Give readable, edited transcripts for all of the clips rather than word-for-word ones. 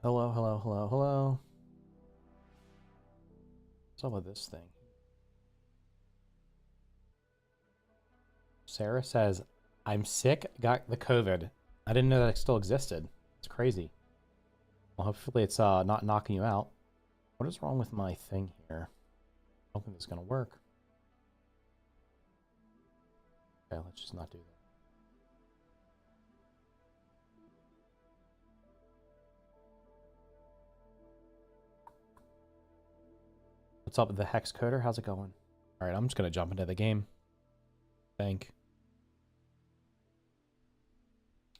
Hello, hello, hello, hello. What's up with this thing? Sarah says, I'm sick, got the COVID. I didn't know that it still existed. It's crazy. Well, hopefully it's not knocking you out. What is wrong with my thing here? I don't think it's going to work. Okay, let's just not do that. What's up with the Hex Coder? How's it going? All right, I'm just going to jump into the game.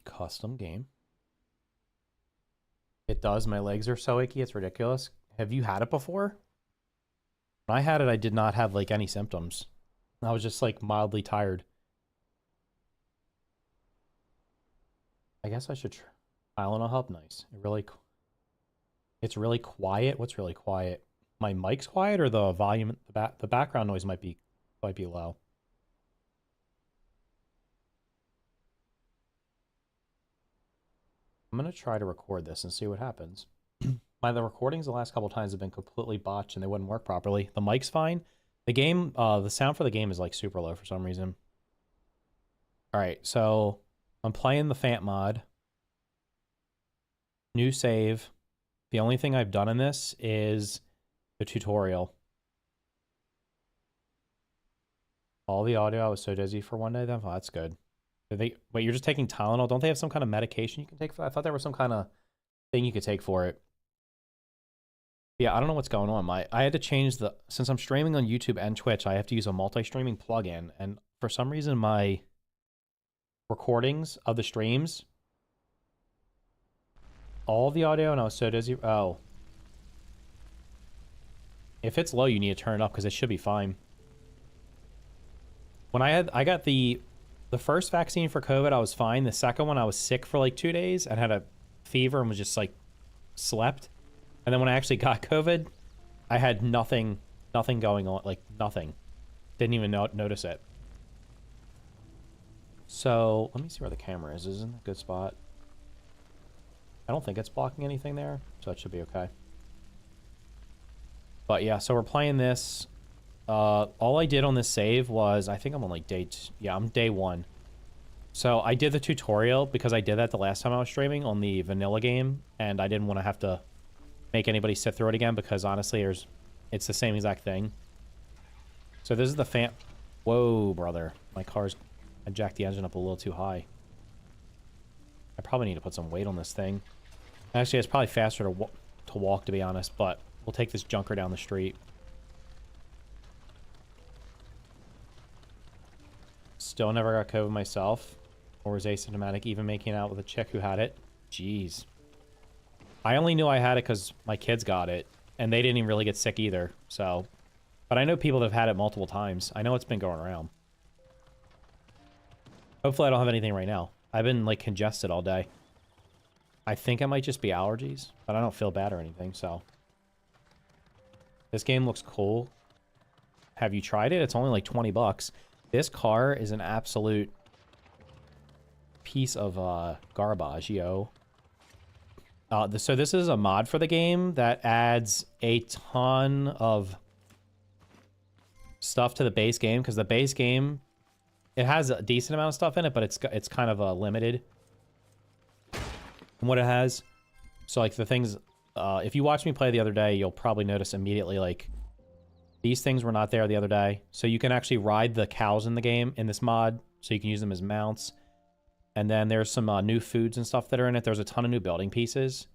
Custom game. It does. My legs are so achy. It's ridiculous. Have you had it before? When I had it, I did not have like any symptoms. I was just like mildly tired. I guess I should try. Tylenol help. Nice. It's really quiet. What's really quiet? My mic's quiet, or the volume, the background noise might be low. I'm gonna try to record this and see what happens. The recordings the last couple times have been completely botched and they wouldn't work properly. The mic's fine. The game, the sound for the game is like super low for some reason. All right, so I'm playing the Fant Mod. New save. The only thing I've done in this is the tutorial. All the audio. I was so dizzy for one day. Then, oh, that's good. Wait, you're just taking Tylenol? Don't they have some kind of medication you can take for that? I thought there was some kind of thing you could take for it. Yeah, I don't know what's going on. I had to change since I'm streaming on YouTube and Twitch, I have to use a multi-streaming plugin, and for some reason my recordings of the streams, all the audio, and I was so dizzy. Oh. If it's low, you need to turn it up because it should be fine. When I got the first vaccine for COVID, I was fine. The second one, I was sick for like 2 days and had a fever and was just like slept. And then when I actually got COVID, I had nothing going on, like nothing. Didn't even notice it. So let me see where the camera is. Is it in a good spot? I don't think it's blocking anything there, so it should be okay. But yeah, so we're playing this. All I did on this save was, I think I'm on like I'm day 1. So I did the tutorial because I did that the last time I was streaming on the vanilla game, and I didn't want to have to make anybody sit through it again because honestly, it's the same exact thing. So this is the Fant. Whoa, brother. I jacked the engine up a little too high. I probably need to put some weight on this thing. Actually, it's probably faster to walk, to be honest, but we'll take this junker down the street. Still never got COVID myself, or was asymptomatic, even making out with a chick who had it. Jeez. I only knew I had it because my kids got it, and they didn't even really get sick either, so. But I know people that have had it multiple times. I know it's been going around. Hopefully I don't have anything right now. I've been, like, congested all day. I think it might just be allergies, but I don't feel bad or anything, so. This game looks cool. Have you tried it? It's only like 20 bucks. This car is an absolute piece of garbage, yo. So this is a mod for the game that adds a ton of stuff to the base game, because the base game, it has a decent amount of stuff in it, but it's kind of limited in what it has. So like the things, if you watch me play the other day, you'll probably notice immediately like these things were not there the other day. So you can actually ride the cows in the game in this mod, so you can use them as mounts. And then there's some new foods and stuff that are in it. There's a ton of new building pieces.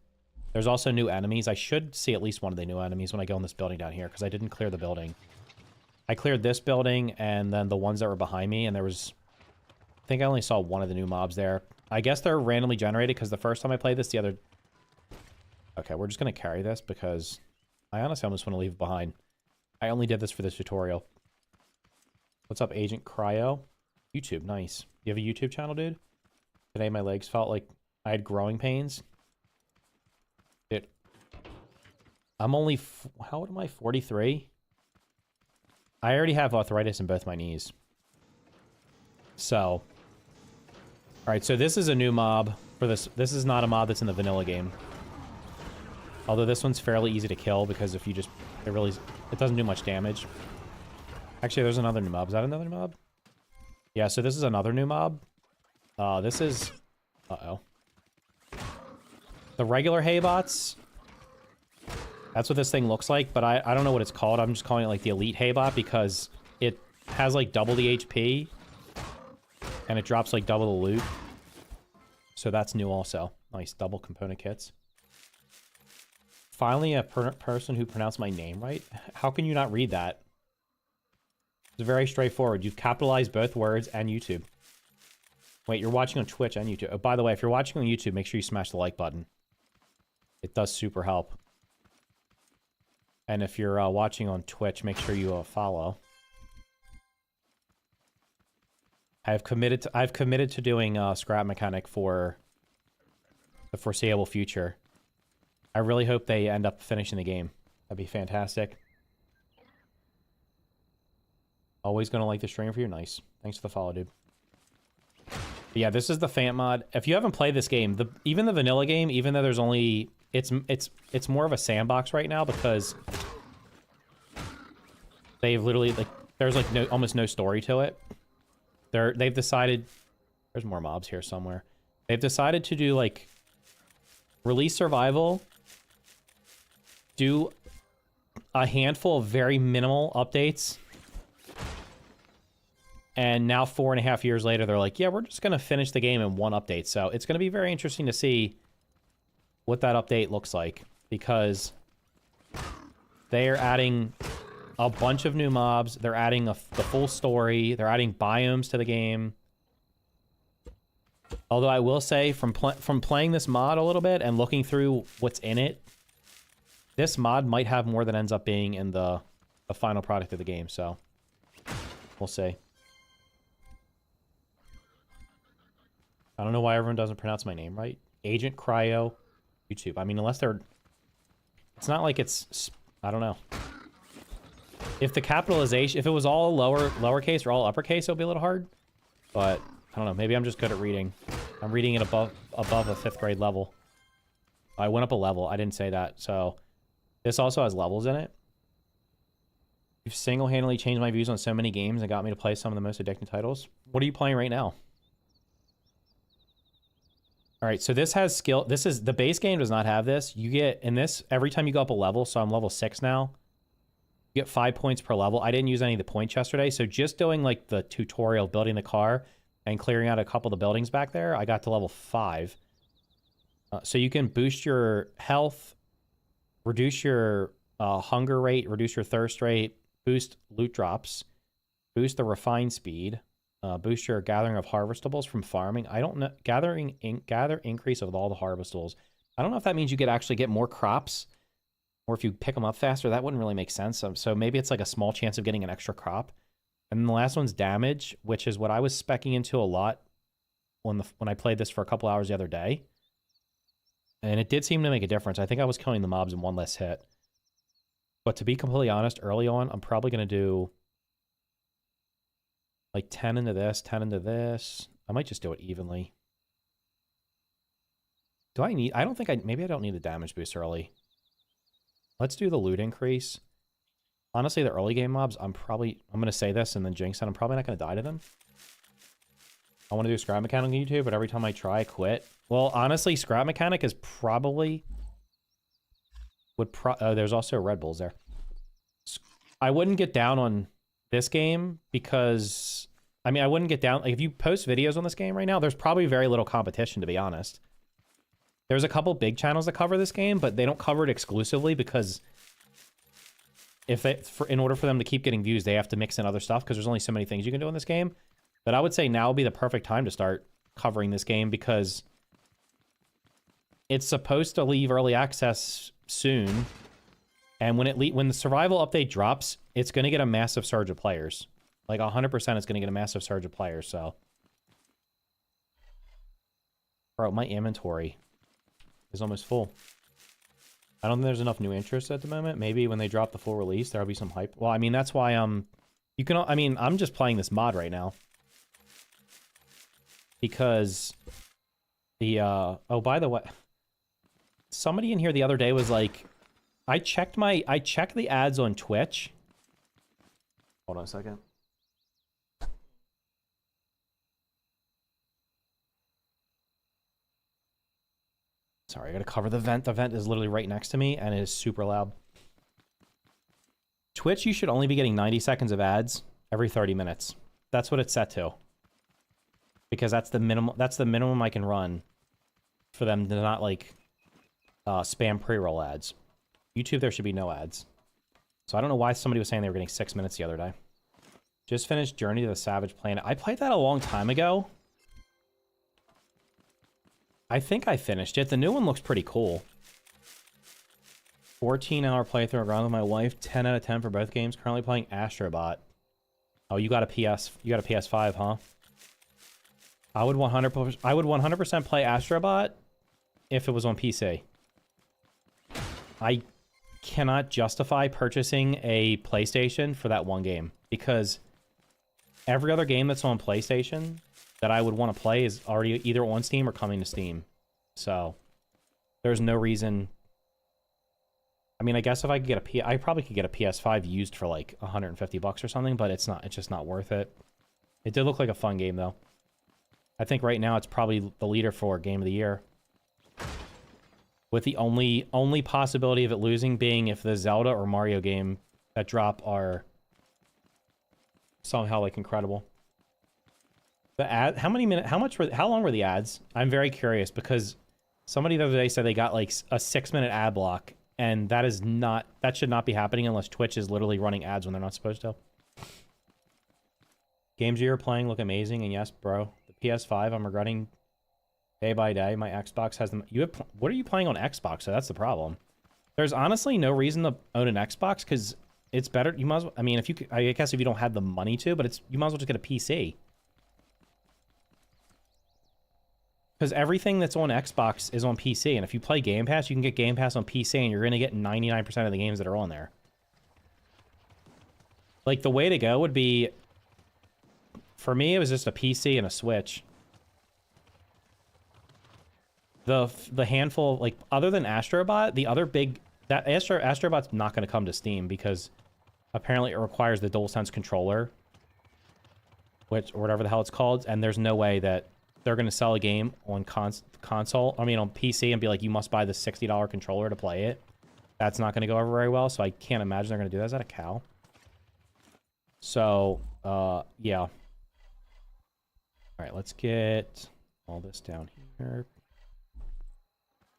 There's also new enemies. I should see at least one of the new enemies when I go in this building down here, because I didn't clear the building. I cleared this building and then the ones that were behind me, and there was, I think I only saw one of the new mobs there. I guess they're randomly generated, because the first time I played this, Okay, we're just going to carry this because I honestly almost want to leave it behind. I only did this for this tutorial. What's up, Agent Cryo? YouTube, nice. You have a YouTube channel, dude? Today my legs felt like I had growing pains. Dude. I'm only, how old am I? 43? I already have arthritis in both my knees. So. Alright, so this is a new mob for this. This is not a mob that's in the vanilla game. Although this one's fairly easy to kill because if you just... It doesn't do much damage. Actually, there's another new mob. Is that another new mob? Yeah, so this is another new mob. This is... Uh-oh. The regular Haybots. That's what this thing looks like, but I don't know what it's called. I'm just calling it like the Elite Haybot because it has like double the HP. And it drops like double the loot. So that's new also. Nice double component kits. Finally, a person who pronounced my name right. How can you not read that? It's very straightforward. You've capitalized both words and YouTube. Wait, you're watching on Twitch and YouTube. Oh, by the way, if you're watching on YouTube, make sure you smash the like button. It does super help. And if you're watching on Twitch, make sure you follow. I've committed to doing scrap mechanic for the foreseeable future. I really hope they end up finishing the game. That'd be fantastic. Always gonna like the stream for you. Nice. Thanks for the follow, dude. But yeah, this is the Fant Mod. If you haven't played this game, even the vanilla game, even though there's only it's more of a sandbox right now because they've literally there's like almost no story to it. They've decided there's more mobs here somewhere. They've decided to do like release survival, do a handful of very minimal updates, and now 4.5 years later, they're like, yeah, we're just gonna finish the game in one update. So it's gonna be very interesting to see what that update looks like because they are adding a bunch of new mobs. They're adding the full story. They're adding biomes to the game. Although I will say, from playing this mod a little bit and looking through what's in it, this mod might have more than ends up being in the final product of the game. So we'll see. I don't know why everyone doesn't pronounce my name right. Agent Cryo YouTube. I mean, unless they're... It's not like it's... I don't know. If the capitalization... If it was all lowercase or all uppercase, it would be a little hard. But, I don't know. Maybe I'm just good at reading. I'm reading it above a 5th grade level. I went up a level. I didn't say that. So, this also has levels in it. You've single-handedly changed my views on so many games and got me to play some of the most addicting titles. What are you playing right now? All right, so this has skill. This is the base game does not have this. You get in this every time you go up a level. So I'm level 6 now. You get 5 points per level. I didn't use any of the points yesterday, so just doing like the tutorial, building the car, and clearing out a couple of the buildings back there, I got to level 5. So you can boost your health, reduce your hunger rate, reduce your thirst rate, boost loot drops, boost the refine speed. Boost your gathering of harvestables from farming. I don't know. Gather increase of all the harvestables. I don't know if that means you could actually get more crops, or if you pick them up faster. That wouldn't really make sense. So maybe it's like a small chance of getting an extra crop. And then the last one's damage, which is what I was speccing into a lot when I played this for a couple hours the other day. And it did seem to make a difference. I think I was killing the mobs in one less hit. But to be completely honest, early on, I'm probably going to do like 10 into this, 10 into this. I might just do it evenly. Do I need... I don't think I... Maybe I don't need a damage boost early. Let's do the loot increase. Honestly, the early game mobs, I'm going to say this and then jinx it. I'm probably not going to die to them. I want to do scrap mechanic on YouTube, but every time I try, I quit. Well, honestly, scrap mechanic is probably... Oh, there's also Red Bulls there. I wouldn't get down on this game because... I mean, I wouldn't get down... Like, if you post videos on this game right now, there's probably very little competition, to be honest. There's a couple big channels that cover this game, but they don't cover it exclusively because in order for them to keep getting views, they have to mix in other stuff because there's only so many things you can do in this game. But I would say now would be the perfect time to start covering this game because it's supposed to leave early access soon. And when the survival update drops, it's going to get a massive surge of players. Like 100% it's going to get a massive surge of players, so. Bro, my inventory is almost full. I don't think there's enough new interest at the moment. Maybe when they drop the full release, there'll be some hype. Well, I mean, that's why, I mean, I'm just playing this mod right now. Because the, oh, by the way, somebody in here the other day was like, I checked the ads on Twitch. Hold on a second. Sorry, I gotta cover the vent. The vent is literally right next to me, and it is super loud. Twitch, you should only be getting 90 seconds of ads every 30 minutes. That's what it's set to. Because that's the minimum I can run for them to not, like, spam pre-roll ads. YouTube, there should be no ads. So I don't know why somebody was saying they were getting 6 minutes the other day. Just finished Journey to the Savage Planet. I played that a long time ago. I think I finished it. The new one looks pretty cool. 14-hour playthrough around with my wife. 10 out of 10 for both games. Currently playing Astrobot. Oh, you got a PS5, huh? I would 100% play Astrobot if it was on PC. I cannot justify purchasing a PlayStation for that one game because every other game that's on PlayStation that I would want to play is already either on Steam or coming to Steam. So there's no reason. I mean, I guess if I could get I probably could get a PS5 used for like $150 or something, but it's just not worth it. It did look like a fun game though. I think right now it's probably the leader for Game of the Year. With the only possibility of it losing being if the Zelda or Mario game that drop are somehow like incredible. The ad, how long were the ads? I'm very curious because somebody the other day said they got like a 6-minute ad block, and that should not be happening unless Twitch is literally running ads when they're not supposed to. Games you're playing look amazing, and yes, bro, the PS5 I'm regretting day by day. My Xbox has them. What are you playing on Xbox? So that's the problem. There's honestly no reason to own an Xbox because it's better. You might as well. I mean, I guess if you don't have the money to, but you might as well just get a PC. Because everything that's on Xbox is on PC, and if you play Game Pass, you can get Game Pass on PC, and you're going to get 99% of the games that are on there. Like, the way to go would be, for me, it was just a PC and a Switch. The handful, like, other than Astrobot, the other big... Astrobot's not going to come to Steam, because apparently it requires the DualSense controller, or whatever the hell it's called, and there's no way that they're going to sell a game on on PC and be like, you must buy the $60 controller to play it. That's not going to go over very well, so I can't imagine they're going to do that. Is that a cow? So, yeah. All right, let's get all this down here.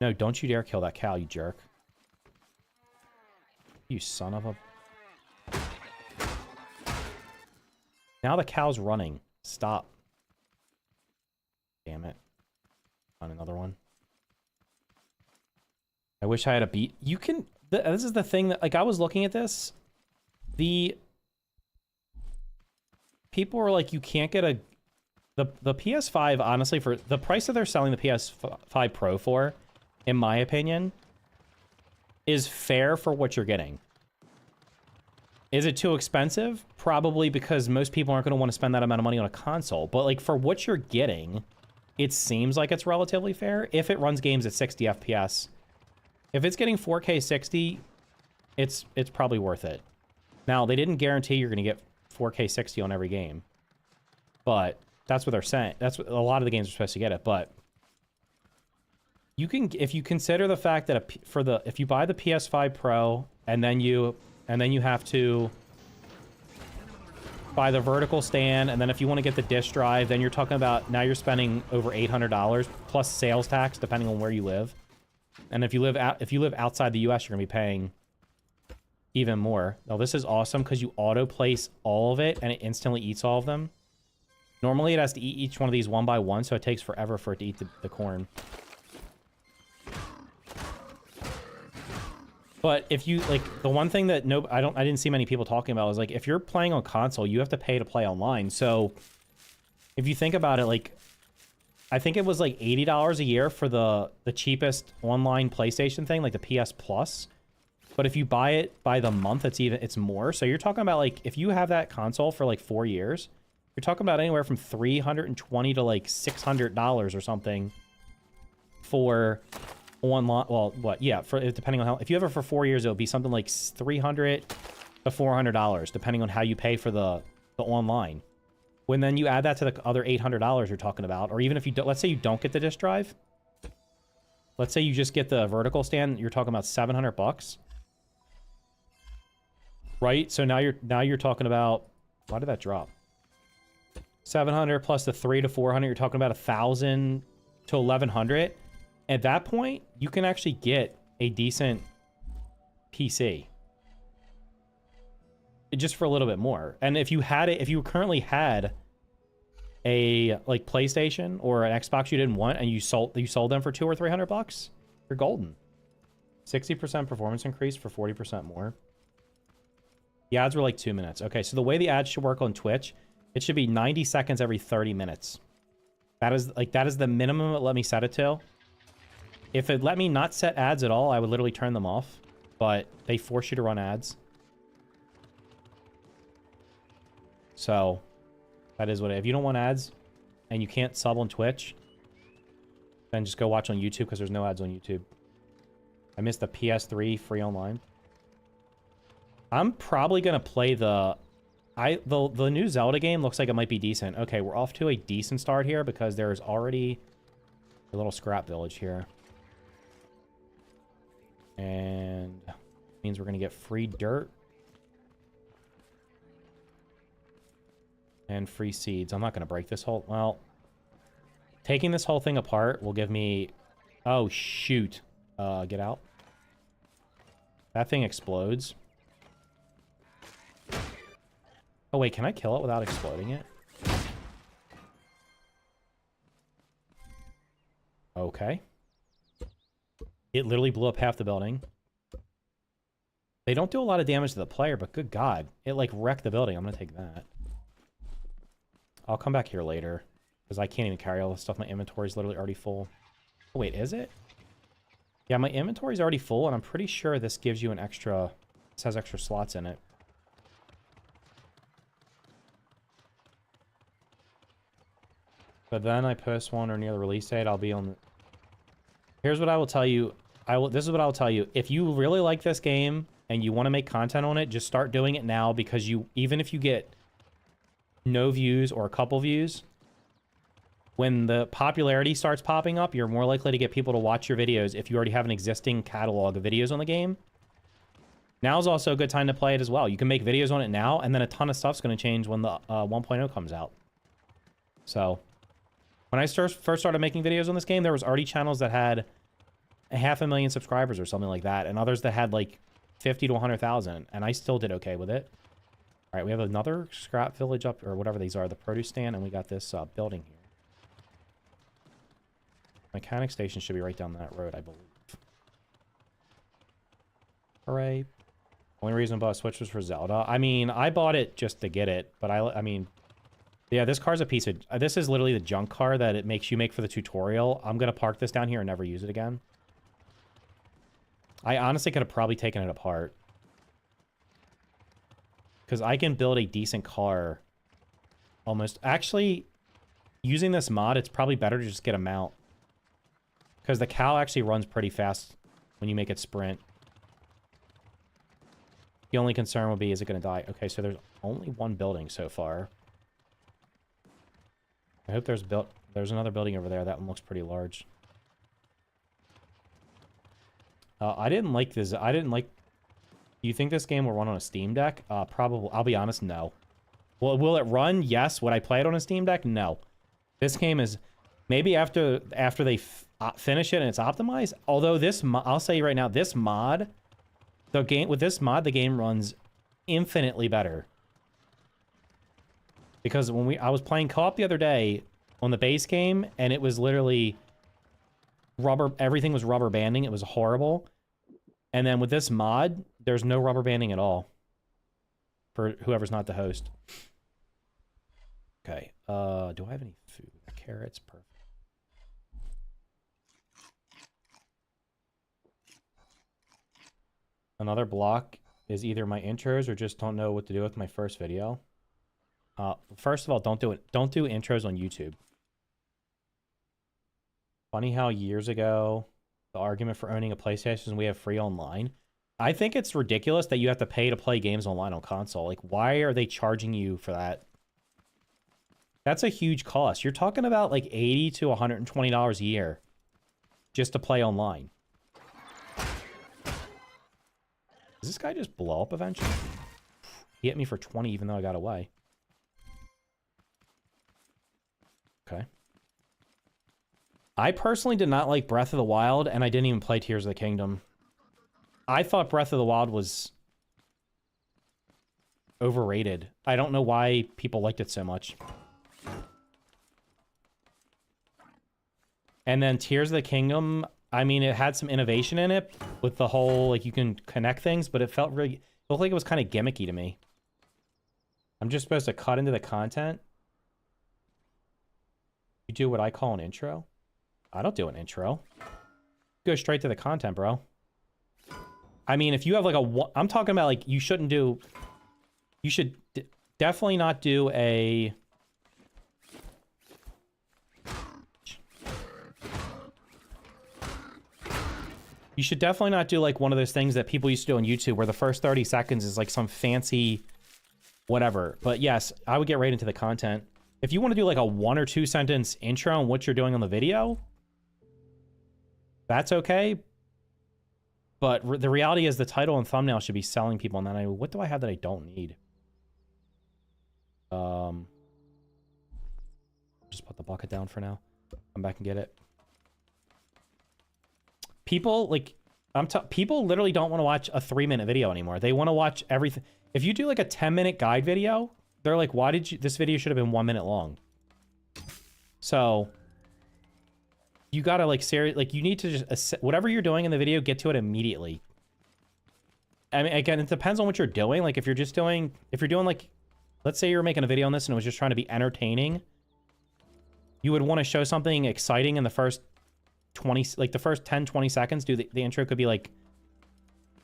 No, don't you dare kill that cow, you jerk. You son of a... Now the cow's running. Stop. Damn it. On another one. I wish I had a beat. You can... This is the thing that... Like, I was looking at this. The... People were like, you can't get a... The PS5, honestly, for the price that they're selling the PS5 Pro for, in my opinion, is fair for what you're getting. Is it too expensive? Probably, because most people aren't going to want to spend that amount of money on a console. But, like, for what you're getting... It seems like it's relatively fair if it runs games at 60 FPS. If it's getting 4K 60, it's probably worth it. Now, they didn't guarantee you're going to get 4K 60 on every game. But that's what they're saying. That's what a lot of the games are supposed to get it, but you can, if you consider the fact that if you buy the PS5 Pro and then you have to buy the vertical stand, and then if you want to get the disk drive, then you're talking about, now you're spending over $800 plus sales tax depending on where you live. And if you live outside the US, you're going to be paying even more. Now this is awesome because you auto place all of it and it instantly eats all of them. Normally it has to eat each one of these one by one, so it takes forever for it to eat the corn. But if you, like, the one thing that I didn't see many people talking about was, like, if you're playing on console, you have to pay to play online. So if you think about it, like, I think it was like $80 a year for the cheapest online PlayStation thing, like the PS Plus. But if you buy it by the month, it's more. So you're talking about, like, if you have that console for like 4 years, you're talking about anywhere from $320 to like $600 or something for online. Well, what? Yeah, for depending on how. If you have it for 4 years, it'll be something like $300 to $400, depending on how you pay for the online. When then you add that to the other $800 you're talking about, or even if you don't, let's say you don't get the disk drive. Let's say you just get the vertical stand, you're talking about $700, right? So now you're talking about, why did that drop? 700 plus the 300 to 400, you're talking about 1,000 to 1,100. At that point, you can actually get a decent PC. Just for a little bit more. And if you had it, if you currently had a like PlayStation or an Xbox you didn't want and you sold them for $200 or $300, you're golden. 60% performance increase for 40% more. The ads were like 2 minutes. Okay, so the way the ads should work on Twitch, it should be 90 seconds every 30 minutes. That is the minimum it let me set it to. If it let me not set ads at all, I would literally turn them off. But they force you to run ads. So, that is what if you don't want ads and you can't sub on Twitch, then just go watch on YouTube because there's no ads on YouTube. I missed the PS3 free online. I'm probably going to play the new Zelda game looks like it might be decent. Okay, we're off to a decent start here because there's already a little scrap village here. And means we're going to get free dirt. And free seeds. I'm not going to break this whole... Well, taking this whole thing apart will give me... Oh, shoot. Get out. That thing explodes. Oh, wait. Can I kill it without exploding it? Okay. It literally blew up half the building. They don't do a lot of damage to the player, but good God. It, like, wrecked the building. I'm going to take that. I'll come back here later, because I can't even carry all this stuff. My inventory's literally already full. Oh, wait, is it? Yeah, my inventory's already full, and I'm pretty sure this gives you an extra... This has extra slots in it. But then I post one or near the release date, I'll be on... Here's what I will tell you. This is what I'll tell you. If you really like this game, and you want to make content on it, just start doing it now, because even if you get... no views or a couple views, when the popularity starts popping up, you're more likely to get people to watch your videos if you already have an existing catalog of videos on the game. Now's also a good time to play it as well. You can make videos on it now, and then a ton of stuff's going to change when the 1.0 comes out. So, when I first started making videos on this game, there was already channels that had 500,000 subscribers or something like that, and others that had like 50 to 100,000, and I still did okay with it. All right, we have another scrap village up, or whatever these are, the produce stand, and we got this building here. Mechanic station should be right down that road, I believe. Hooray. Only reason I bought a Switch was for Zelda. I mean, I bought it just to get it, but I mean... Yeah, this car's a piece of... This is literally the junk car that it makes you make for the tutorial. I'm going to park this down here and never use it again. I honestly could have probably taken it apart. Because I can build a decent car almost... Actually, using this mod, it's probably better to just get a mount. Because the cow actually runs pretty fast when you make it sprint. The only concern will be, is it going to die? Okay, so there's only one building so far. I hope there's another building over there. That one looks pretty large. I didn't like this. You think this game will run on a Steam Deck? Probably. I'll be honest, no. Well, will it run? Yes. Would I play it on a Steam Deck? No. This game is... Maybe after they finish it and it's optimized. Although I'll say right now, this mod... With this mod, the game runs infinitely better. Because when I was playing co-op the other day on the base game, and it was literally... Everything was rubber banding. It was horrible. And then with this mod, there's no rubber banding at all. For whoever's not the host. Okay. Do I have any food? Carrots? Perfect. Another block is either my intros or just don't know what to do with my first video. First of all, don't do it. Don't do intros on YouTube. Funny how years ago, the argument for owning a PlayStation is we have free online. I think it's ridiculous that you have to pay to play games online on console. Like, why are they charging you for that? That's a huge cost. You're talking about like $80 to $120 a year just to play online. Does this guy just blow up eventually? He hit me for 20 even though I got away. Okay. I personally did not like Breath of the Wild, and I didn't even play Tears of the Kingdom. I thought Breath of the Wild was overrated. I don't know why people liked it so much. And then Tears of the Kingdom, I mean, it had some innovation in it with the whole, like, you can connect things, but it felt really, it looked like it was kind of gimmicky to me. I'm just supposed to cut into the content. You do what I call an intro? I don't do an intro. Go straight to the content, bro. I mean, if you have like I'm talking about like, you shouldn't do, you should definitely not do a, you should definitely not do like one of those things that people used to do on YouTube where the first 30 seconds is like some fancy whatever. But yes, I would get right into the content. If you want to do like a 1 or 2 sentence intro on what you're doing on the video, that's okay. But the reality is the title and thumbnail should be selling people. And then what do I have that I don't need? Just put the bucket down for now. Come back and get it. People like people literally don't want to watch a 3-minute video anymore. They want to watch everything. If you do like a 10-minute guide video, they're like, why did you, this video should have been 1 minute long. So you gotta like like you need to just whatever you're doing in the video, get to it immediately. I mean, again, it depends on what you're doing. Like if you're doing like, let's say you're making a video on this and it was just trying to be entertaining, you would want to show something exciting in the first 20, like the first 10-20 seconds. The intro could be like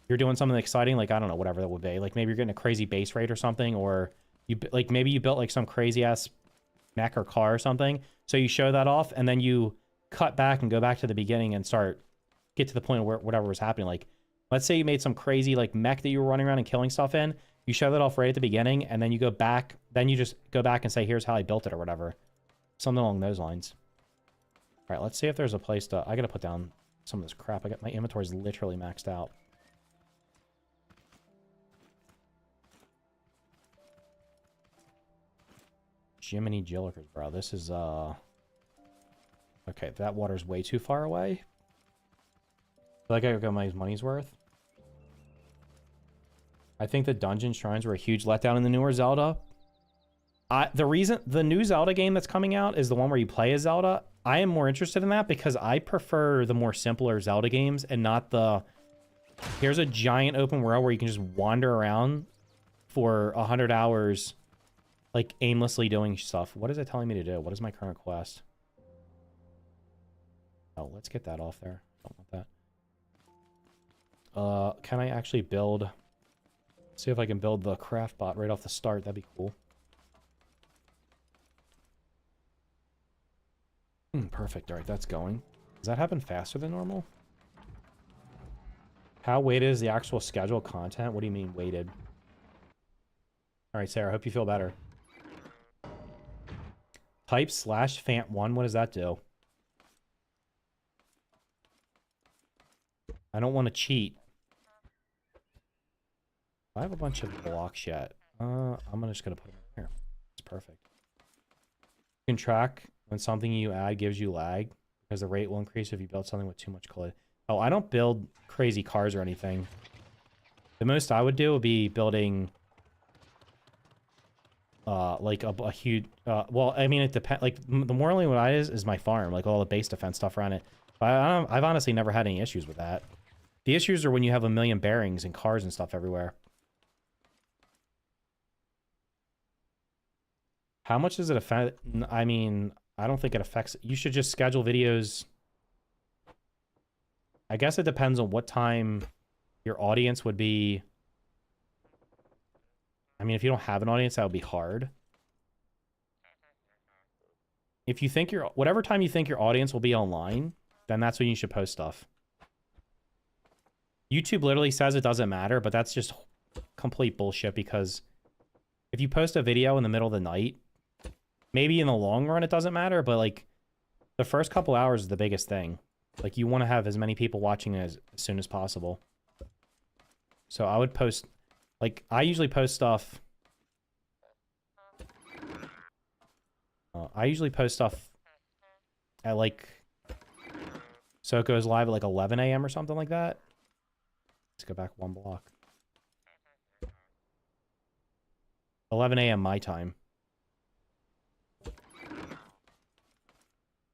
you're doing something exciting, like I don't know, whatever that would be, like maybe you're getting a crazy base rate or something, or you like maybe you built like some crazy ass mech or car or something, so you show that off and then you cut back and go back to the beginning and get to the point where whatever was happening. Like let's say you made some crazy like mech that you were running around and killing stuff in, you show that off right at the beginning and then you go back, then you just go back and say here's how I built it or whatever, something along those lines. All right, let's see if there's a place to, I gotta put down some of this crap. My inventory is literally maxed out. Jiminy Jillikers, bro. This is, okay, that water's way too far away. I feel like I got my money's worth. I think the dungeon shrines were a huge letdown in the newer Zelda. The new Zelda game that's coming out is the one where you play as Zelda. I am more interested in that because I prefer the more simpler Zelda games and not the, here's a giant open world where you can just wander around for 100 hours, like aimlessly doing stuff. What is it telling me to do? What is my current quest? Oh, let's get that off there. Don't want that. Can I actually build, see if I can build the craft bot right off the start. That'd be cool. Perfect. All right, that's going. Does that happen faster than normal? How weighted is the actual schedule content? What do you mean weighted? All right, Sarah, hope you feel better. Type /Fant 1. What does that do? I don't want to cheat. I have a bunch of blocks yet. I'm just gonna put them here. It's perfect. You can track when something you add gives you lag because the rate will increase if you build something with too much clay. Oh, I don't build crazy cars or anything. The most I would do would be building like a huge well, I mean, it depends. Like the more only what I is my farm, like all the base defense stuff around it. But I've honestly never had any issues with that. The issues are when you have a million bearings and cars and stuff everywhere. How much does it affect? I mean, I don't think it affects. You should just schedule videos. I guess it depends on what time your audience would be. I mean, if you don't have an audience, that would be hard. If you think whatever time you think your audience will be online, then that's when you should post stuff. YouTube literally says it doesn't matter, but that's just complete bullshit because if you post a video in the middle of the night, maybe in the long run it doesn't matter, but like the first couple hours is the biggest thing. Like you want to have as many people watching as soon as possible. So I would post, like I usually post stuff. I usually post stuff at like, so it goes live at like 11 a.m. or something like that. Let's go back one block. 11 a.m. my time.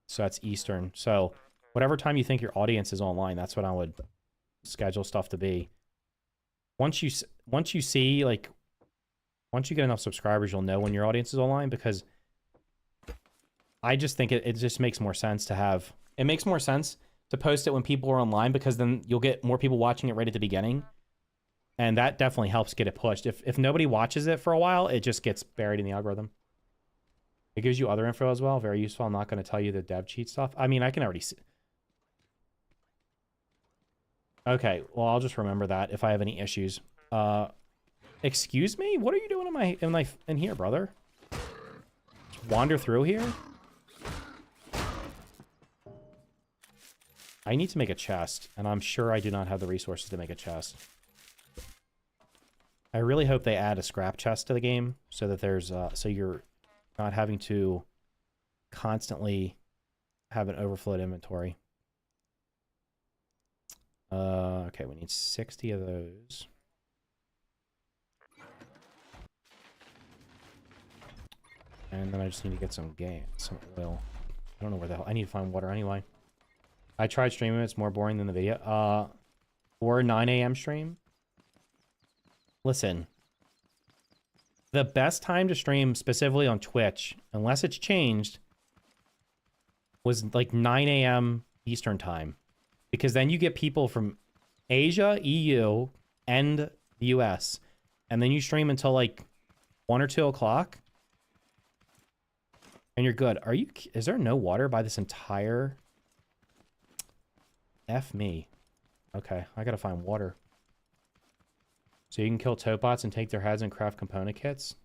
So that's Eastern. So whatever time you think your audience is online, that's what I would schedule stuff to be. Once you see, like, once you get enough subscribers, you'll know when your audience is online, because I just think it just makes more sense to have... It makes more sense to post it when people are online, because then you'll get more people watching it right at the beginning. And that definitely helps get it pushed. If nobody watches it for a while, it just gets buried in the algorithm. It gives you other info as well. Very useful. I'm not going to tell you the dev cheat stuff. I mean, I can already see... Okay, well, I'll just remember that if I have any issues. Excuse me? What are you doing in here, brother? Just wander through here? I need to make a chest, and I'm sure I do not have the resources to make a chest. I really hope they add a scrap chest to the game so that there's so you're not having to constantly have an overflowed inventory. Okay, we need 60 of those. And then I just need to get some oil. I don't know where the hell... I need to find water anyway. I tried streaming. It's more boring than the video. Or 9 a.m. stream. Listen. The best time to stream specifically on Twitch, unless it's changed, was like 9 a.m. Eastern time. Because then you get people from Asia, EU, and the US. And then you stream until like 1 or 2 o'clock. And you're good. Is there no water by this entire... F me. Okay, I gotta find water. So you can kill toadbots and take their heads and craft component kits?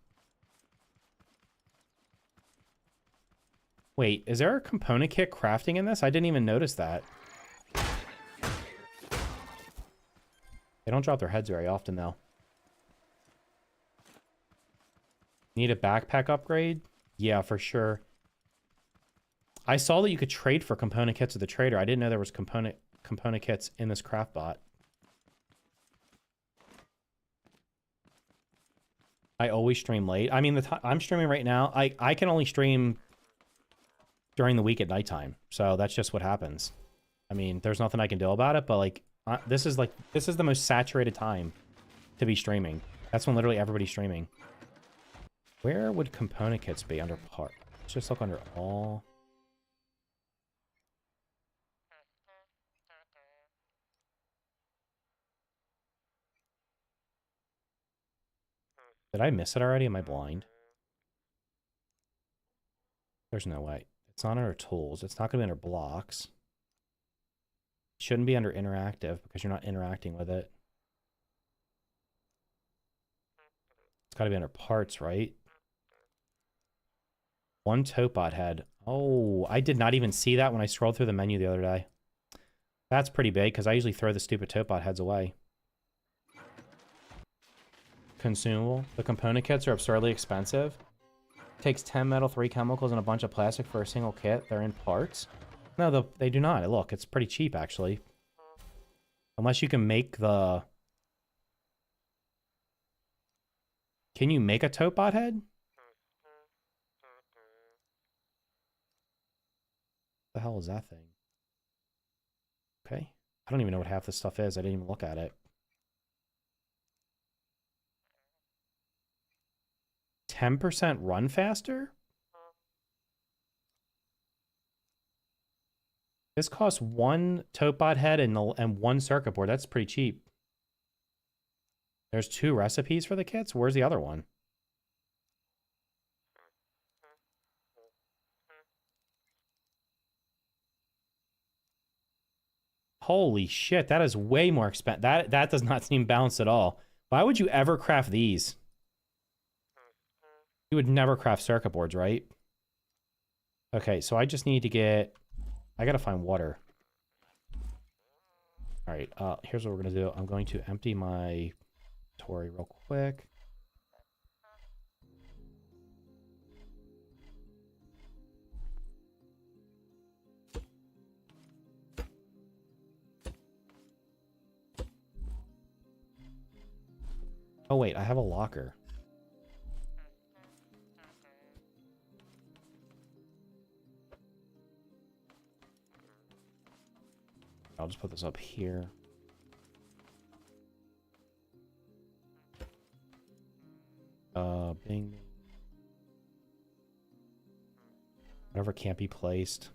Wait, is there a component kit crafting in this? I didn't even notice that. They don't drop their heads very often, though. Need a backpack upgrade? Yeah, for sure. I saw that you could trade for component kits at the trader. I didn't know there was component kits in this craft bot. I always stream late. I mean, the time I'm streaming right now, I can only stream during the week at nighttime. So that's just what happens. I mean, there's nothing I can do about it, but like, this is the most saturated time to be streaming. That's when literally everybody's streaming. Where would component kits be under part? Let's just look under all. Did I miss it already? Am I blind? There's no way. It's not under tools. It's not going to be under blocks. It shouldn't be under interactive because you're not interacting with it. It's got to be under parts, right? One Topbot head. Oh, I did not even see that when I scrolled through the menu the other day. That's pretty big because I usually throw the stupid Topbot heads away. Consumable. The component kits are absurdly expensive. Takes 10 metal, 3 chemicals, and a bunch of plastic for a single kit. They're in parts. No, they do not. Look, it's pretty cheap, actually. Unless you can make the... Can you make a Topbot head? What the hell is that thing? Okay. I don't even know what half this stuff is. I didn't even look at it. 10% run faster? This costs 1 Topbot head and 1 circuit board. That's pretty cheap. There's 2 recipes for the kits? Where's the other one? Holy shit, that is way more expensive. That does not seem balanced at all. Why would you ever craft these? You would never craft circuit boards, right? Okay, so I just need to get... I gotta find water. Alright, here's what we're gonna do. I'm going to empty my inventory real quick. Oh wait, I have a locker. I'll just put this up here. Bing. Whatever can't be placed.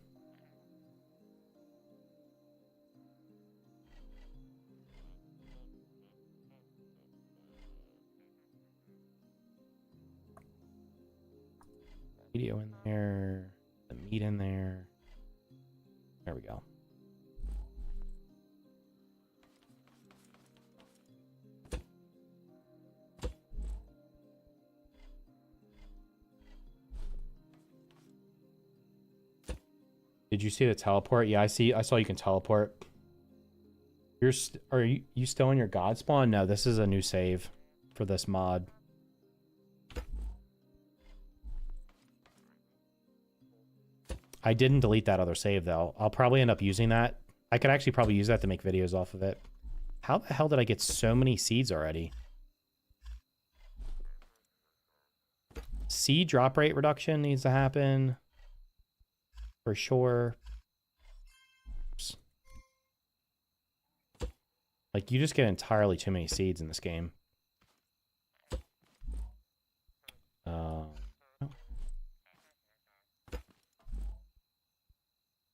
Video in there, the meat in there. There we go. Did you see the teleport? Yeah, I saw you can teleport. Are you still in your god spawn? No, this is a new save for this mod. I didn't delete that other save, though. I'll probably end up using that. I could actually probably use that to make videos off of it. How the hell did I get so many seeds already? Seed drop rate reduction needs to happen. For sure. Oops. Like, you just get entirely too many seeds in this game.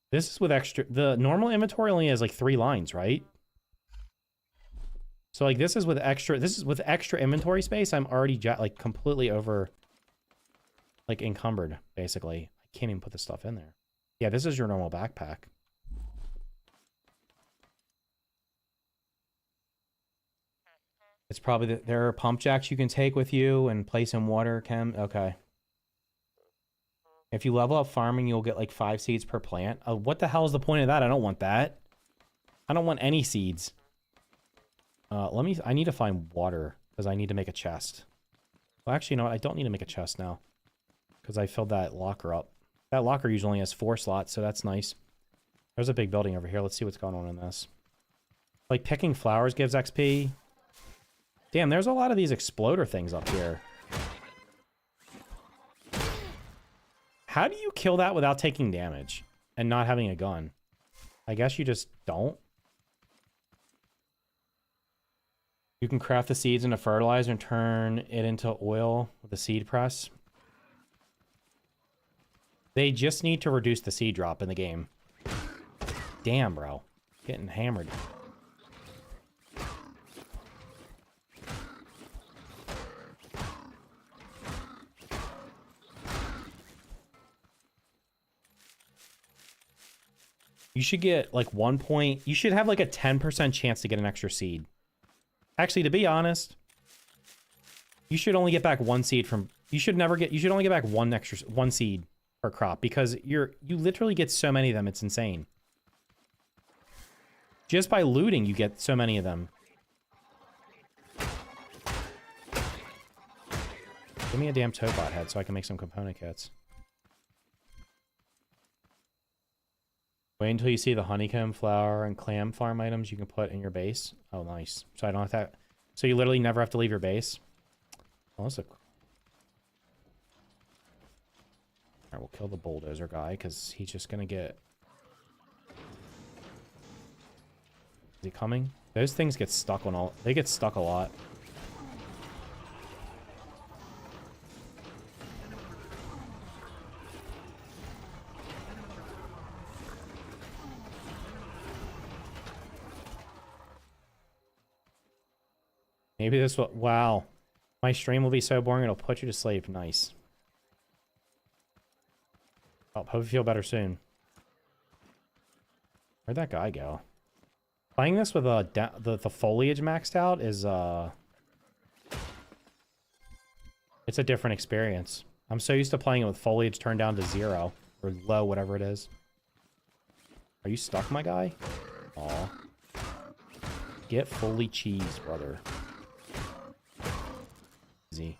This is with extra... The normal inventory only has like 3 lines, right? So like this is with extra... This is with extra inventory space. I'm already like completely over... Like encumbered, basically. I can't even put this stuff in there. Yeah, this is your normal backpack. It's probably... There are pump jacks you can take with you and place in water, Chem. Okay. If you level up farming, you'll get like 5 seeds per plant. What the hell is the point of that? I don't want that. I don't want any seeds. I need to find water because I need to make a chest. Well, actually, you know what? I don't need to make a chest now because I filled that locker up. That locker usually only has 4 slots, so that's nice. There's a big building over here. Let's see what's going on in this. Like picking flowers gives XP. Damn, there's a lot of these exploder things up here. How do you kill that without taking damage and not having a gun? I guess you just don't. You can craft the seeds into fertilizer and turn it into oil with a seed press. They just need to reduce the seed drop in the game. Damn, bro. Getting hammered. You should get like 1 point. You should have like a 10% chance to get an extra seed. Actually, to be honest, you should only get back 1 seed from... You should only get back 1 seed per crop because you literally get so many of them. It's insane. Just by looting, you get so many of them. Give me a damn Topbot head so I can make some component kits. Wait until you see the honeycomb flower and clam farm items you can put in your base. Oh, nice. So I don't have to... So you literally never have to leave your base. Well, that's a... Alright, we'll kill the bulldozer guy, because he's just gonna get... Is he coming? Those things get stuck on all... They get stuck a lot. Maybe this will... Wow. My stream will be so boring it'll put you to sleep. Nice. Oh, hope you feel better soon. Where'd that guy go? Playing this with the foliage maxed out is it's a different experience. I'm so used to playing it with foliage turned down to 0 or low, whatever it is. Are you stuck, my guy? Aw. Get fully cheesed, brother. Easy.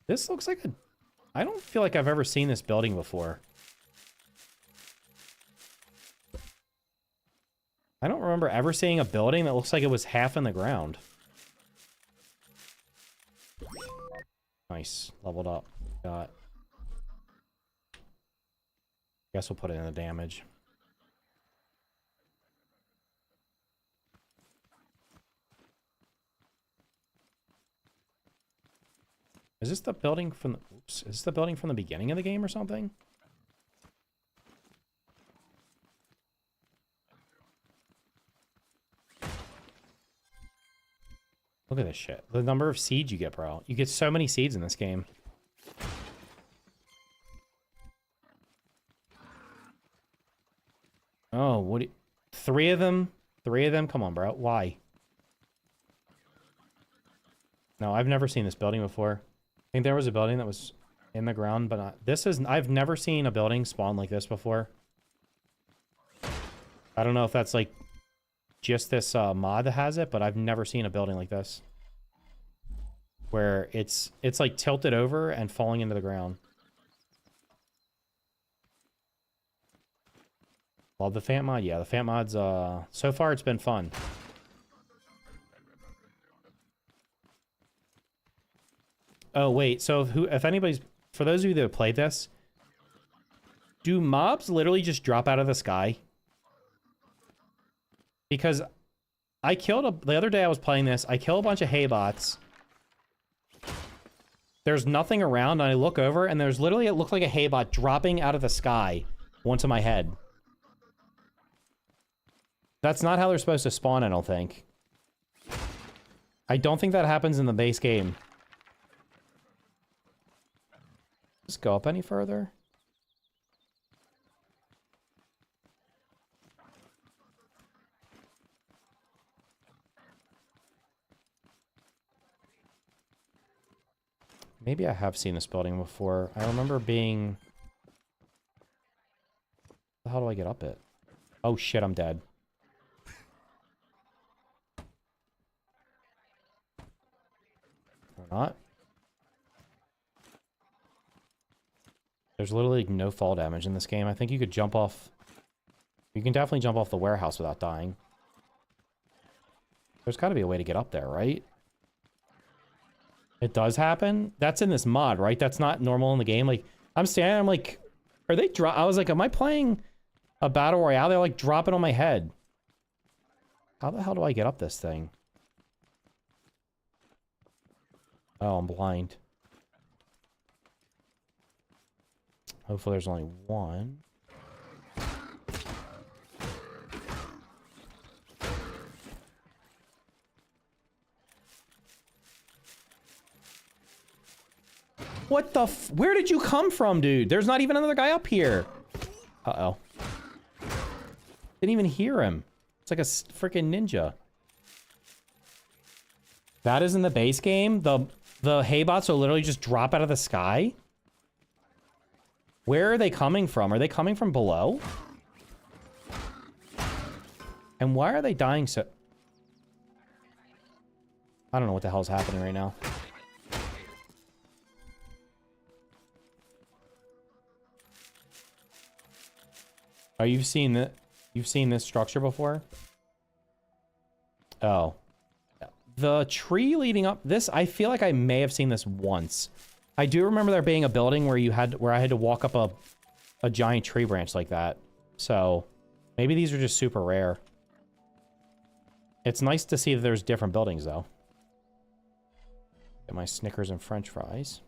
This looks like a... I don't feel like I've ever seen this building before. I don't remember ever seeing a building that looks like it was half in the ground. Nice. Leveled up. Got... Guess we'll put it in the damage. Is this the building from the... Oops. Is this the building from the beginning of the game or something? Look at this shit. The number of seeds you get, bro. You get so many seeds in this game. Oh, what do you... 3 of them? 3 of them? Come on, bro. Why? No, I've never seen this building before. I think there was a building that was in the ground, but not... This is... I've never seen a building spawn like this before. I don't know if that's like just this mod that has it, but I've never seen a building like this. Where it's like tilted over and falling into the ground. Love the Fant Mod. Yeah, the Fant Mod's, so far it's been fun. Oh, wait. So if anybody's... For those of you that have played this, do mobs literally just drop out of the sky? Because I killed the other day I was playing this, I kill a bunch of haybots. There's nothing around, and I look over, and there's literally, it looked like a haybot dropping out of the sky onto my head. That's not how they're supposed to spawn, I don't think. I don't think that happens in the base game. Let's go up any further. Maybe I have seen this building before. I remember being... How do I get up it? Oh shit, I'm dead. Or not. There's literally no fall damage in this game. I think you could jump off... You can definitely jump off the warehouse without dying. There's got to be a way to get up there, right? It does happen? That's in this mod, right? That's not normal in the game. Like, I'm standing, I'm like... Are they I was like, am I playing a battle royale? They're like dropping on my head. How the hell do I get up this thing? Oh, I'm blind. Hopefully there's only one. What the f- Where did you come from, dude? There's not even another guy up here. Uh-oh. Didn't even hear him. It's like a freaking ninja. That is in the base game? The haybots will literally just drop out of the sky? Where are they coming from? Are they coming from below? And why are they dying so... I don't know what the hell's happening right now. Oh, you've seen this structure before? Oh. The tree leading up this, I feel like I may have seen this once. I do remember there being a building where I had to walk up a giant tree branch like that. So maybe these are just super rare. It's nice to see that there's different buildings though. Get my Snickers and French fries.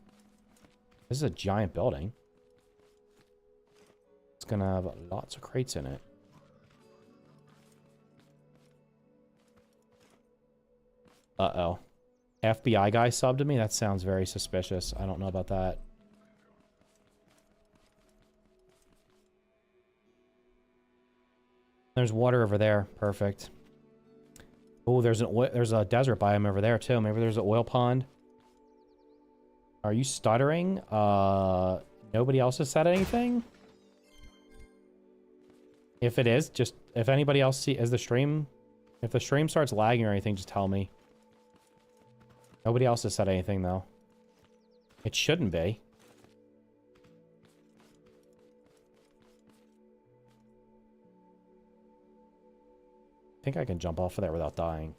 This is a giant building. It's gonna have lots of crates in it. Uh-oh. FBI guy subbed to me? That sounds very suspicious. I don't know about that. There's water over there. Perfect. Oh, there's a desert biome over there too. Maybe there's an oil pond. Are you stuttering? Nobody else has said anything? If it is, just if anybody else if the stream starts lagging or anything, just tell me. Nobody else has said anything though. It shouldn't be. I think I can jump off of there without dying.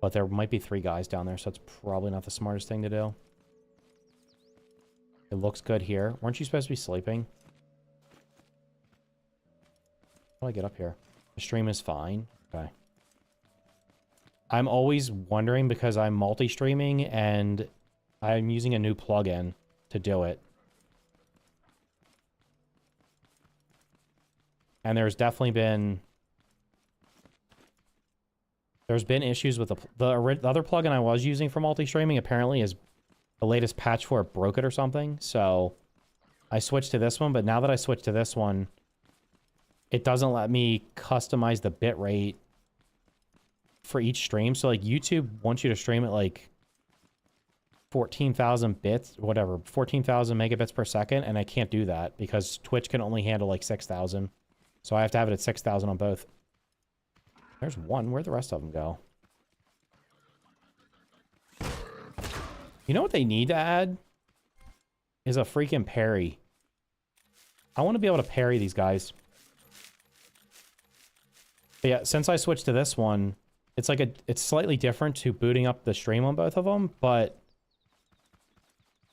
But there might be 3 guys down there, so it's probably not the smartest thing to do. It looks good here. Weren't you supposed to be sleeping? How do I get up here? The stream is fine. Okay. I'm always wondering because I'm multi-streaming and I'm using a new plugin to do it. And there's definitely been... There's been issues with the other plugin I was using for multi-streaming. Apparently is the latest patch for it broke it or something. So I switched to this one, but now that I switched to this one, it doesn't let me customize the bitrate for each stream. So like YouTube wants you to stream at like 14,000 bits, whatever, 14,000 megabits per second. And I can't do that because Twitch can only handle like 6,000. So I have to have it at 6,000 on both. There's one. Where'd the rest of them go? You know what they need to add? Is a freaking parry. I want to be able to parry these guys. But yeah, since I switched to this one, it's like it's slightly different to booting up the stream on both of them, but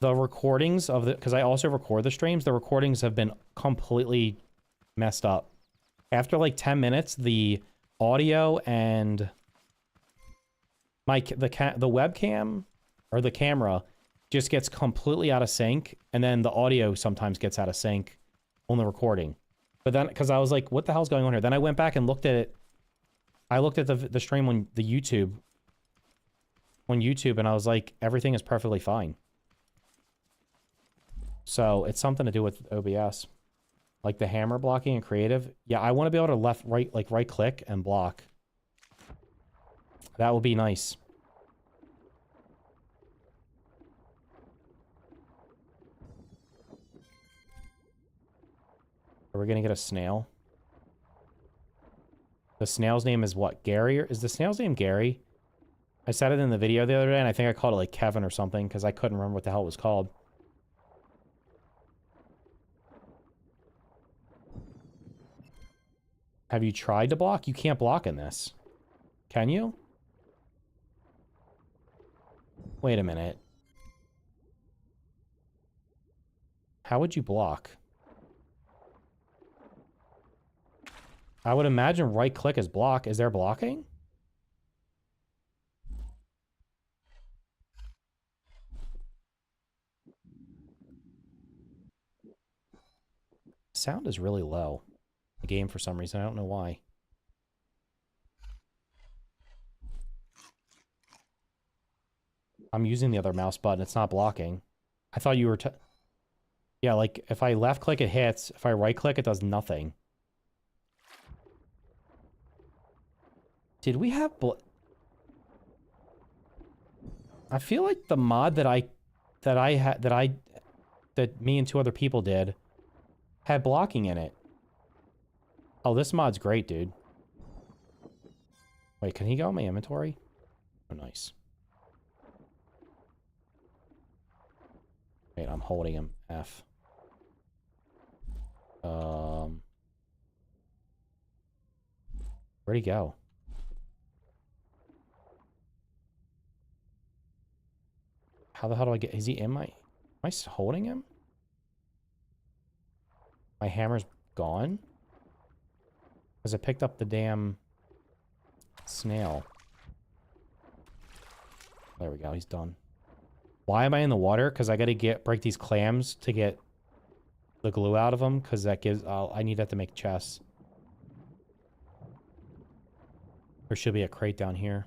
the recordings of the, because I also record the streams, the recordings have been completely messed up. After like 10 minutes, the audio and the webcam or the camera just gets completely out of sync, and then the audio sometimes gets out of sync on the recording. But then, because I was like, what the hell's going on here? Then I went back and looked at it. I looked at the stream on the YouTube. On YouTube, and I was like, everything is perfectly fine. So it's something to do with OBS. Like the hammer blocking and creative. Yeah, I want to be able to right click and block. That would be nice. Are we going to get a snail? The snail's name is what? Gary? Is the snail's name Gary? I said it in the video the other day, and I think I called it like Kevin or something, because I couldn't remember what the hell it was called. Have you tried to block? You can't block in this. Can you? Wait a minute. How would you block? I would imagine right click is block. Is there blocking? Sound is really low. The game for some reason. I don't know why. I'm using the other mouse button. It's not blocking. I thought you were... Yeah, like, if I left click, it hits. If I right click, it does nothing. Did we have... I feel like the mod that me and 2 other people did had blocking in it. Oh, this mod's great, dude. Wait, can he go in my inventory? Oh, nice. Wait, I'm holding him. F. Where'd he go? How the hell do I get... Is he in my... Am I holding him? My hammer's gone? Because I picked up the damn snail. There we go, he's done. Why am I in the water? Because I gotta break these clams to get the glue out of them, because that gives... I need that to make chests. There should be a crate down here.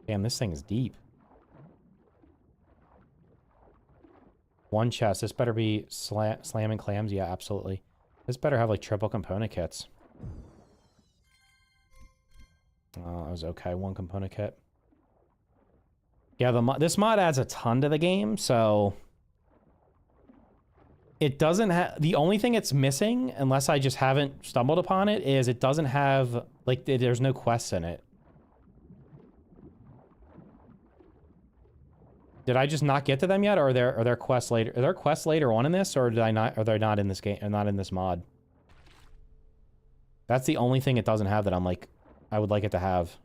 Damn, this thing is deep. 1 chest. This better be slamming clams. Yeah, absolutely. This better have like triple component kits. That was okay. One component kit. Yeah, this mod adds a ton to the game, so it doesn't have. The only thing it's missing, unless I just haven't stumbled upon it, is it doesn't have like there's no quests in it. Did I just not get to them yet, or are there quests later? Are there quests later on in this, or did I not? Are they not in this game? Or not in this mod? That's the only thing it doesn't have that I'm like, I would like it to have.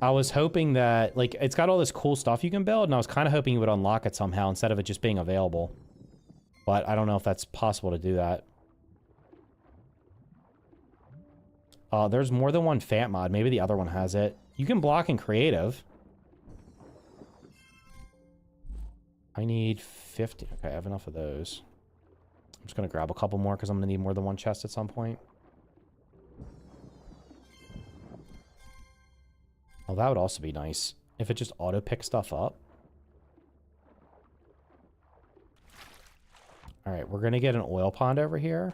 I was hoping that, like, it's got all this cool stuff you can build, and I was kind of hoping you would unlock it somehow instead of it just being available. But I don't know if that's possible to do that. There's more than one Fant mod. Maybe the other one has it. You can block in creative. I need 50. Okay, I have enough of those. I'm just going to grab a couple more because I'm going to need more than one chest at some point. Oh, that would also be nice if it just auto-picks stuff up. All right, we're going to get an oil pond over here.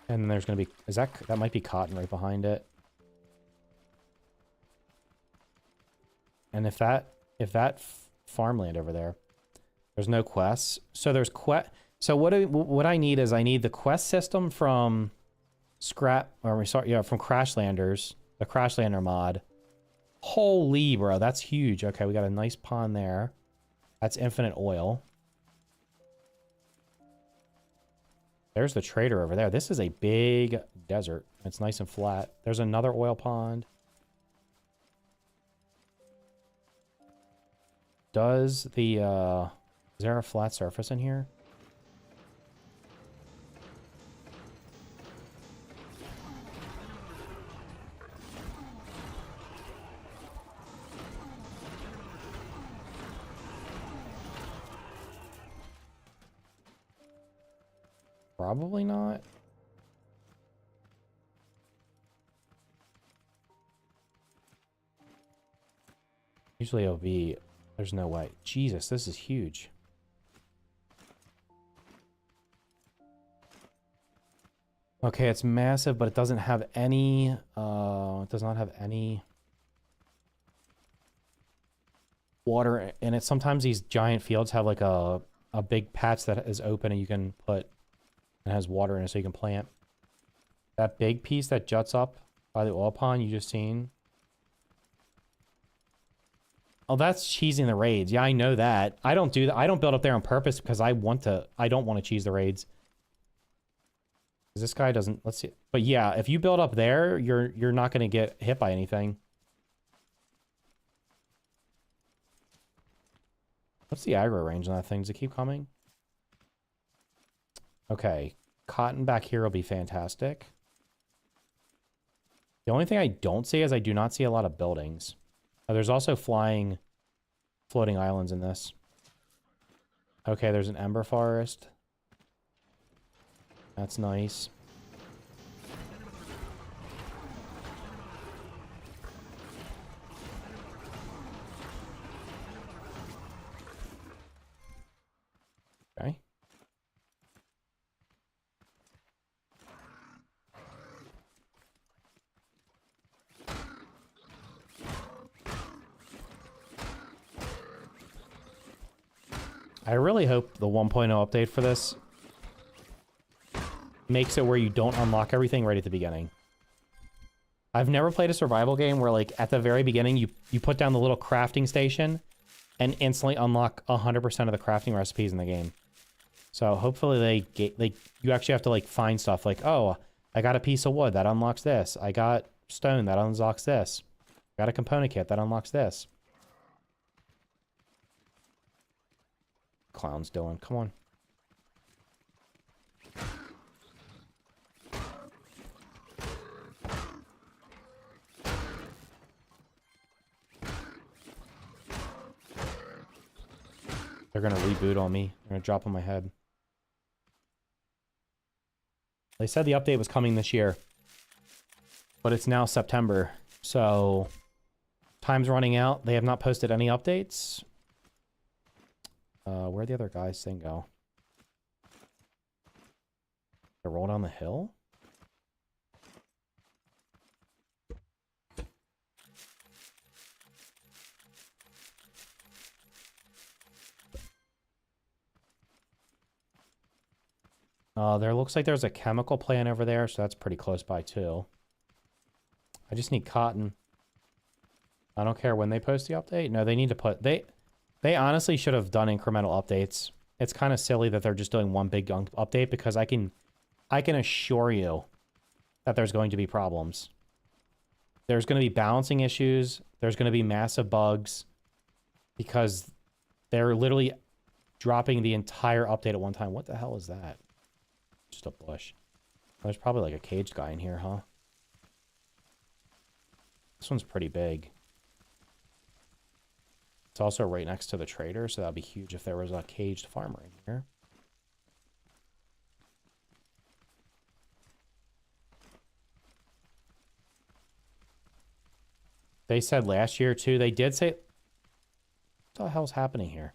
And then there's going to be... that might be cotton right behind it. And if that farmland over there, there's no quests. So there's so what I need is I need the quest system from from Crashlanders, the Crashlander mod. Holy, bro, that's huge. Okay, we got a nice pond there. That's infinite oil. There's the trader over there. This is a big desert. It's nice and flat. There's another oil pond. Is there a flat surface in here? Probably not. Usually it'll be... There's no way. Jesus, this is huge. Okay, it's massive, but it doesn't have any... it does not have any... water in it. Sometimes these giant fields have like a big patch that is open and you can put... and has water in it so you can plant. That big piece that juts up by the oil pond you just seen... Oh, that's cheesing the raids. Yeah, I know that. I don't do that. I don't build up there on purpose because I don't want to cheese the raids. This guy doesn't... Let's see. But yeah, if you build up there, you're not going to get hit by anything. What's the aggro range on that thing? Does it keep coming? Okay. Cotton back here will be fantastic. The only thing I don't see is I do not see a lot of buildings. There's also floating islands in this. Okay, there's an ember forest. That's nice. Okay. I really hope the 1.0 update for this makes it where you don't unlock everything right at the beginning. I've never played a survival game where, like, at the very beginning, you put down the little crafting station and instantly unlock 100% of the crafting recipes in the game. So hopefully you actually have to, like, find stuff like, oh, I got a piece of wood, that unlocks this. I got stone, that unlocks this. I got a component kit, that unlocks this. Clown's doing. Come on. They're gonna reboot on me. They're gonna drop on my head. They said the update was coming this year, but it's now September, so time's running out. They have not posted any updates. Where'd the other guy's thing go? They roll down the hill? There looks like there's a chemical plant over there, so that's pretty close by too. I just need cotton. I don't care when they post the update. No, they need to put... They honestly should have done incremental updates. It's kind of silly that they're just doing one big update because I can assure you that there's going to be problems. There's going to be balancing issues. There's going to be massive bugs because they're literally dropping the entire update at one time. What the hell is that? Just a bush. There's probably like a caged guy in here, huh? This one's pretty big. It's also right next to the trader, so that'd be huge if there was a caged farmer in here. They said last year, too. They did say... What the hell's happening here?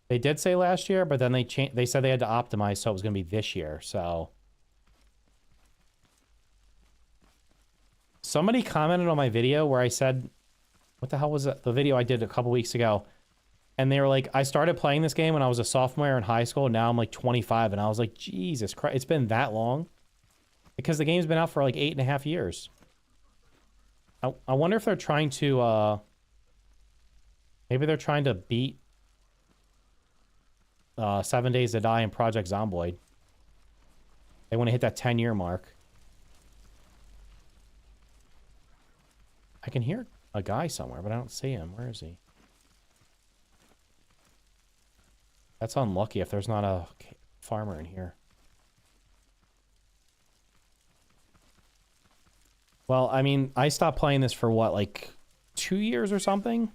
They did say last year, but then they said they had to optimize, so it was going to be this year, so... Somebody commented on my video where I said... What the hell was it? The video I did a couple weeks ago. And they were like, I started playing this game when I was a sophomore in high school, and now I'm like 25, and I was like, Jesus Christ, it's been that long? Because the game's been out for like 8.5 years. I wonder if they're trying to, maybe they're trying to beat 7 Days to Die in Project Zomboid. They want to hit that 10-year mark. I can hear a guy somewhere, but I don't see him. Where is he? That's unlucky if there's not a farmer in here. Well, I mean, I stopped playing this for what, like 2 years or something?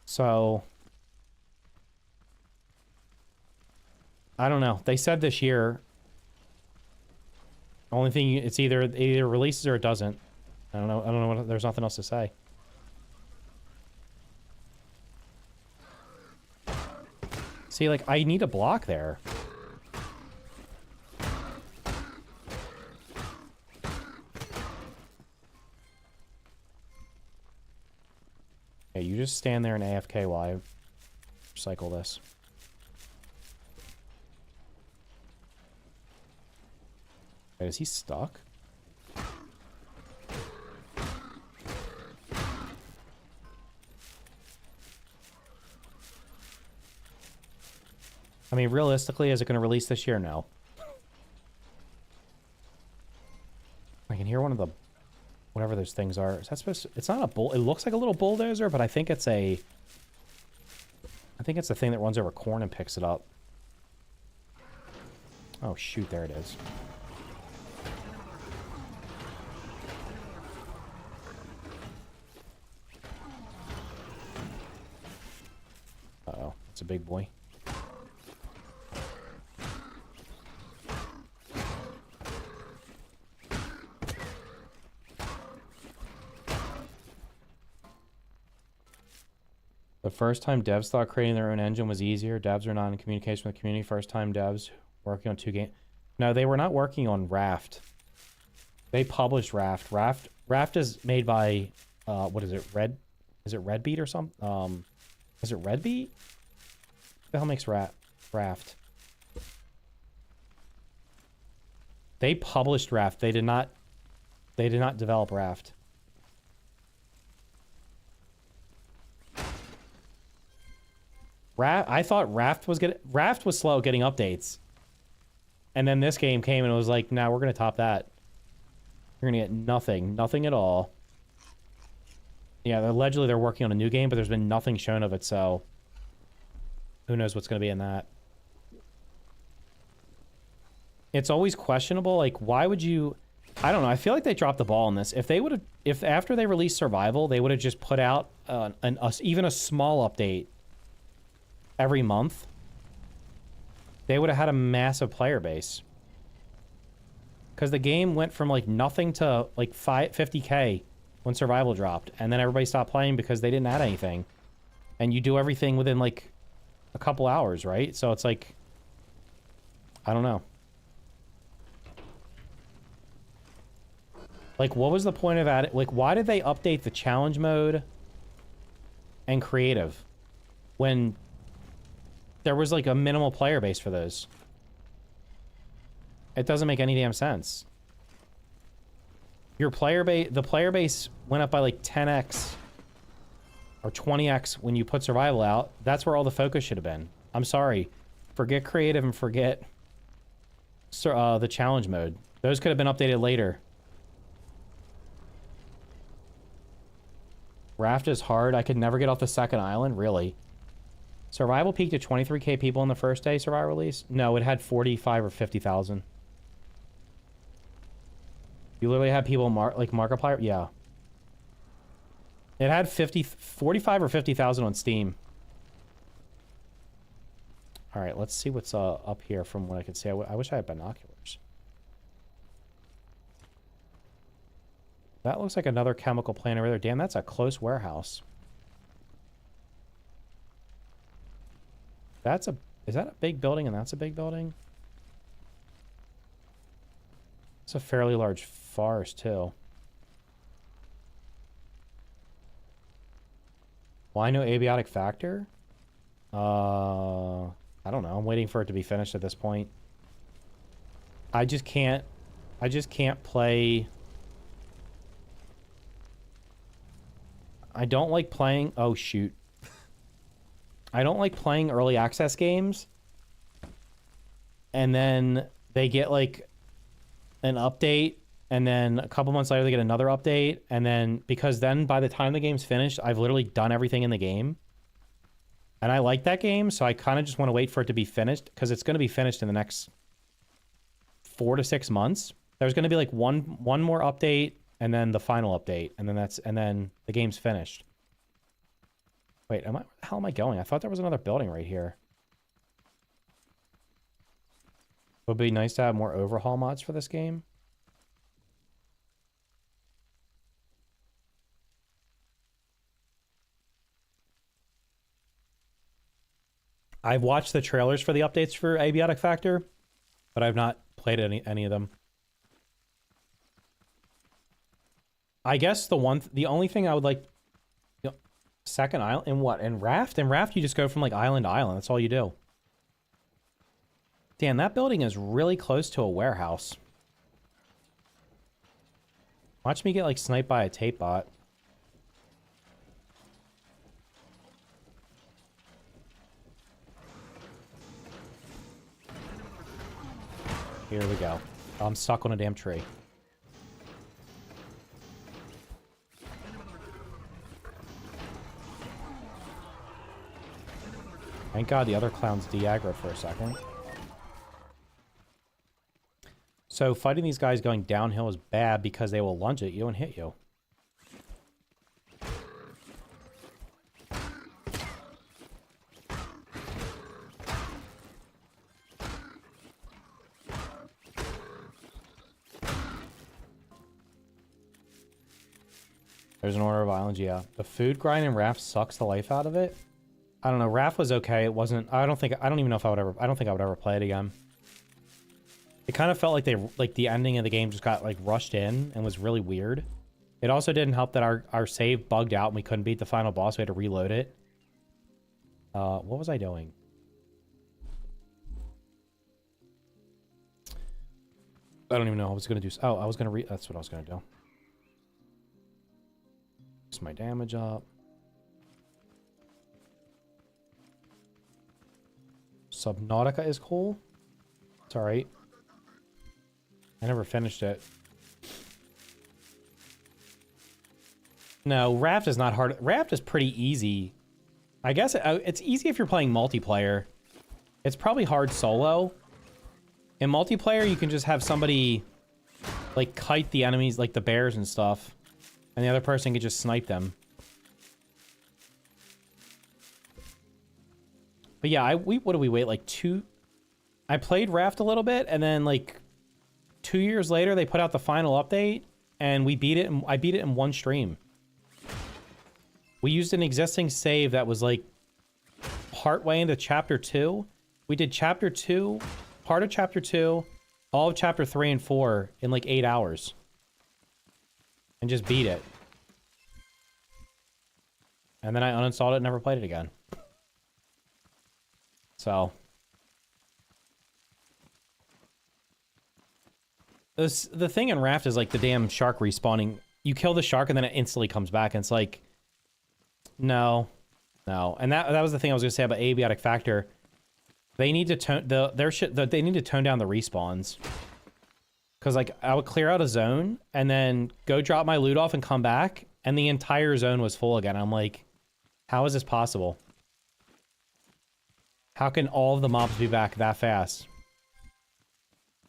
So... I don't know. They said this year. Only thing, it's either releases or it doesn't. I don't know what, there's nothing else to say. See, like, I need a block there. Yeah, you just stand there and AFK while I recycle this. Wait, is he stuck? I mean, realistically, is it going to release this year? No. I can hear one of the... Whatever those things are. Is that supposed to... It's not a bull... It looks like a little bulldozer, but I think it's a... I think it's the thing that runs over corn and picks it up. Oh, shoot. There it is. Uh-oh. It's a big boy. The first time devs thought creating their own engine was easier. Devs are not in communication with the community. First time devs working on 2 games. No, they were not working on Raft. They published Raft. Raft is made by, what is it? Is it Red Beat or something? Is it Red Beat? What the hell makes Raft? They published Raft. They did not develop Raft. I thought Raft was slow getting updates. And then this game came and it was like, nah, we're going to top that. You're going to get nothing at all. Yeah, allegedly they're working on a new game, but there's been nothing shown of it, so who knows what's going to be in that. It's always questionable, like, why would you... I don't know, I feel like they dropped the ball on this. If after they released Survival, they would have just put out even a small update every month, they would have had a massive player base. Because the game went from like nothing to like 50K when Survival dropped, and then everybody stopped playing because they didn't add anything. And you do everything within, like, a couple hours, right? So it's like... I don't know. Like, what was the point of adding... Like, why did they update the challenge mode and creative when there was, like, a minimal player base for those? It doesn't make any damn sense. Your player base... The player base went up by, like, 10x or 20x when you put survival out. That's where all the focus should have been. I'm sorry. Forget creative and forget the challenge mode. Those could have been updated later. Raft is hard. I could never get off the second island. Really? Survival peaked at 23k people on the first day survival release? No, it had 45 or 50,000. You literally had people like Markiplier? Yeah. It had 45 or 50,000 on Steam. Alright, let's see what's up here from what I can see. I wish I had binoculars. That looks like another chemical plant over there. Damn, that's a close warehouse. Is that a big building and that's a big building? It's a fairly large forest, too. Why no abiotic factor? I don't know. I'm waiting for it to be finished at this point. I just can't play... I don't like playing... Oh, shoot. I don't like playing early access games. And then they get, like, an update. And then a couple months later, they get another update. And then... Because then, by the time the game's finished, I've literally done everything in the game. And I like that game, so I kind of just want to wait for it to be finished. Because it's going to be finished in the next 4 to 6 months. There's going to be, like, one more update... And then the final update, and then the game's finished. Wait, where the hell am I going? I thought there was another building right here. Would be nice to have more overhaul mods for this game. I've watched the trailers for the updates for Abiotic Factor, but I've not played any of them. I guess the only thing I would like, you know, second island, in what? In Raft? In Raft, you just go from, like, island to island. That's all you do. Damn, that building is really close to a warehouse. Watch me get, like, sniped by a tape bot. Here we go. I'm stuck on a damn tree. Thank God the other clown's de-aggro for a second. So fighting these guys going downhill is bad because they will lunge at you and hit you. There's an order of islands, yeah. The food grind in Raft sucks the life out of it. I don't know. Raft was okay. It wasn't. I don't even know if I would ever. I don't think I would ever play it again. It kind of felt like the ending of the game just got, like, rushed in and was really weird. It also didn't help that our save bugged out and we couldn't beat the final boss. We had to reload it. What was I doing? I don't even know. I was gonna do. Oh, I was gonna that's what I was gonna do. Just my damage up. Subnautica is cool. It's alright. I never finished it. No, Raft is not hard. Raft is pretty easy. I guess it's easy if you're playing multiplayer. It's probably hard solo. In multiplayer, you can just have somebody, like, kite the enemies, like the bears and stuff. And the other person can just snipe them. But yeah, what do we wait? Like I played Raft a little bit, and then, like, 2 years later, they put out the final update, and we beat it. I beat it in one stream. We used an existing save that was like partway into chapter 2. We did chapter 2, part of chapter 2, all of chapter 3 and 4 in like 8 hours. And just beat it. And then I uninstalled it and never played it again. So. The thing in Raft is like the damn shark respawning. You kill the shark and then it instantly comes back. And it's like, no. And that was the thing I was going to say about abiotic factor. They need to tone they need to tone down the respawns. Because like I would clear out a zone and then go drop my loot off and come back. And the entire zone was full again. I'm like, how is this possible? How can all of the mobs be back that fast?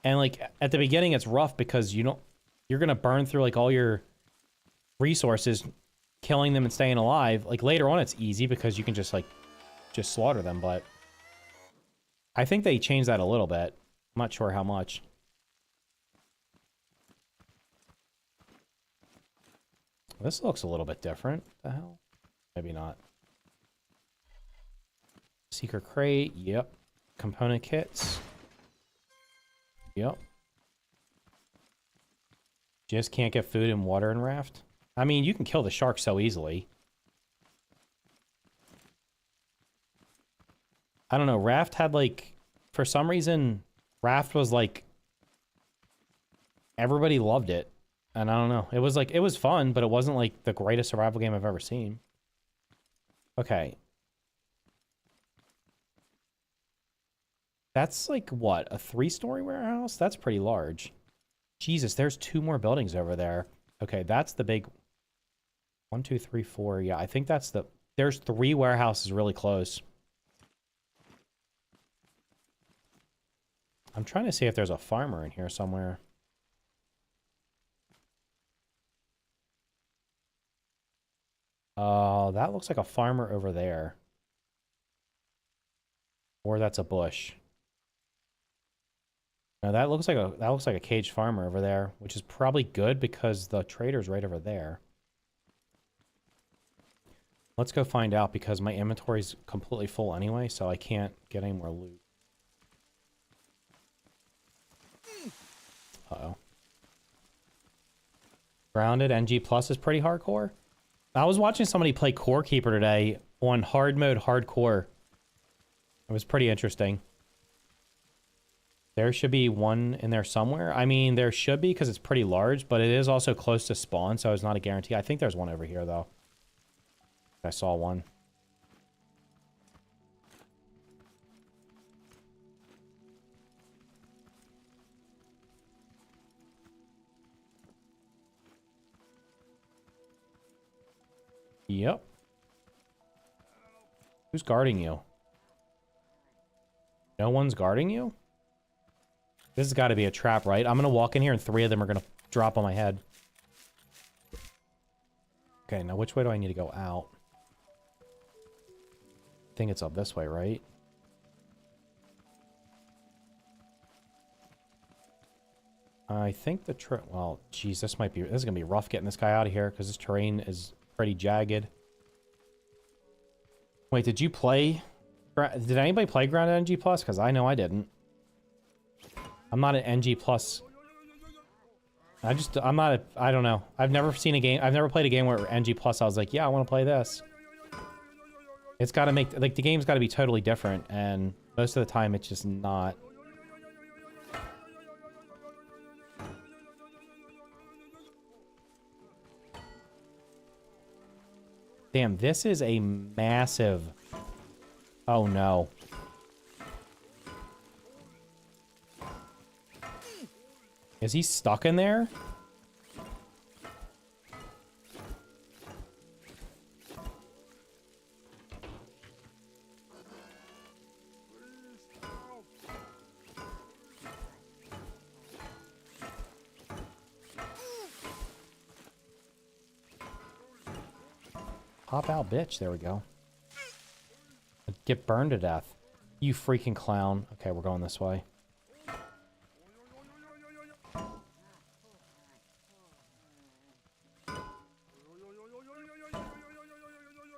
And like at the beginning, it's rough because you're gonna burn through like all your resources, killing them and staying alive. Like later on, it's easy because you can just slaughter them. But I think they changed that a little bit. I'm not sure how much. This looks a little bit different. What the hell? Maybe not. Secret crate. Yep. Component kits. Yep. Just can't get food and water in Raft. I mean, you can kill the shark so easily. I don't know. Raft had like, for some reason, Raft was like, everybody loved it. And I don't know. It was like, it was fun, but it wasn't like the greatest survival game I've ever seen. Okay. That's like, what, a 3-story warehouse? That's pretty large. Jesus, there's 2 more buildings over there. Okay, that's the big... 1, 2, 3, 4. Yeah, I think that's the... There's 3 warehouses really close. I'm trying to see if there's a farmer in here somewhere. That looks like a farmer over there. Or that's a bush. No, that looks like a caged farmer over there, which is probably good because the trader's right over there. Let's go find out because my inventory's completely full anyway, so I can't get any more loot. Uh-oh. Grounded NG Plus is pretty hardcore. I was watching somebody play Core Keeper today on hard mode hardcore. It was pretty interesting. There should be one in there somewhere. I mean, there should be because it's pretty large, but it is also close to spawn, so it's not a guarantee. I think there's one over here, though. I saw one. Yep. Who's guarding you? No one's guarding you? This has got to be a trap, right? I'm going to walk in here and 3 of them are going to drop on my head. Okay, now which way do I need to go out? I think it's up this way, right? I think the well, geez, this is going to be rough getting this guy out of here because this terrain is pretty jagged. Wait, did you play? Did anybody play Grounded NG Plus? Because I know I didn't. I'm not an NG Plus. I don't know. I've never seen a game. I've never played a game where NG Plus I was like, yeah, I want to play this. It's got to make, like, the game's got to be totally different, and most of the time it's just not. Damn, this is a massive... Oh, no. Is he stuck in there? Pop out, bitch. There we go. Get burned to death. You freaking clown. Okay, we're going this way.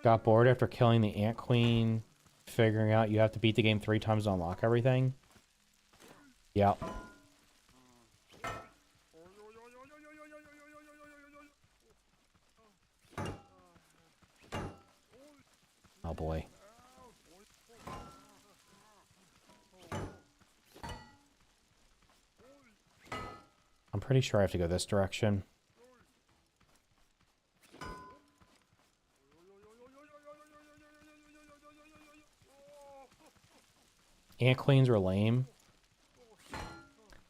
Got bored after killing the Ant Queen, figuring out you have to beat the game 3 times to unlock everything. Yeah. Oh boy. I'm pretty sure I have to go this direction. Ant Queens were lame.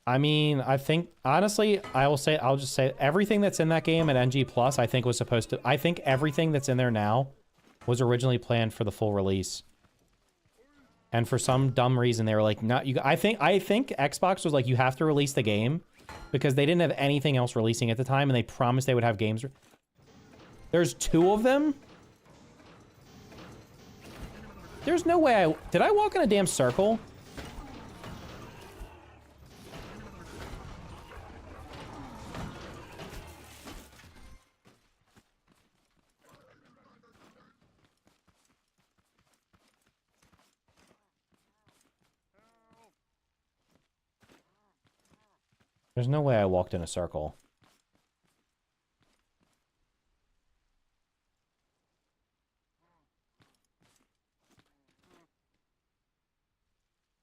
I mean, I think, honestly, I'll just say everything that's in that game at NG Plus, I think was supposed to, I think everything that's in there now was originally planned for the full release. And for some dumb reason, they were like, not you. I think Xbox was like, you have to release the game because they didn't have anything else releasing at the time, and they promised they would have games. There's 2 of them? There's no way did I walk in a damn circle? There's no way I walked in a circle.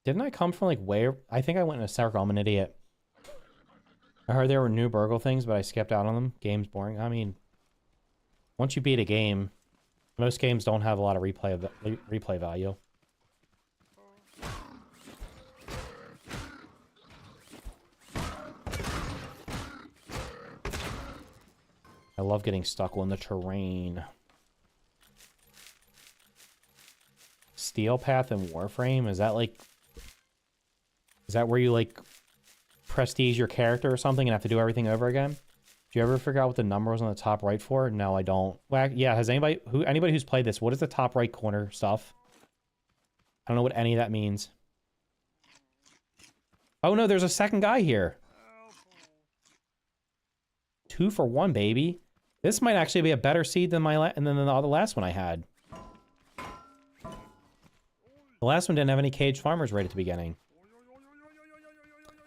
Didn't I come from like where? I think I went in a circle. I'm an idiot. I heard there were new burgle things, but I skipped out on them. Game's boring. I mean, once you beat a game, most games don't have a lot of replay value. I love getting stuck on the terrain. Steel Path and Warframe, is that like... Is that where you like prestige your character or something and have to do everything over again? Do you ever figure out what the number was on the top right for? No, I don't. Well, yeah, has anybody who's played this, what is the top right corner stuff? I don't know what any of that means. Oh no, there's a second guy here. 2 for 1, baby. This might actually be a better seed than the last one I had. The last one didn't have any caged farmers right at the beginning.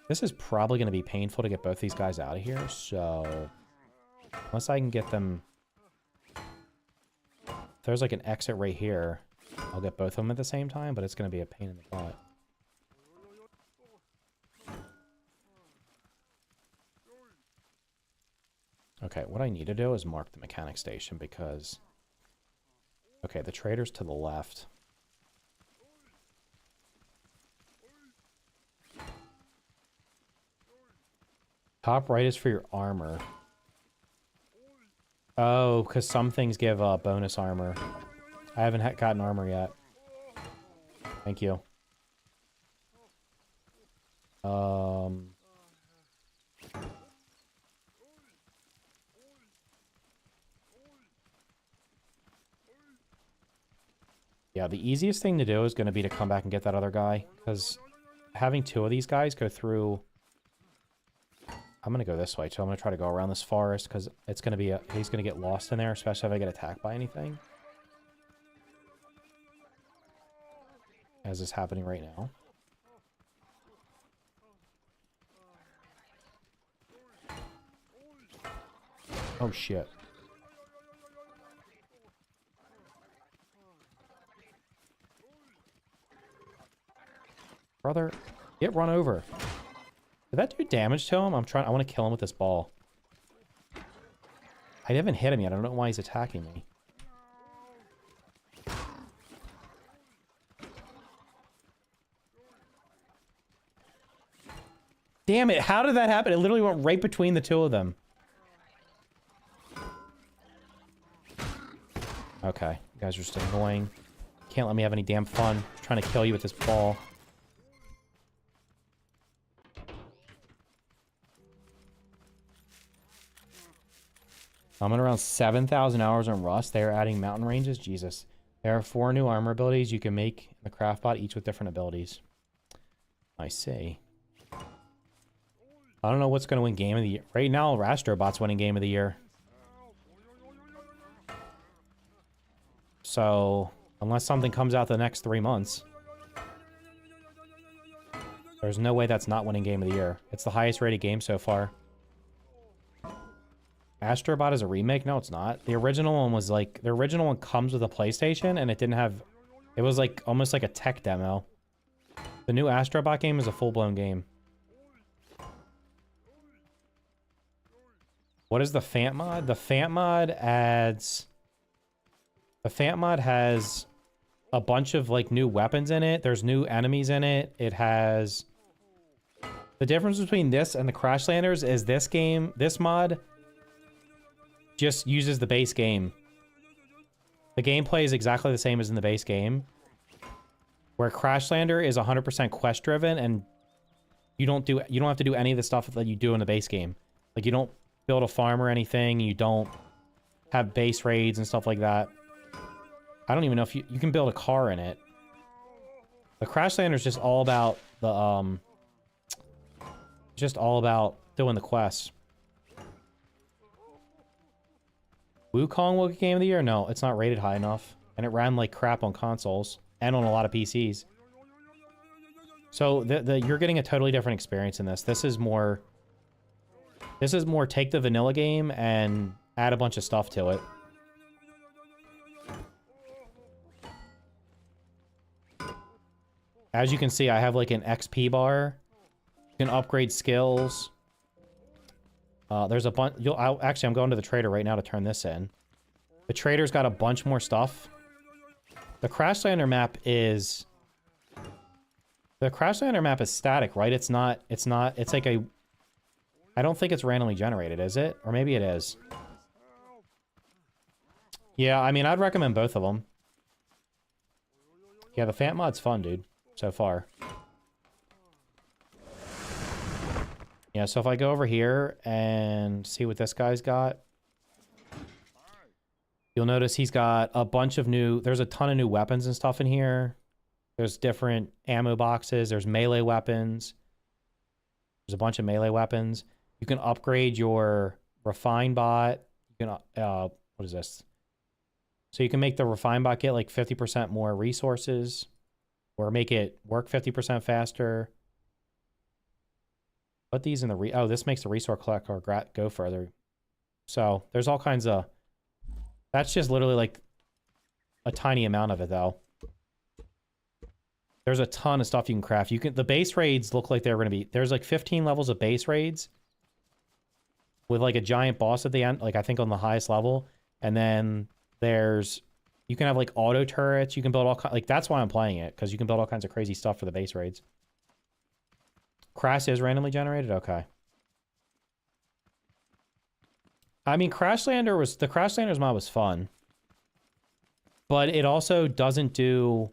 This is probably going to be painful to get both these guys out of here, so... Unless I can get them... If there's like an exit right here, I'll get both of them at the same time, but it's going to be a pain in the butt. Okay, what I need to do is mark the mechanic station because... Okay, the trader's to the left. Top right is for your armor. Oh, because some things give bonus armor. I haven't gotten armor yet. Thank you. Yeah, the easiest thing to do is going to be to come back and get that other guy, because having 2 of these guys go through... I'm going to go this way, too. I'm going to try to go around this forest, because it's going to be he's going to get lost in there, especially if I get attacked by anything. As is happening right now. Oh, shit. Brother, get run over. Did that do damage to him? I want to kill him with this ball. I haven't hit him yet. I don't know why he's attacking me. Damn it, how did that happen? It literally went right between the 2 of them. Okay, you guys are just annoying. Can't let me have any damn fun. I'm trying to kill you with this ball. I'm at around 7,000 hours on Rust. They are adding mountain ranges. Jesus. There are 4 new armor abilities you can make in the craft bot, each with different abilities. I see. I don't know what's going to win Game of the Year. Right now, Rastrobot's winning Game of the Year. So, unless something comes out the next 3 months, there's no way that's not winning Game of the Year. It's the highest rated game so far. Astrobot is a remake? No, it's not. The original one was like... The original one comes with a PlayStation, and it didn't have... It was like almost like a tech demo. The new Astrobot game is a full-blown game. What is the Fant Mod? The Fant Mod adds... The Fant Mod has a bunch of, like, new weapons in it. There's new enemies in it. It has... The difference between this and the Crashlanders is this game, this mod, just uses the base game. The gameplay is exactly the same as in the base game. Where Crashlander is 100% quest driven, and you don't have to do any of the stuff that you do in the base game. Like, you don't build a farm or anything, you don't have base raids and stuff like that. I don't even know if you can build a car in it. The Crashlander is just all about the just all about doing the quests. Wukong will get Game of the Year? No, it's not rated high enough. And it ran like crap on consoles. And on a lot of PCs. So, you're getting a totally different experience in this. This is more take the vanilla game and add a bunch of stuff to it. As you can see, I have like an XP bar. You can upgrade skills. There's a bunch... Actually, I'm going to the trader right now to turn this in. The trader's got a bunch more stuff. The Crashlander map is... The Crashlander map is static, right? It's not... It's like a... I don't think it's randomly generated, is it? Or maybe it is. Yeah, I mean, I'd recommend both of them. Yeah, the Fant Mod's fun, dude. So far. Yeah, so if I go over here and see what this guy's got, you'll notice he's got a bunch of new... There's a ton of new weapons and stuff in here. There's different ammo boxes. There's melee weapons. There's a bunch of melee weapons. You can upgrade your refine bot. You can... what is this? So you can make the refine bot get like 50% more resources. Or make it work 50% faster. Put these in the... Oh, this makes the resource collector go further. So, there's all kinds of... That's just literally like a tiny amount of it, though. There's a ton of stuff you can craft. The base raids look like they're going to be... There's like 15 levels of base raids. With like a giant boss at the end. Like, I think on the highest level. And then there's... You can have like auto turrets. You can build all kinds... Like, that's why I'm playing it. Because you can build all kinds of crazy stuff for the base raids. Crash is randomly generated? Okay. I mean, Crashlander was... The Crashlanders mod was fun. But it also doesn't do...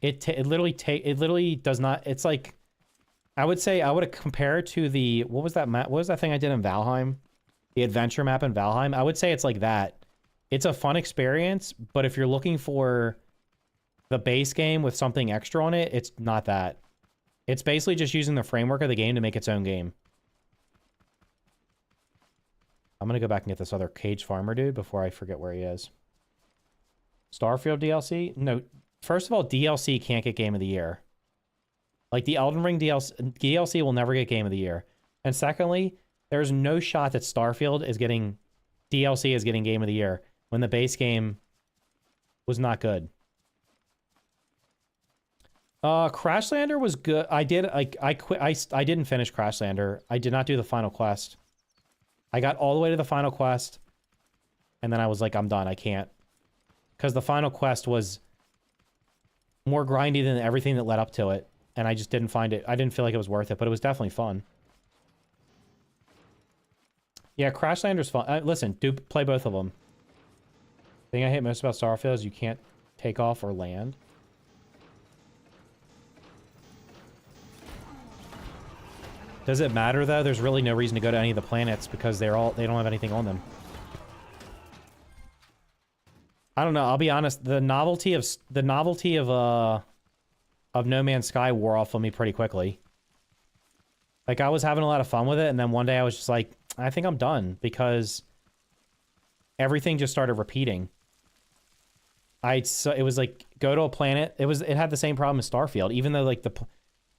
It literally does not... It's like... I would say... I would compare it to the... What was that map? What was that thing I did in Valheim? The adventure map in Valheim? I would say it's like that. It's a fun experience, but if you're looking for the base game with something extra on it, it's not that. It's basically just using the framework of the game to make its own game. I'm going to go back and get this other cage farmer dude before I forget where he is. Starfield DLC? No. First of all, DLC can't get Game of the Year. Like, the Elden Ring DLC will never get Game of the Year. And secondly, there's no shot that Starfield is getting... DLC is getting Game of the Year when the base game was not good. Crashlander was good. I didn't finish Crashlander. I did not do the final quest. I got all the way to the final quest, and then I was like, I'm done. I can't. Because the final quest was more grindy than everything that led up to it, and I just didn't find it. I didn't feel like it was worth it, but it was definitely fun. Yeah, Crashlander's fun. Listen, play both of them. The thing I hate most about Starfield is you can't take off or land. Does it matter, though? There's really no reason to go to any of the planets because they don't have anything on them. I don't know. I'll be honest. The novelty of No Man's Sky wore off on me pretty quickly. Like, I was having a lot of fun with it, and then one day I was just like, I think I'm done, because everything just started repeating. So it was like go to a planet. It had the same problem as Starfield, even though like the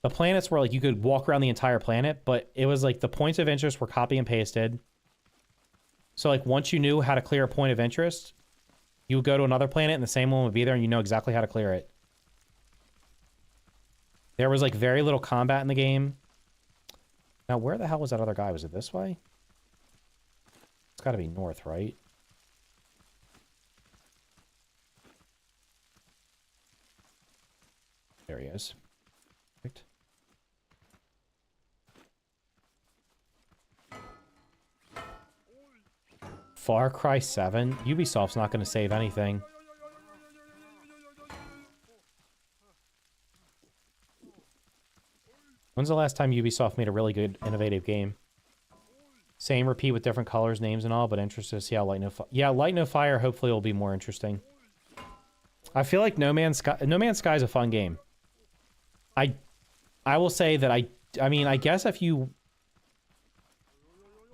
planets were like you could walk around the entire planet, but it was like the points of interest were copy and pasted. So like once you knew how to clear a point of interest, you would go to another planet and the same one would be there and you know exactly how to clear it. There was like very little combat in the game. Now where the hell was that other guy? Was it this way? It's got to be north, right? There he is. Perfect. Far Cry 7? Ubisoft's not going to save anything. When's the last time Ubisoft made a really good, innovative game? Same repeat with different colors, names, and all, but interested to see how Light No Fire... Yeah, Light No Fire hopefully will be more interesting. I feel like No Man's Sky is a fun game. I will say that I mean, I guess if you...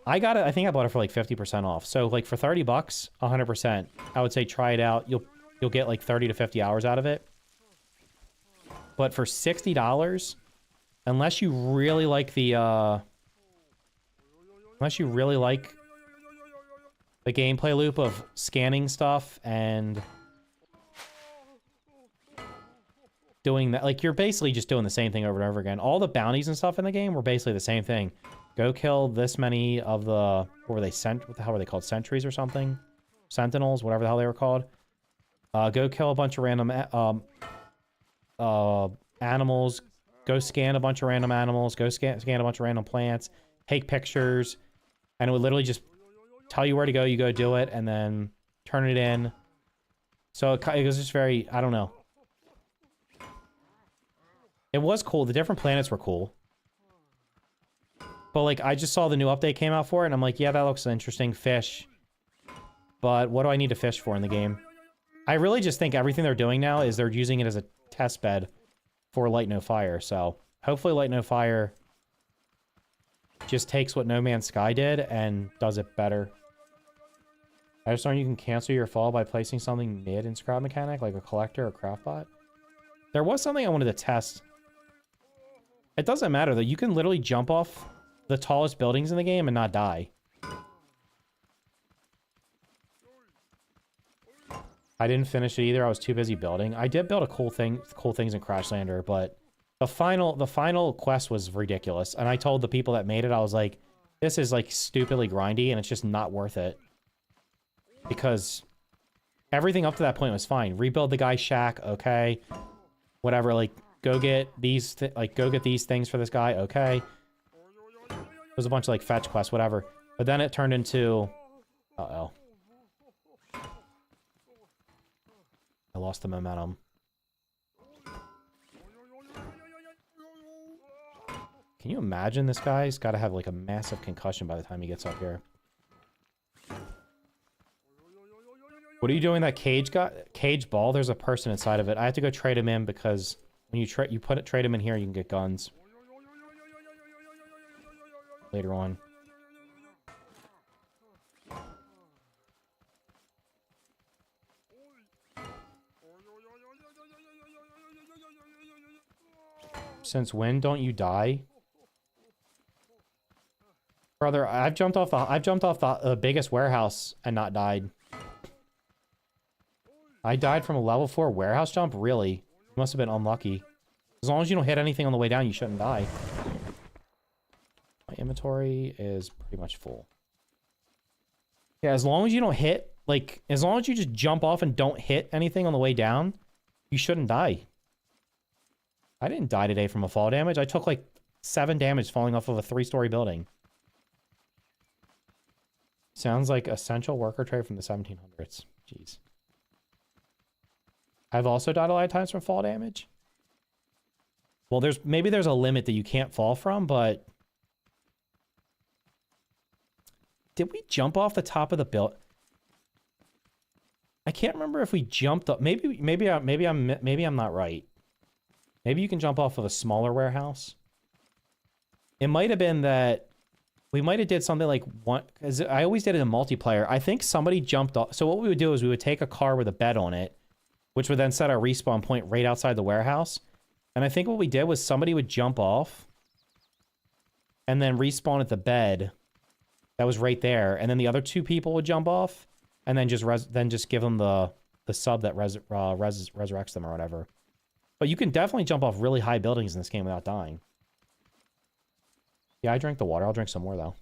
I think I bought it for like 50% off. So like for 30 bucks, 100%, I would say try it out. You'll get like 30 to 50 hours out of it. But for $60, unless you really like the gameplay loop of scanning stuff and doing that, like you're basically just doing the same thing over and over again. All the bounties and stuff in the game were basically the same thing. Go kill this many of the, what were they, what the hell were they called? Sentries or something? Sentinels, whatever the hell they were called. Go kill a bunch of random animals. Go scan a bunch of random animals. Go scan a bunch of random plants. Take pictures. And it would literally just tell you where to go. You go do it and then turn it in. So it was just very, I don't know. It was cool. The different planets were cool. But, like, I just saw the new update came out for it, and I'm like, yeah, that looks interesting. Fish. But what do I need to fish for in the game? I really just think everything they're doing now is they're using it as a test bed for Light No Fire. So, hopefully Light No Fire just takes what No Man's Sky did and does it better. I just learned you can cancel your fall by placing something mid in Scrap Mechanic, like a collector or craft bot. There was something I wanted to test. It doesn't matter, though. You can literally jump off the tallest buildings in the game and not die. I didn't finish it either. I was too busy building. I did build cool things in Crashlander, but the final quest was ridiculous. And I told the people that made it, I was like, this is like stupidly grindy and it's just not worth it. Because everything up to that point was fine. Rebuild the guy's shack, okay. Whatever, like go get these things for this guy, okay. There's a bunch of like fetch quests, whatever. But then it turned into... Uh-oh. I lost the momentum. Can you imagine this guy's got to have like a massive concussion by the time he gets up here? What are you doing that cage ball? There's a person inside of it. I have to go trade him in because when you trade him in here, you can get guns. Later on. Since when don't you die? Brother, I've jumped off the biggest warehouse and not died. I died from a level 4 warehouse jump? Really? You must have been unlucky. As long as you don't hit anything on the way down, you shouldn't die. My inventory is pretty much full. Yeah, as long as you don't hit, like, as long as you just jump off and don't hit anything on the way down, you shouldn't die. I didn't die today from a fall damage. I took, like, 7 damage falling off of a 3-story building. Sounds like essential worker trade from the 1700s. Jeez. I've also died a lot of times from fall damage. Well, maybe there's a limit that you can't fall from, but... Did we jump off the top of the build? I can't remember if we jumped up. Maybe I'm not right. Maybe you can jump off of a smaller warehouse. It might have been that we might have did something like one, because I always did it in multiplayer. I think somebody jumped off. So what we would do is we would take a car with a bed on it, which would then set our respawn point right outside the warehouse. And I think what we did was somebody would jump off and then respawn at the bed that was right there, and then the other 2 people would jump off and then just give them the sub that resurrects them or whatever. But you can definitely jump off really high buildings in this game without dying. Yeah, I drank the water. I'll drink some more, though.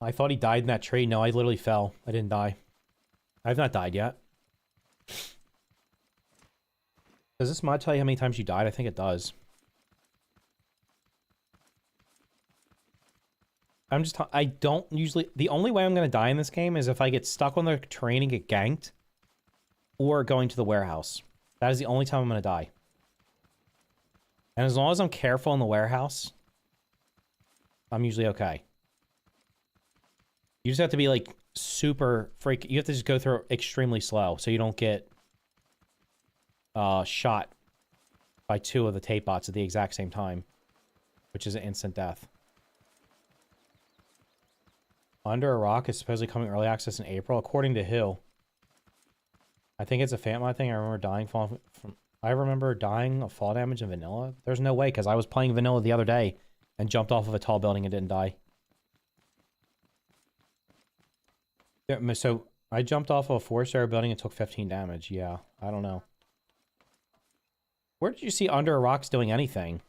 I thought he died in that tree. No, I literally fell. I didn't die. I've not died yet. Does this mod tell you how many times you died? I think it does. I don't usually... The only way I'm going to die in this game is if I get stuck on the terrain and get ganked. Or going to the warehouse. That is the only time I'm going to die. And as long as I'm careful in the warehouse, I'm usually okay. You just have to be, like, super freak... You have to just go through extremely slow so you don't get shot by 2 of the tape bots at the exact same time. Which is an instant death. Under a Rock is supposedly coming early access in April. According to who? I think it's a Fant Mod thing. I remember dying of fall damage in vanilla. There's no way, because I was playing vanilla the other day and jumped off of a tall building and didn't die. Yeah, so I jumped off of a 4-star building and took 15 damage. Yeah, I don't know. Where did you see Under a Rock's doing anything?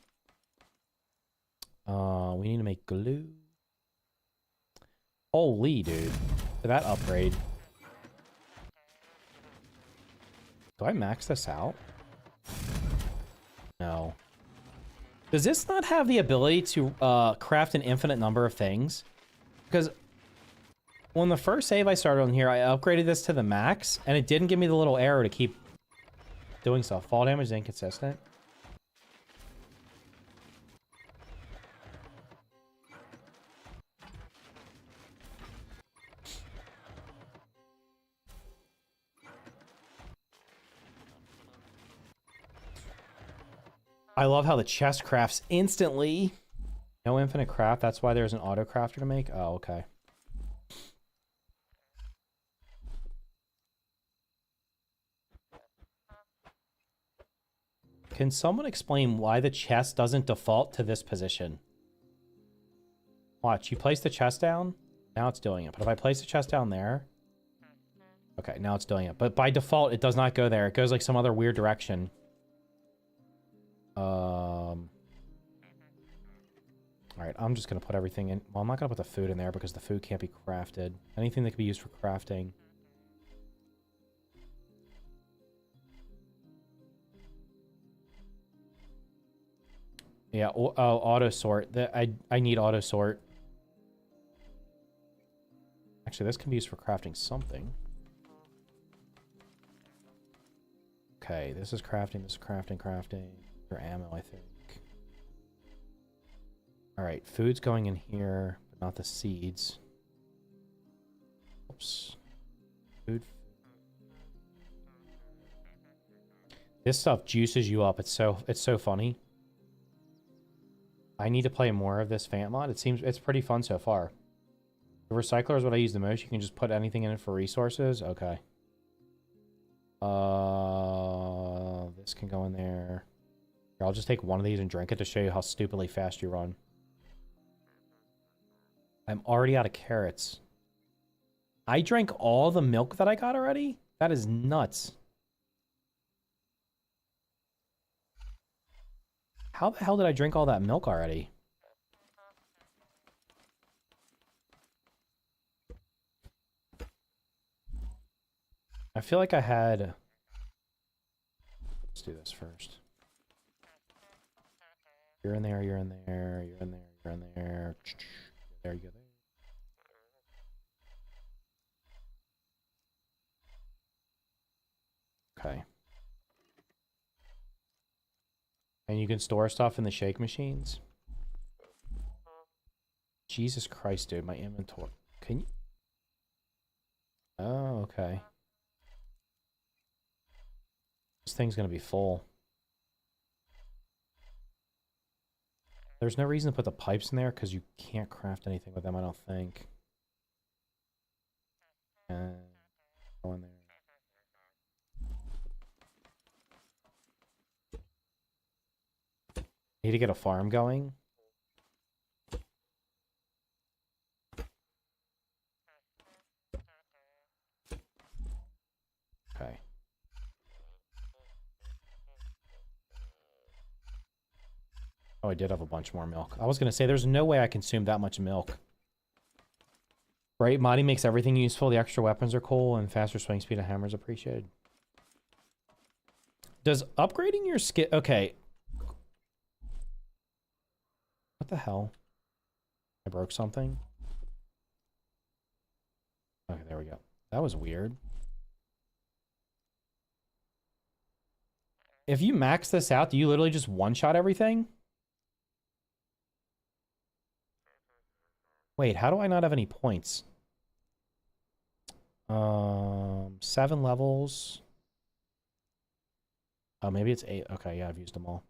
We need to make glue. Holy dude. That upgrade. Do I max this out? No. Does this not have the ability to craft an infinite number of things? Because on the first save I started on here, I upgraded this to the max, and it didn't give me the little arrow to keep doing stuff. Fall damage is inconsistent. I love how the chest crafts instantly. No infinite craft. That's why there's an auto crafter to make. Oh, okay. Can someone explain why the chest doesn't default to this position? Watch, you place the chest down. Now it's doing it. But if I place the chest down there. Okay, now it's doing it. But by default, it does not go there. It goes like some other weird direction. Alright, I'm just gonna put everything in. Well, I'm not gonna put the food in there because the food can't be crafted. Anything that can be used for crafting. Yeah, auto sort. I need auto sort. Actually, this can be used for crafting something. Okay, this is crafting, this is crafting. For ammo, I think. Alright, food's going in here, but not the seeds. Oops. Food. This stuff juices you up. It's so funny. I need to play more of this Fant Mod. It seems it's pretty fun so far. The recycler is what I use the most. You can just put anything in it for resources. Okay. This can go in there. Here, I'll just take one of these and drink it to show you how stupidly fast you run. I'm already out of carrots. I drank all the milk that I got already? That is nuts. How the hell did I drink all that milk already? I feel like I had... Let's do this first. You're in there, you're in there, you're in there, you're in there. There you go. Okay. And you can store stuff in the shake machines. Jesus Christ, dude, my inventory. Can you... Oh, okay. This thing's gonna be full. There's no reason to put the pipes in there because you can't craft anything with them, I don't think. And go in there. Need to get a farm going. Okay. Oh, I did have a bunch more milk. I was going to say, there's no way I consumed that much milk. Right? Modding makes everything useful. The extra weapons are cool, and faster swing speed of hammers appreciated. Does upgrading your skill... Okay. What the hell? I broke something? Okay, there we go. That was weird. If you max this out, do you literally just one-shot everything? Wait, how do I not have any points? 7 levels. Oh, maybe it's 8. Okay, yeah, I've used them all.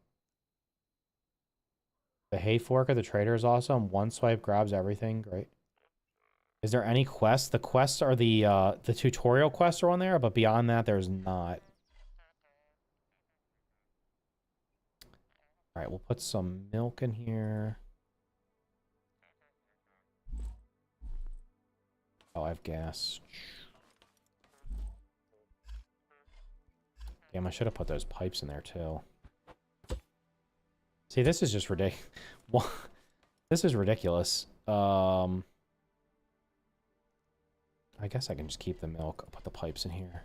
The hay fork of the trader is awesome. One swipe grabs everything. Great. Is there any quests? The quests are the tutorial quests are on there, but beyond that, there's not. All right, we'll put some milk in here. Oh, I have gas. Damn, I should have put those pipes in there too. See, this is just ridiculous. This is ridiculous. I guess I can just keep the milk. I'll put the pipes in here.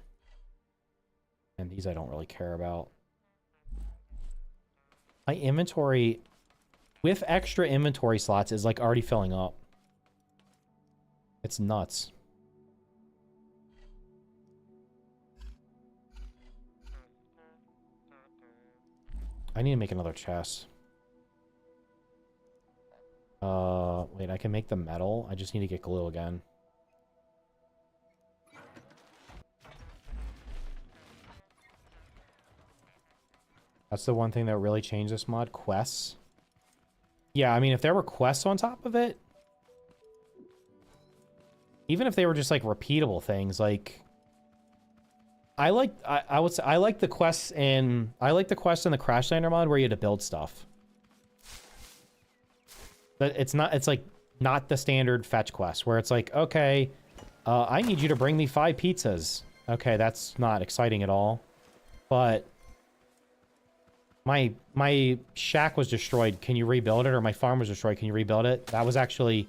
And these I don't really care about. My inventory, with extra inventory slots, is like already filling up. It's nuts. I need to make another chest. Wait, I can make the metal. I just need to get glue again. That's the one thing that really changed this mod. Quests. Yeah, I mean, if there were quests on top of it, even if they were just like repeatable things, like I would say I like the quests in the Crashlander mod where you had to build stuff. But it's like not the standard fetch quest where it's like, okay, I need you to bring me 5 pizzas. Okay, that's not exciting at all. But my shack was destroyed. Can you rebuild it? Or my farm was destroyed. Can you rebuild it? That was actually,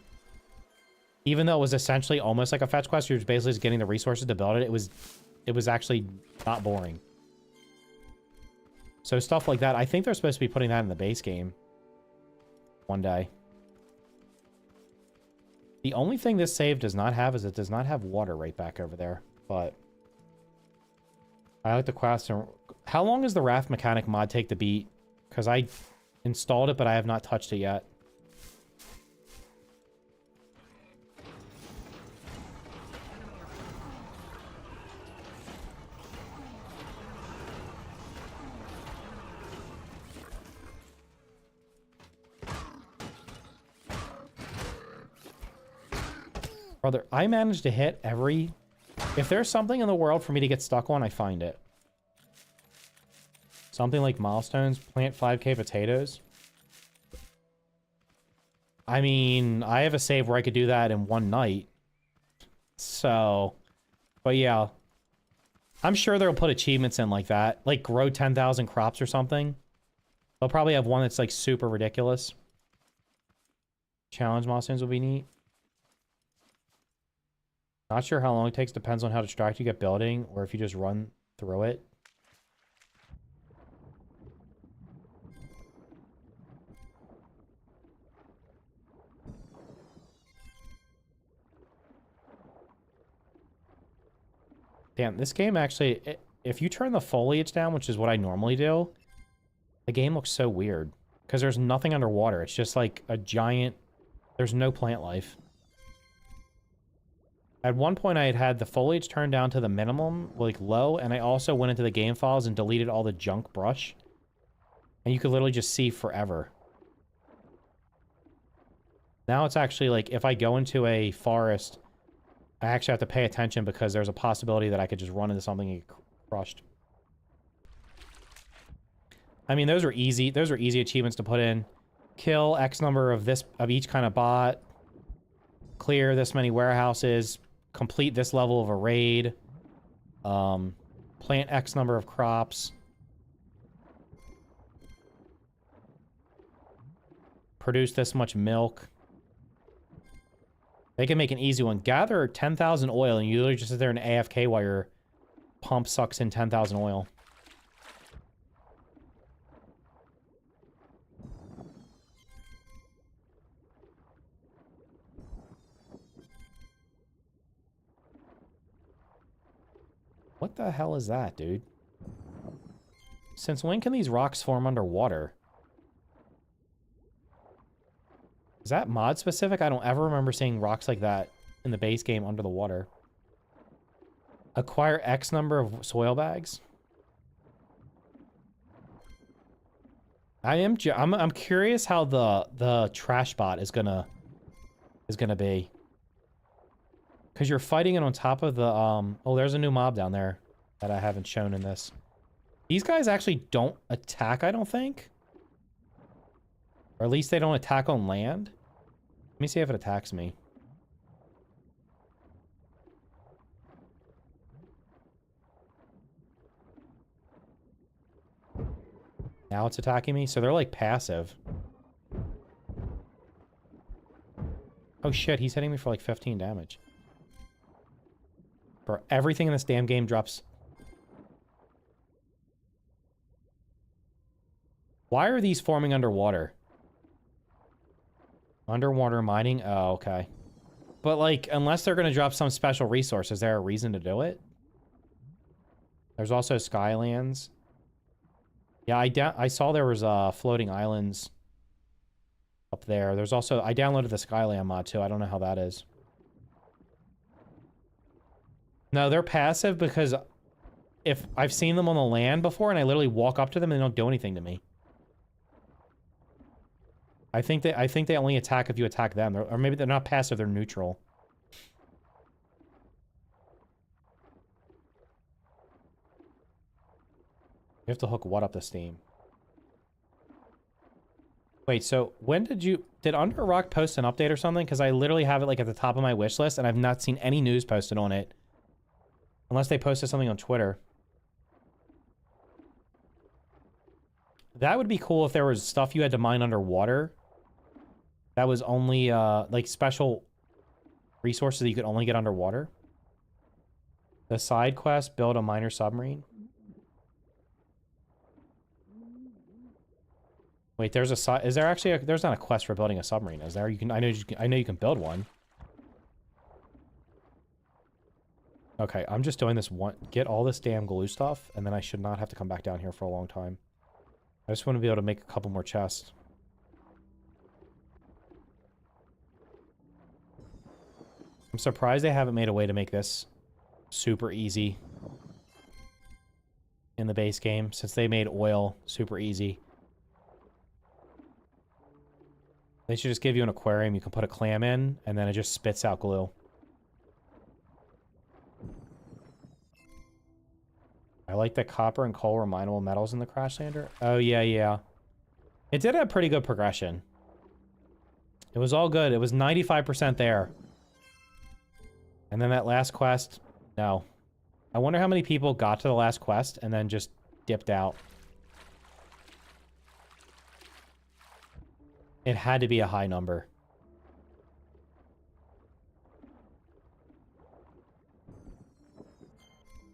even though it was essentially almost like a fetch quest, you're basically just getting the resources to build it. It was actually not boring. So stuff like that. I think they're supposed to be putting that in the base game one day. The only thing this save does not have is it does not have water right back over there. But I like the quest. How long does the raft mechanic mod take to beat? Because I installed it, but I have not touched it yet. Brother, I managed to hit every... If there's something in the world for me to get stuck on, I find it. Something like milestones, plant 5k potatoes. I mean, I have a save where I could do that in one night. So, but yeah. I'm sure they'll put achievements in like that. Like grow 10,000 crops or something. They'll probably have one that's like super ridiculous. Challenge milestones will be neat. Not sure how long it takes. Depends on how distracted you get building or if you just run through it. Damn, this game actually, if you turn the foliage down, which is what I normally do, the game looks so weird. Because there's nothing underwater. It's just like a giant, there's no plant life. At one point, I had the foliage turned down to the minimum, like low, and I also went into the game files and deleted all the junk brush. And you could literally just see forever. Now it's actually like, if I go into a forest, I actually have to pay attention because there's a possibility that I could just run into something and get crushed. I mean, those are easy. Those are easy achievements to put in. Kill X number of each kind of bot. Clear this many warehouses. Complete this level of a raid. Plant X number of crops. Produce this much milk. They can make an easy one. Gather 10,000 oil, and you literally just sit there in AFK while your pump sucks in 10,000 oil. What the hell is that, dude? Since when can these rocks form underwater? Is that mod specific? I don't ever remember seeing rocks like that in the base game under the water. Acquire X number of soil bags. I'm curious how the trash bot is gonna be. Because you're fighting it on top of the oh, there's a new mob down there that I haven't shown in this. These guys actually don't attack, I don't think. Or at least they don't attack on land. Let me see if it attacks me. Now it's attacking me, so they're like passive. Oh shit, he's hitting me for like 15 damage. Bro, everything in this damn game drops. Why are these forming underwater? Underwater mining? Oh, okay. But, like, unless they're going to drop some special resource, is there a reason to do it? There's also Skylands. Yeah, I saw there was floating islands up there. There's also... I downloaded the Skyland mod, too. I don't know how that is. No, they're passive because if I've seen them on the land before and I literally walk up to them and they don't do anything to me. I think they only attack if you attack them. Or maybe they're not passive, they're neutral. You have to hook what up to Steam? Wait, so when did Under a Rock post an update or something? Because I literally have it like at the top of my wish list and I've not seen any news posted on it. Unless they posted something on Twitter. That would be cool if there was stuff you had to mine underwater. That was only, like, special resources that you could only get underwater. The side quest, build a miner submarine. Wait, there's a side... Is there actually a... There's not a quest for building a submarine, is there? You can... I know you can build one. Okay, I'm just doing this one... Get all this damn glue stuff, and then I should not have to come back down here for a long time. I just want to be able to make a couple more chests. I'm surprised they haven't made a way to make this super easy in the base game, since they made oil super easy. They should just give you an aquarium you can put a clam in, and then it just spits out glue. I like that copper and coal were mineable metals in the Crash Lander. Oh, yeah, yeah. It did have pretty good progression. It was all good. It was 95% there. And then that last quest, no. I wonder how many people got to the last quest and then just dipped out. It had to be a high number.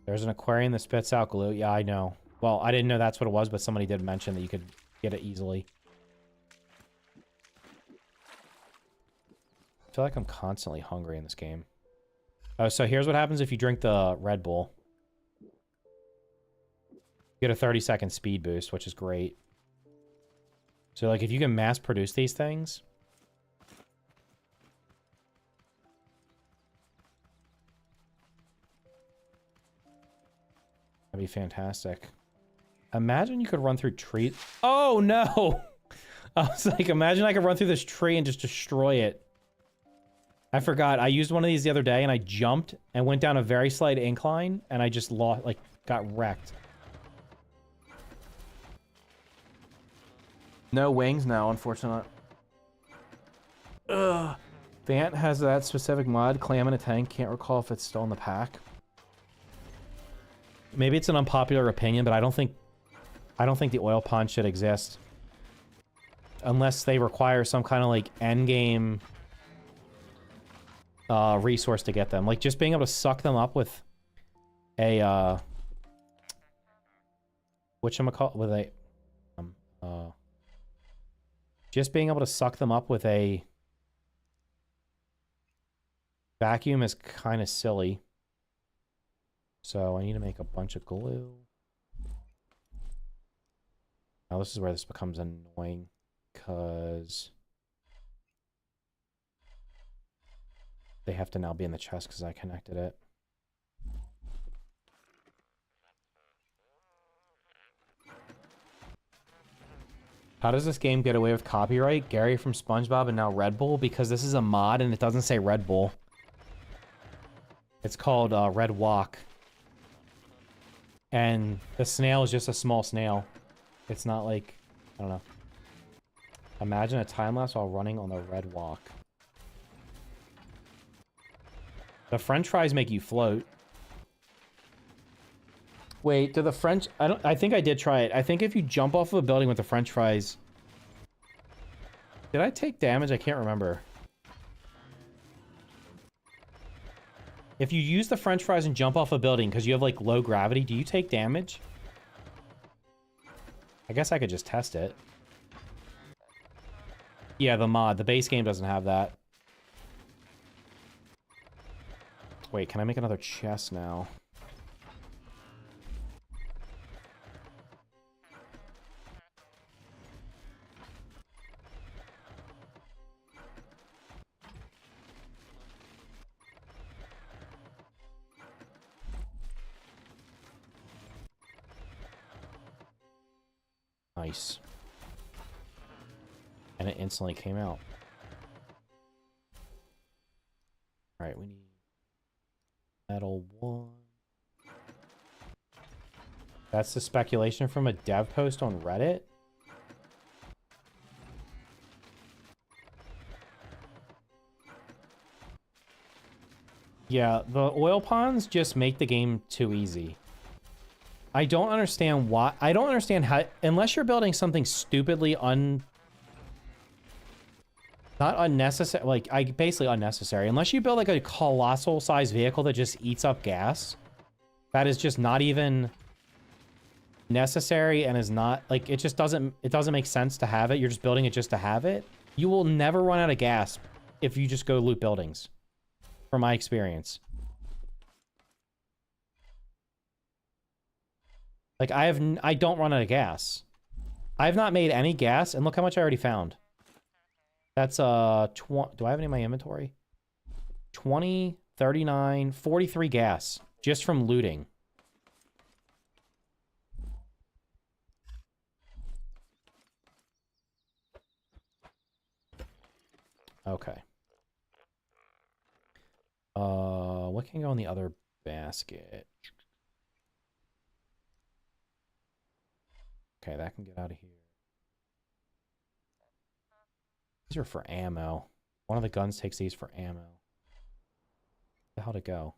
There's an aquarium that spits out glue. Yeah, I know. Well, I didn't know that's what it was, but somebody did mention that you could get it easily. I feel like I'm constantly hungry in this game. Oh, so here's what happens if you drink the Red Bull. You get a 30-second speed boost, which is great. So, like, if you can mass produce these things... That'd be fantastic. Imagine you could run through trees. Oh, no! I was like, imagine I could run through this tree and just destroy it. I forgot. I used one of these the other day and I jumped and went down a very slight incline and I just lost, like, got wrecked. No wings? No, unfortunately. Ugh. Fant has that specific mod, clam in a tank. Can't recall if it's still in the pack. Maybe it's an unpopular opinion, but I don't think the oil pond should exist. Unless they require some kind of, like, endgame resource to get them. Like, just being able to suck them up with a, whatchamacallit, with a, just being able to suck them up with a vacuum is kind of silly. So I need to make a bunch of glue. Now this is where this becomes annoying, because they have to now be in the chest because I connected it. How does this game get away with copyright? Gary from SpongeBob and now Red Bull? Because this is a mod and it doesn't say Red Bull. It's called Red Walk. And the snail is just a small snail. It's not like, I don't know. Imagine a time lapse while running on the Red Walk. The French fries make you float. Wait, do the French... I think I did try it. I think if you jump off of a building with the French fries... Did I take damage? I can't remember. If you use the French fries and jump off a building because you have, like, low gravity, do you take damage? I guess I could just test it. Yeah, the mod. The base game doesn't have that. Wait, can I make another chest now? Nice. And it instantly came out. Alright, we need metal 1. That's the speculation from a dev post on Reddit? Yeah, the oil ponds just make the game too easy. I don't understand why. I don't understand how, unless you're building something stupidly not unnecessary, like, basically unnecessary. Unless you build, like, a colossal sized vehicle that just eats up gas. That is just not even necessary and is not, like, it doesn't make sense to have it. You're just building it just to have it. You will never run out of gas if you just go loot buildings. From my experience. Like, I don't run out of gas. I have not made any gas, and look how much I already found. That's, do I have any in my inventory? 20, 39, 43 gas. Just from looting. Okay. What can go in the other basket? Okay, that can get out of here. These are for ammo. One of the guns takes these for ammo. Where the hell to go?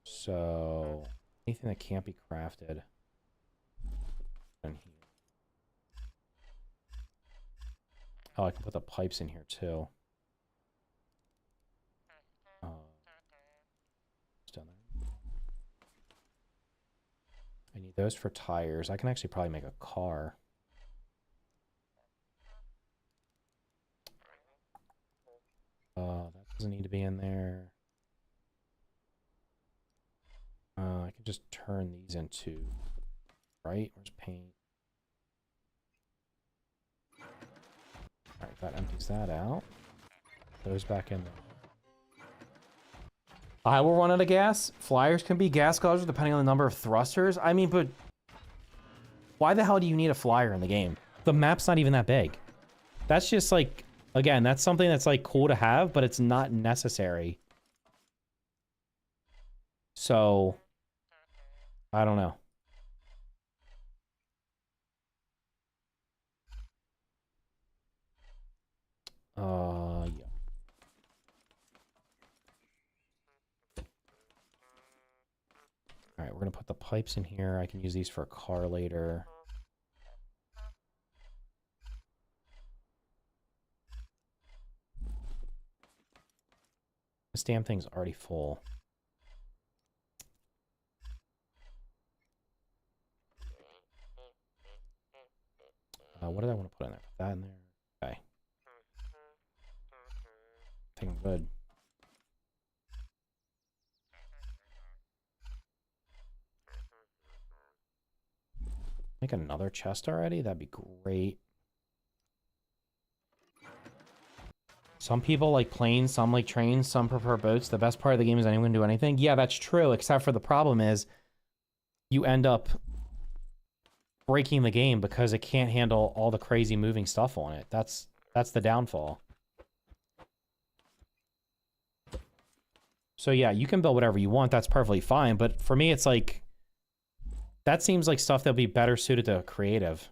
So, anything that can't be crafted. In here. Oh, I can put the pipes in here too. Down there. I need those for tires. I can actually probably make a car. That doesn't need to be in there. I can just turn these into, right? Where's paint? Alright, that empties that out. Those back in there. I will run out of gas. Flyers can be gas guzzlers depending on the number of thrusters. I mean, but why the hell do you need a flyer in the game? the map's not even that big. That's just like, again, that's something that's like cool to have, but it's not necessary. So, I don't know. Yeah. All right, we're gonna put the pipes in here. I can use these for a car later. This damn thing's already full. What did I want to put in there? Put that in there. Okay. I think I'm good. Make another chest already? That'd be great. Some people like planes, some like trains, some prefer boats. The best part of the game is anyone can do anything. Yeah, that's true, except for the problem is you end up breaking the game because it can't handle all the crazy moving stuff on it. That's the downfall. So yeah, you can build whatever you want. That's perfectly fine. But for me, it's like, that seems like stuff that'll be better suited to creative.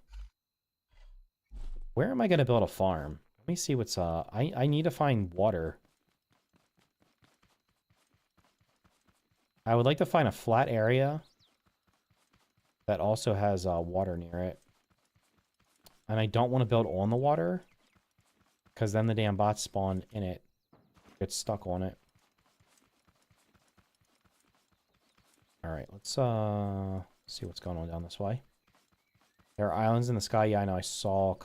Where am I going to build a farm? Let me see what's, I need to find water. I would like to find a flat area that also has water near it. And I don't want to build on the water, because then the damn bots spawn in it. Get stuck on it. Alright, let's see what's going on down this way. There are islands in the sky. Yeah, I know. I saw...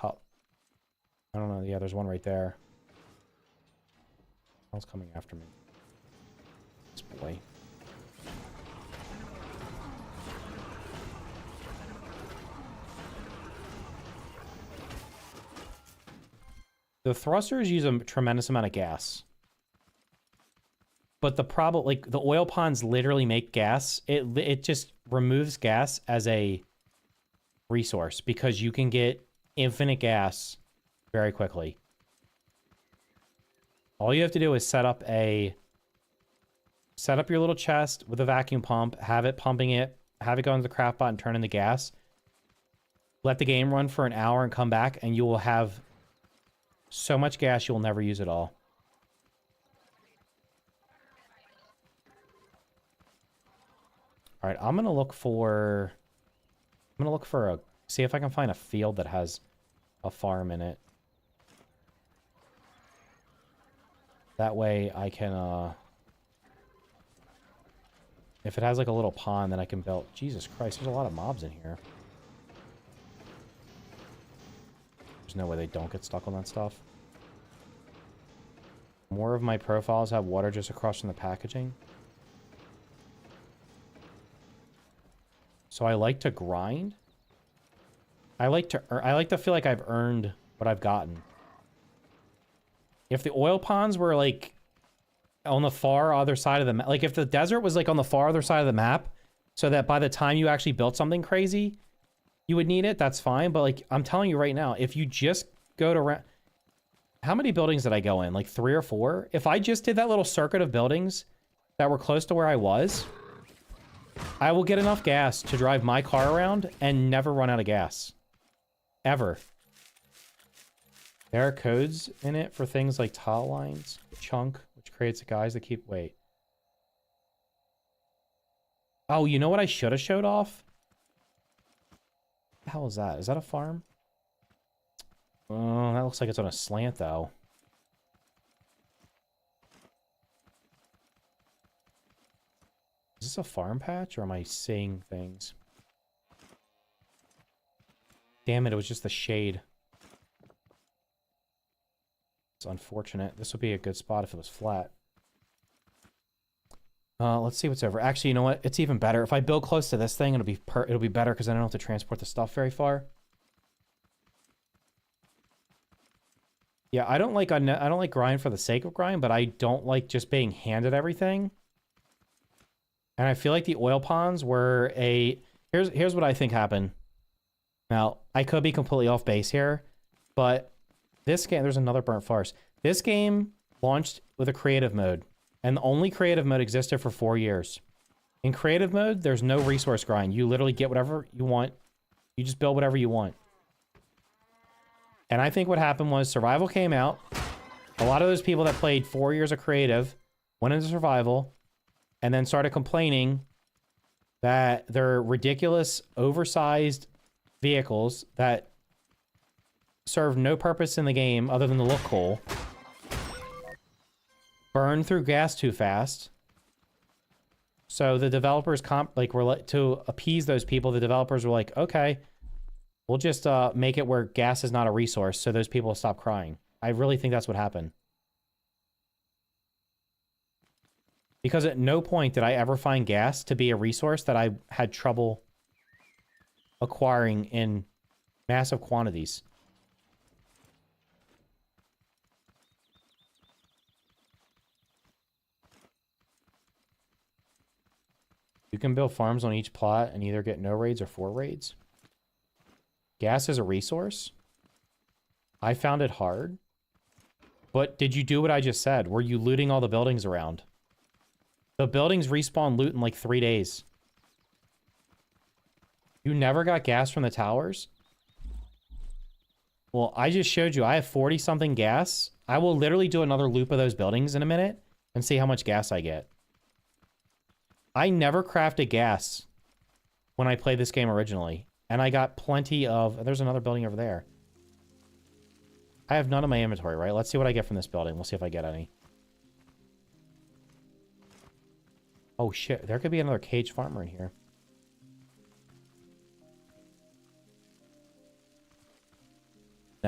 I don't know. Yeah, there's one right there. What's coming after me? This boy. The thrusters use a tremendous amount of gas. But the problem, like, the oil ponds literally make gas. It just removes gas as a resource because you can get infinite gas very quickly. All you have to do is set up your little chest with a vacuum pump, have it pumping it, have it go into the craft bot and turn in the gas. Let the game run for an hour and come back, and you will have so much gas you'll never use it all. All right, I'm gonna look for see if I can find a field that has a farm in it. That way I can, if it has like a little pond, then I can build. Jesus Christ, there's a lot of mobs in here. There's no way they don't get stuck on that stuff. More of my profiles have water just across from the packaging. So I like to grind. I like to feel like I've earned what I've gotten. If the oil ponds were like on the far other side of the map, like if the desert was like on the far other side of the map, so that by the time you actually built something crazy, you would need it, that's fine. But like, I'm telling you right now, if you just go to... How many buildings did I go in? Like 3 or 4? If I just did that little circuit of buildings that were close to where I was, I will get enough gas to drive my car around and never run out of gas. Ever. There are codes in it for things like tile lines, chunk, which creates guys that keep... Wait. Oh, you know what I should have showed off? What the hell is that? Is that a farm? Oh, that looks like it's on a slant, though. Is this a farm patch, or am I seeing things? Damn it, it was just the shade. It's unfortunate. This would be a good spot if it was flat. Let's see what's over. Actually, you know what? It's even better. If I build close to this thing, it'll be better because I don't have to transport the stuff very far. Yeah, I don't like grind for the sake of grind, but I don't like just being handed everything. And I feel like the oil ponds were a... Here's what I think happened. Now, I could be completely off base here, but this game, there's another burnt farce. This game launched with a creative mode, and the only creative mode existed for 4 years. In creative mode, there's no resource grind. You literally get whatever you want. You just build whatever you want. And I think what happened was survival came out. A lot of those people that played 4 years of creative went into survival and then started complaining that they're ridiculous, oversized vehicles that serve no purpose in the game other than to look cool, burn through gas too fast. So the developers were to appease those people. The developers were like, okay, we'll just make it where gas is not a resource, so those people stop crying. I really think that's what happened. Because at no point did I ever find gas to be a resource that I had trouble acquiring in massive quantities. You can build farms on each plot and either get no raids or 4 raids. Gas is a resource. I found it hard. But did you do what I just said? Were you looting all the buildings around? The buildings respawn loot in like 3 days. You never got gas from the towers? Well, I just showed you. I have 40-something gas. I will literally do another loop of those buildings in a minute and see how much gas I get. I never crafted gas when I played this game originally. And I got plenty of... There's another building over there. I have none in my inventory, right? Let's see what I get from this building. We'll see if I get any. Oh, shit. There could be another cage farmer in here.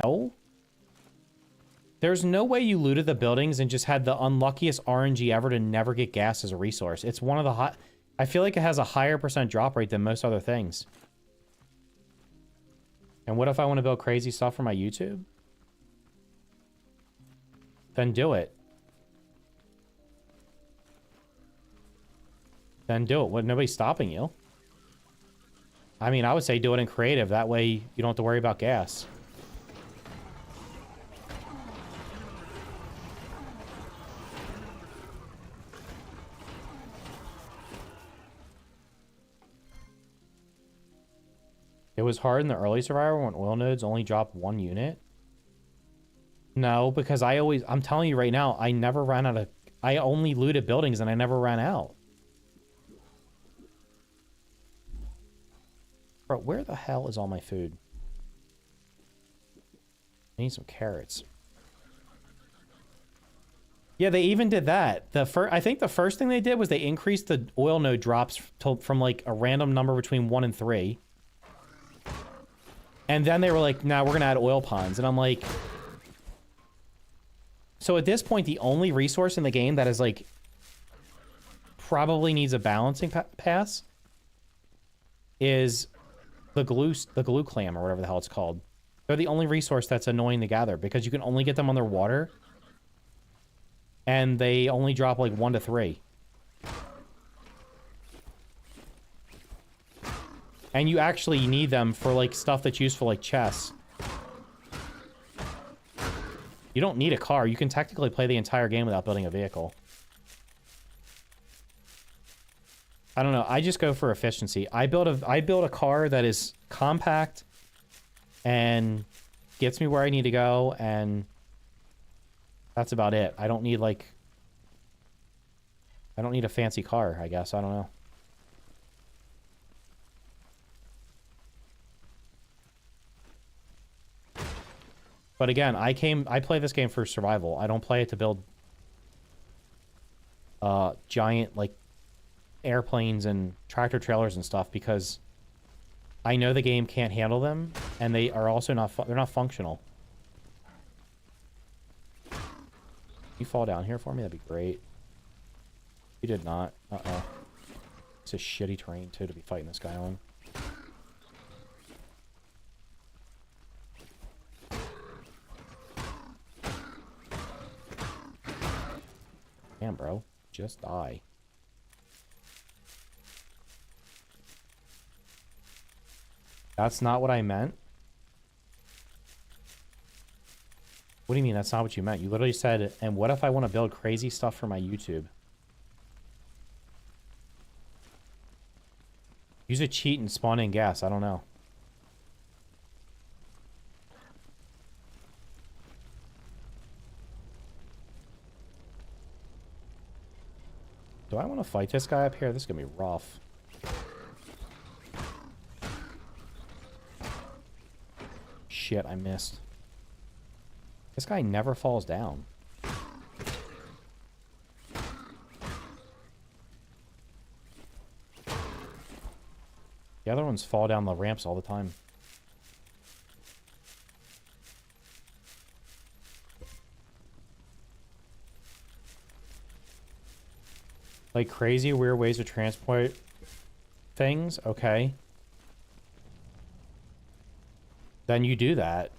No? There's no way you looted the buildings and just had the unluckiest RNG ever to never get gas as a resource. It's one of the hot... I feel like it has a higher % drop rate than most other things. And what if I want to build crazy stuff for my YouTube? Then do it. Then do it. Well, nobody's stopping you. I mean, I would say do it in creative. That way you don't have to worry about gas. It was hard in the early Survivor when oil nodes only dropped 1 unit. No, because I'm telling you right now, I never ran out of... I only looted buildings and I never ran out. Bro, where the hell is all my food? I need some carrots. Yeah, they even did that. I think the first thing they did was they increased the oil node drops from like a random number between 1 and 3. And then they were like, nah, we're going to add oil ponds. And I'm like... So at this point, the only resource in the game that is like... probably needs a balancing pass... is the glue clam, or whatever the hell it's called. They're the only resource that's annoying to gather, because you can only get them underwater. And they only drop like 1 to 3. And you actually need them for, like, stuff that's useful, like chess. You don't need a car. You can technically play the entire game without building a vehicle. I don't know. I just go for efficiency. I build a car that is compact and gets me where I need to go, and that's about it. I don't need, like... I don't need a fancy car, I guess. I don't know. But again, I play this game for survival. I don't play it to build giant, like, airplanes and tractor trailers and stuff, because I know the game can't handle them, and they are also they're not functional. You fall down here for me, that'd be great. You did not. Uh-oh. It's a shitty terrain, too, to be fighting this guy on. Damn, bro. Just die. That's not what I meant. What do you mean that's not what you meant? You literally said, and what if I want to build crazy stuff for my YouTube? Use a cheat and spawn in gas. I don't know. Do I want to fight this guy up here? This is going to be rough. Shit, I missed. This guy never falls down. The other ones fall down the ramps all the time. Like crazy weird ways to transport things? Okay. Then you do that.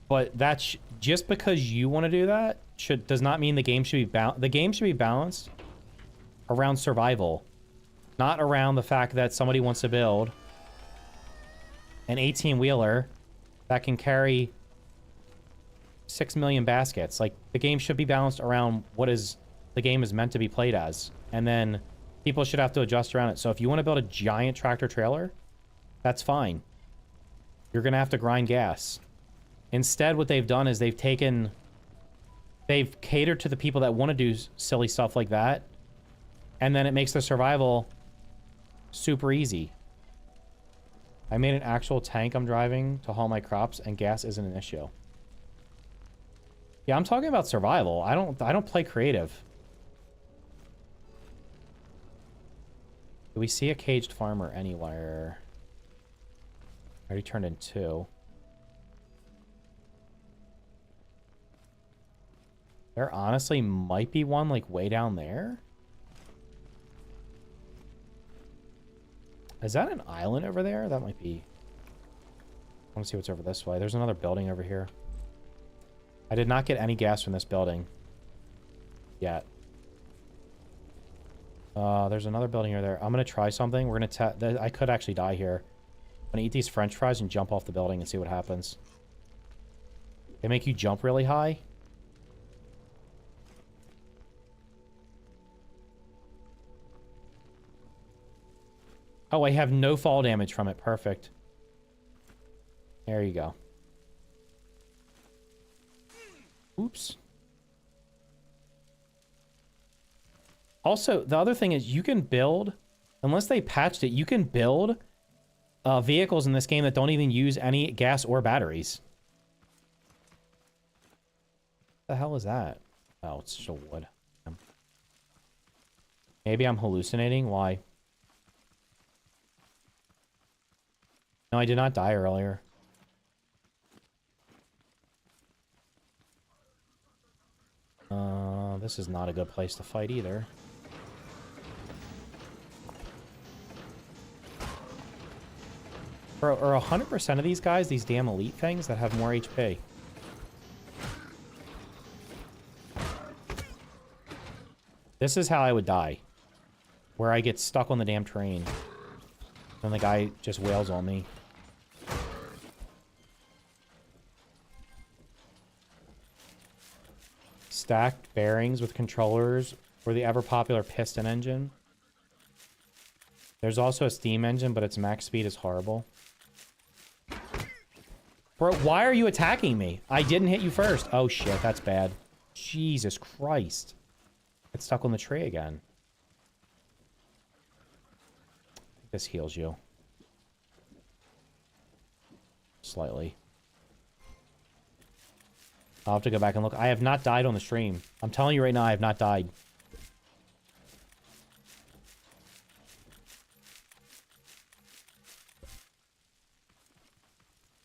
But that's just because you want to do that does not mean the game should be the game should be balanced around survival, not around the fact that somebody wants to build an 18-wheeler that can carry 6 million baskets. Like, the game should be balanced around what is the game is meant to be played as, and then people should have to adjust around it. So if you want to build a giant tractor trailer, that's fine. You're gonna have to grind gas. Instead, what they've done is they've catered to the people that want to do silly stuff like that, and then it makes the survival super easy. I made an actual tank I'm driving to haul my crops, and gas isn't an issue. Yeah, I'm talking about survival. I don't play creative. Do we see a caged farmer anywhere? I already turned in 2. There honestly might be one, like, way down there. Is that an island over there? That might be... I want to see what's over this way. There's another building over here. I did not get any gas from this building yet. There's another building over there. I'm going to try something. We're going to... I could actually die here. I'm going to eat these french fries and jump off the building and see what happens. They make you jump really high. Oh, I have no fall damage from it. Perfect. There you go. Oops. Also, the other thing is you can build, unless they patched it, you can build vehicles in this game that don't even use any gas or batteries. What the hell is that? Oh, it's just a wood. Maybe I'm hallucinating. Why? No, I did not die earlier. This is not a good place to fight either. Are 100% of these guys these damn elite things that have more HP? This is how I would die. Where I get stuck on the damn train. And the guy just wails on me. Stacked bearings with controllers for the ever-popular piston engine. There's also a steam engine, but its max speed is horrible. Bro, why are you attacking me? I didn't hit you first. Oh, shit, that's bad. Jesus Christ. Get stuck on the tree again. This heals you. Slightly. I'll have to go back and look. I have not died on the stream. I'm telling you right now, I have not died.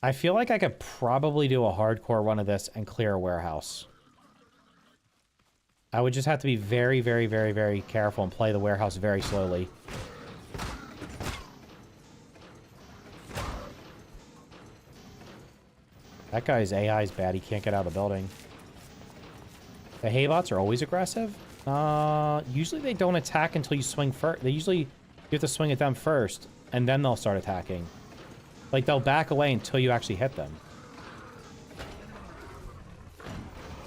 I feel like I could probably do a hardcore run of this and clear a warehouse. I would just have to be very, very, very, very careful and play the warehouse very slowly. That guy's AI is bad. He can't get out of the building. The haybots are always aggressive. Usually they don't attack until you swing first. You have to swing at them first. and then they'll start attacking. Like, they'll back away until you actually hit them.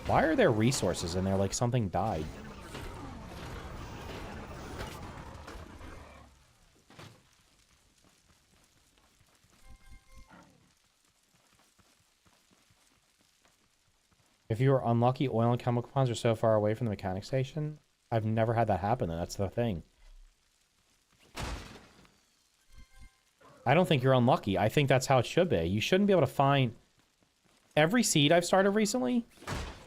Why are there resources in there like something died? If you were unlucky, oil and chemical ponds are so far away from the mechanic station. I've never had that happen, and that's the thing. I don't think you're unlucky. I think that's how it should be. You shouldn't be able to find... Every seed I've started recently,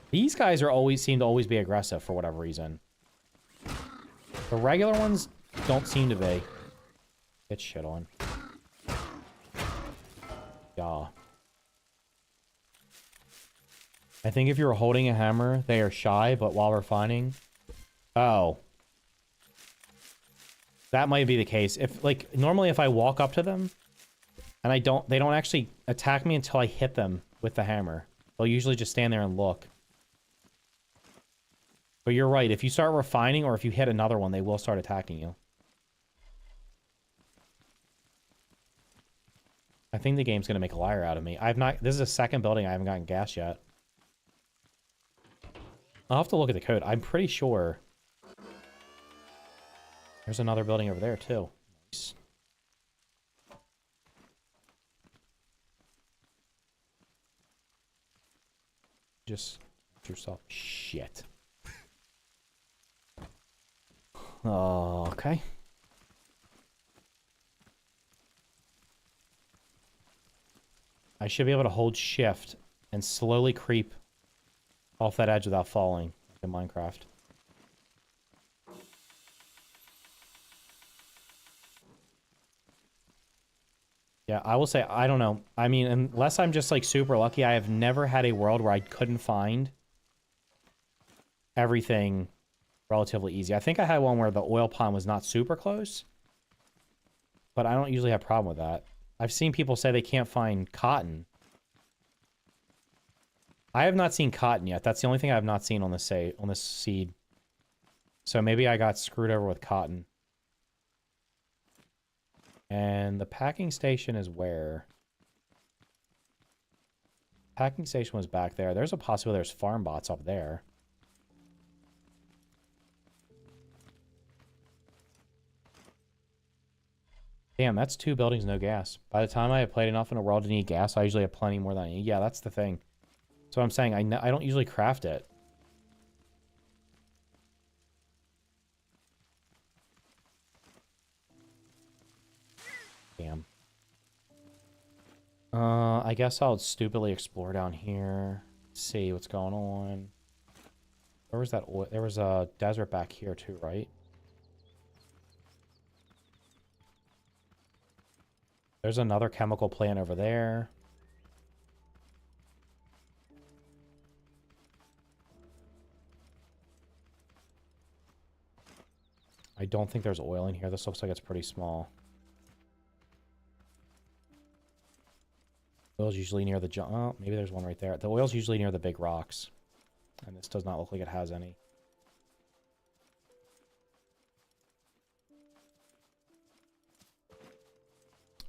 these guys are seem to always be aggressive for whatever reason. The regular ones don't seem to be. Get shit on. Yeah. I think if you were holding a hammer, they are shy, but while refining... Oh. That might be the case. If, like, normally if I walk up to them, and they don't actually attack me until I hit them with the hammer. They'll usually just stand there and look. But you're right, if you start refining or if you hit another one, they will start attacking you. I think the game's gonna make a liar out of me. This is a second building I haven't gotten gas yet. I'll have to look at the code. I'm pretty sure. There's another building over there, too. Nice. Just yourself. Shit. Oh, okay. I should be able to hold shift and slowly creep off that edge without falling, like in Minecraft. Yeah, I will say, I don't know. I mean, unless I'm just, like, super lucky, I have never had a world where I couldn't find everything relatively easy. I think I had one where the oil pond was not super close, but I don't usually have a problem with that. I've seen people say they can't find cotton. I have not seen cotton yet. That's the only thing I have not seen on this seed. So maybe I got screwed over with cotton. And the packing station is where? Packing station was back there. There's a possibility there's farm bots up there. Damn, that's 2 buildings, no gas. By the time I have played enough in a world to need gas, I usually have plenty more than I need. Yeah, that's the thing. So I'm saying I don't usually craft it. Damn. I guess I'll stupidly explore down here. See what's going on. Where was that oil? There was a desert back here too, right? There's another chemical plant over there. I don't think there's oil in here. This looks like it's pretty small. Oil's usually near the... Oh, maybe there's one right there. The oil's usually near the big rocks. And this does not look like it has any.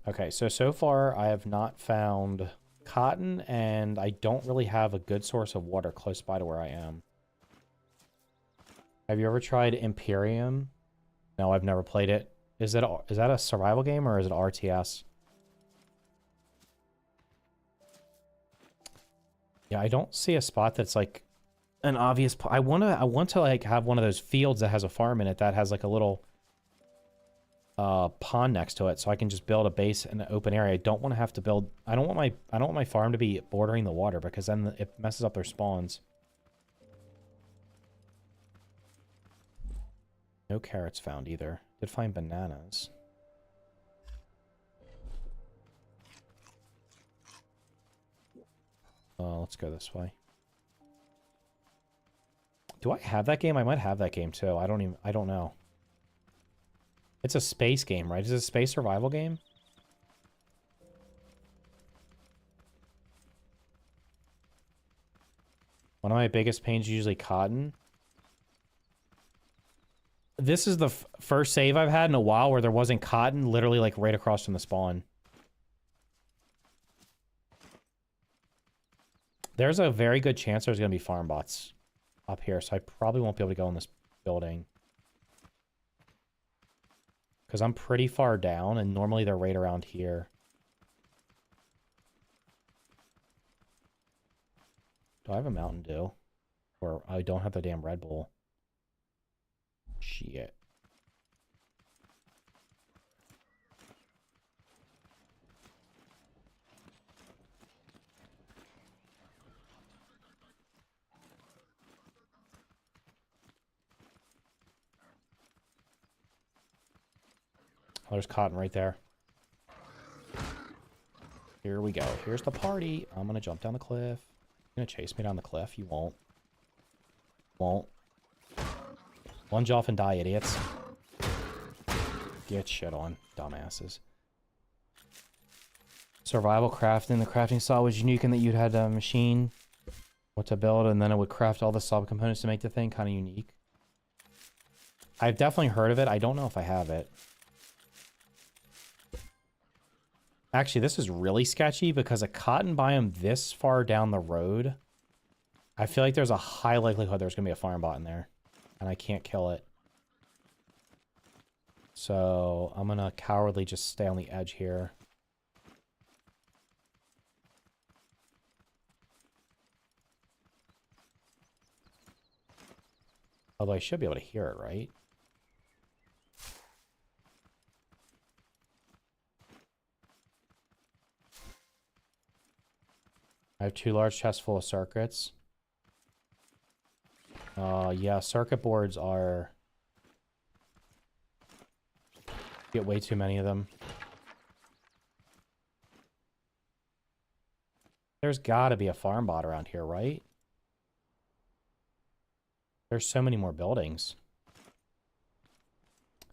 Okay, so far I have not found cotton, and I don't really have a good source of water close by to where I am. Have you ever tried Imperium? No, I've never played it. Is that a survival game or is it RTS? Yeah, I don't see a spot that's like an obvious. I want to like have one of those fields that has a farm in it that has like a little pond next to it, so I can just build a base in an open area. I don't want to have to build. I don't want my farm to be bordering the water because then it messes up their spawns. No carrots found either. Did find bananas. Let's go this way. Do I have that game? I might have that game too. I don't know. It's a space game, right? Is it a space survival game? One of my biggest pains is usually cotton. This is the first save I've had in a while where there wasn't cotton, literally like right across from the spawn. There's a very good chance there's going to be farm bots up here, so I probably won't be able to go in this building. Because I'm pretty far down, and normally they're right around here. Do I have a Mountain Dew? Or I don't have the damn Red Bull. Shit. Oh, there's cotton right there. Here we go. Here's the party. I'm gonna jump down the cliff. You're gonna chase me down the cliff? You won't. Won't. Lunge off and die, idiots. Get shit on, dumbasses. Survival crafting. The crafting style was unique in that you'd had a machine what to build, and then it would craft all the sub-components to make the thing. Kind of unique. I've definitely heard of it. I don't know if I have it. Actually, this is really sketchy because a cotton biome this far down the road, I feel like there's a high likelihood there's going to be a farm bot in there. And I can't kill it. So I'm going to cowardly just stay on the edge here. Although I should be able to hear it, right? I have 2 large chests full of circuits. Yeah, circuit boards are... Get way too many of them. There's gotta be a farm bot around here, right? There's so many more buildings.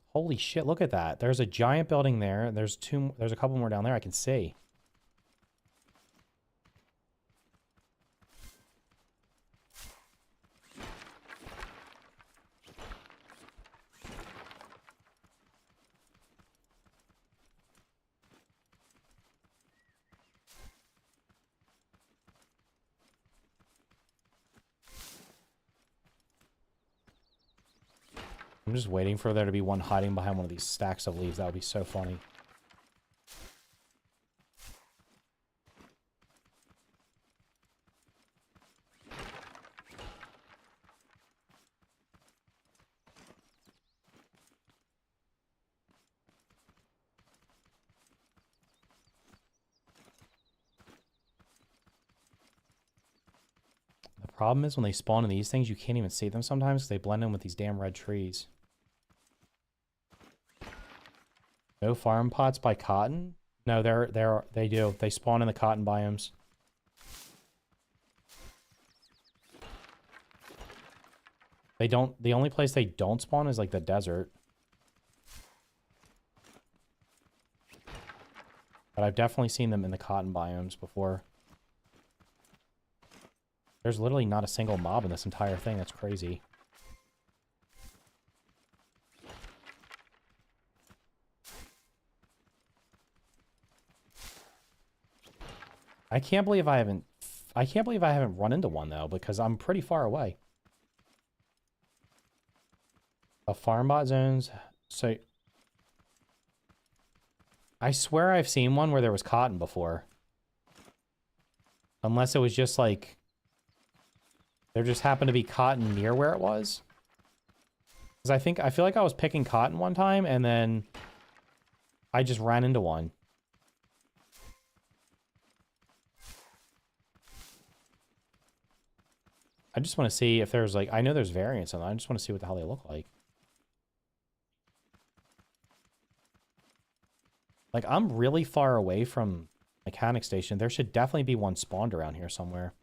Holy shit, look at that. There's a giant building there. There's a couple more down there I can see. I'm just waiting for there to be one hiding behind one of these stacks of leaves. That would be so funny. The problem is when they spawn in these things, you can't even see them sometimes because they blend in with these damn red trees. No farm pots by cotton? No, they do. They spawn in the cotton biomes. They don't. The only place they don't spawn is like the desert. But I've definitely seen them in the cotton biomes before. There's literally not a single mob in this entire thing. That's crazy. I can't believe I haven't run into one though, because I'm pretty far away. A farm bot zones. So I swear I've seen one where there was cotton before. Unless it was just like there just happened to be cotton near where it was. Because I feel like I was picking cotton one time and then I just ran into one. I just want to see if there's like, I know there's variants on them. I just want to see what the hell they look like. Like, I'm really far away from mechanic station. There should definitely be one spawned around here somewhere.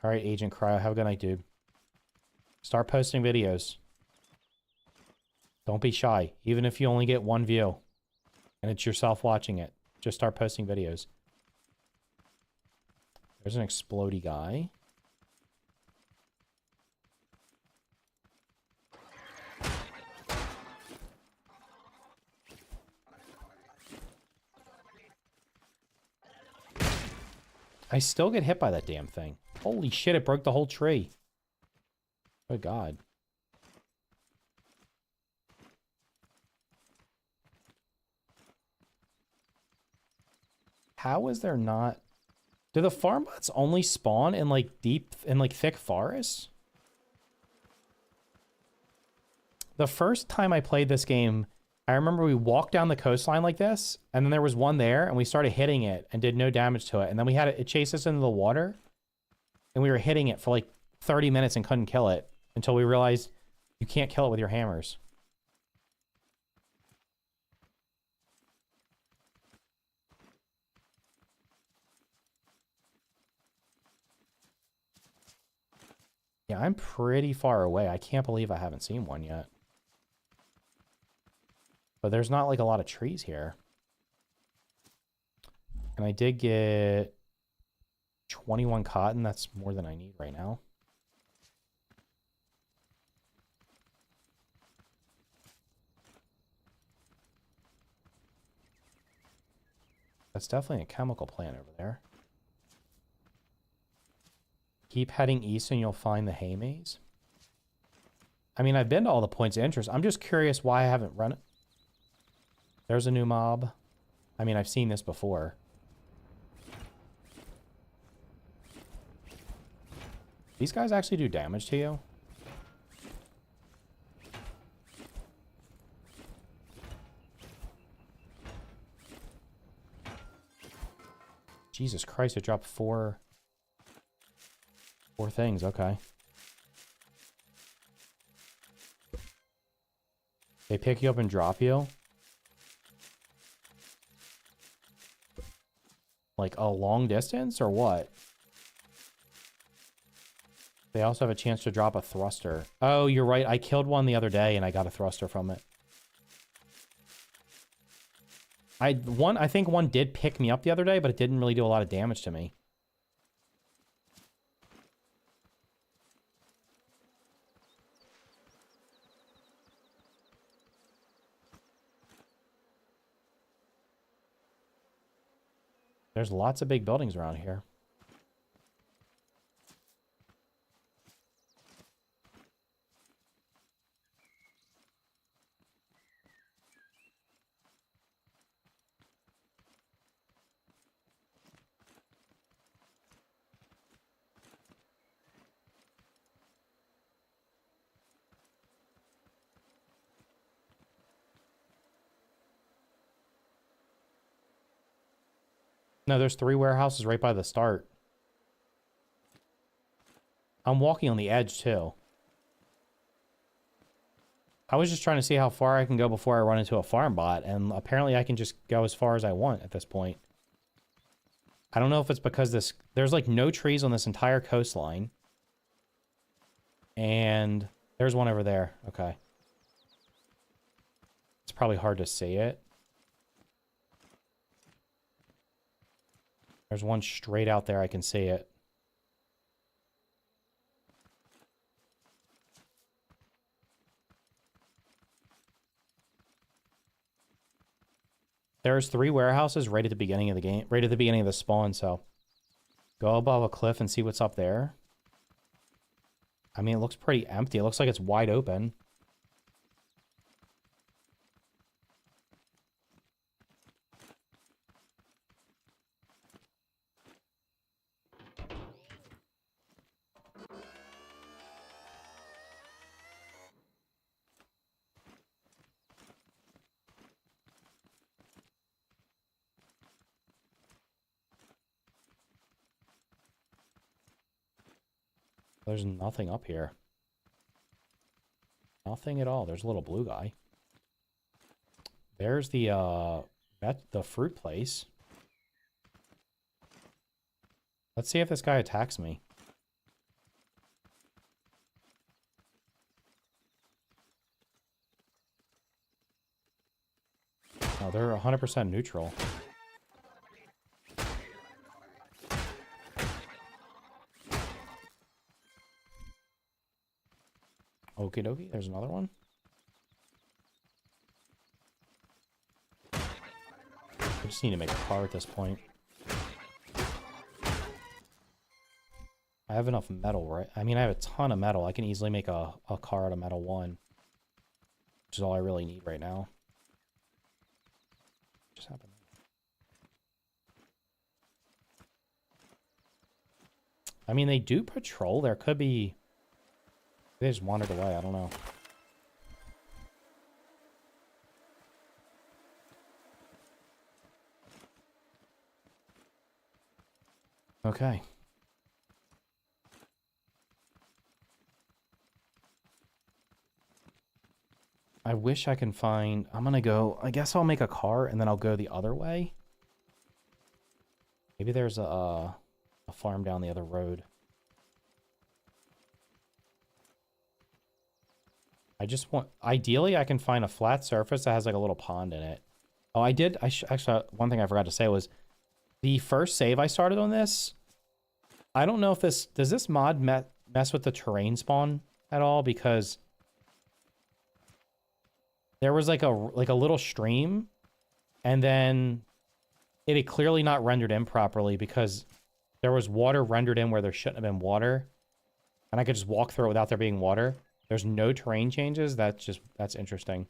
All right, Agent Cryo, have a good night, dude. Start posting videos. Don't be shy, even if you only get 1 view. And it's yourself watching it. Just start posting videos. There's an explodey guy. I still get hit by that damn thing. Holy shit, it broke the whole tree. Oh god. How is there not... Do the farm bots only spawn in like thick forests? The first time I played this game, I remember we walked down the coastline like this, and then there was one there, and we started hitting it and did no damage to it. And then we had it chase us into the water, and we were hitting it for like 30 minutes and couldn't kill it until we realized you can't kill it with your hammers. Yeah, I'm pretty far away. I can't believe I haven't seen one yet. But there's not like a lot of trees here. And I did get 21 cotton. That's more than I need right now. That's definitely a chemical plant over there. Keep heading east and you'll find the hay maze. I mean, I've been to all the points of interest. I'm just curious why I haven't run it. There's a new mob. I mean, I've seen this before. These guys actually do damage to you? Jesus Christ, it dropped four things, okay. They pick you up and drop you? Like a long distance or what? They also have a chance to drop a thruster. Oh, you're right. I killed one the other day and I got a thruster from it. I think one did pick me up the other day, but it didn't really do a lot of damage to me. There's lots of big buildings around here. No, there's 3 warehouses right by the start. I'm walking on the edge, too. I was just trying to see how far I can go before I run into a farm bot, and apparently I can just go as far as I want at this point. I don't know if it's because there's like no trees on this entire coastline. And there's one over there. Okay. It's probably hard to see it. There's one straight out there. I can see it. There's 3 warehouses right at the beginning of the game, right at the beginning of the spawn, so go above a cliff and see what's up there. I mean, it looks pretty empty. It looks like it's wide open. There's nothing up here. Nothing at all. There's a little blue guy. There's the fruit place. Let's see if this guy attacks me. Oh, they're 100% neutral. Okie dokie, there's another one. I just need to make a car at this point. I have enough metal, right? I mean, I have a ton of metal. I can easily make a car out of metal 1. Which is all I really need right now. Just happened. I mean, they do patrol. There could be... They just wandered away. I don't know. Okay. I wish I can find... I'm gonna go... I guess I'll make a car and then I'll go the other way. Maybe there's a farm down the other road. I just want... Ideally, I can find a flat surface that has like a little pond in it. Oh, I did... Actually, one thing I forgot to say was... The first save I started on this... I don't know if this... Does this mod mess with the terrain spawn at all? Because... There was like a little stream, and then it had clearly not rendered in properly because there was water rendered in where there shouldn't have been water, and I could just walk through it without there being water. There's no terrain changes. That's interesting.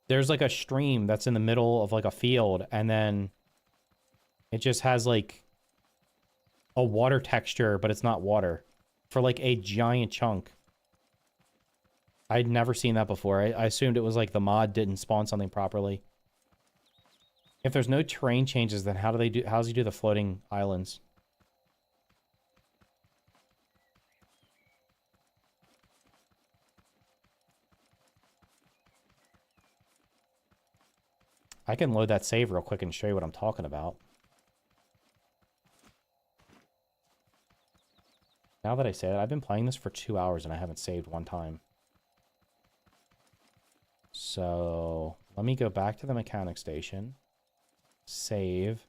There's like a stream that's in the middle of like a field, and then it just has like a water texture, but it's not water for like a giant chunk. I'd never seen that before. I assumed it was like the mod didn't spawn something properly. If there's no terrain changes, then how does he do the floating islands? I can load that save real quick and show you what I'm talking about. Now that I say that, I've been playing this for 2 hours and I haven't saved one time. So, let me go back to the mechanic station. Save.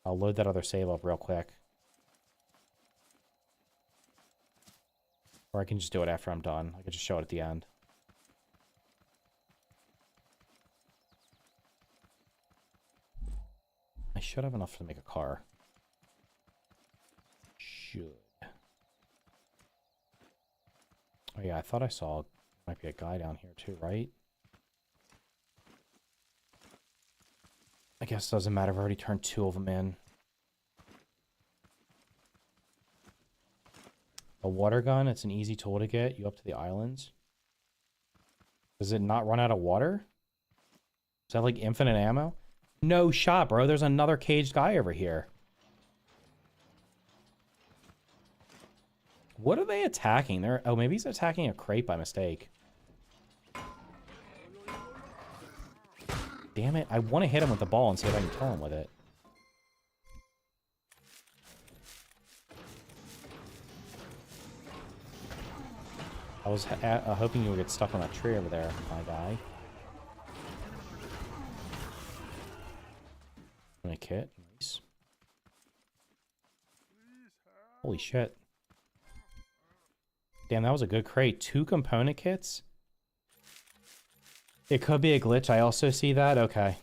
I'll load that other save up real quick. Or I can just do it after I'm done. I can just show it at the end. I should have enough to make a car. Should. Oh yeah, I thought I saw... Might be a guy down here too, right? I guess it doesn't matter. I've already turned 2 of them in. A water gun. It's an easy tool to get you up to the islands. Does it not run out of water? Is that like infinite ammo? No shot, bro. There's another caged guy over here. What are they attacking? Oh, maybe he's attacking a crate by mistake. Damn it. I want to hit him with the ball and see if I can kill him with it. I was hoping you would get stuck on that tree over there, my guy. And a kit. Nice. Holy shit. Damn, that was a good crate. 2 component kits? It could be a glitch. I also see that. Okay.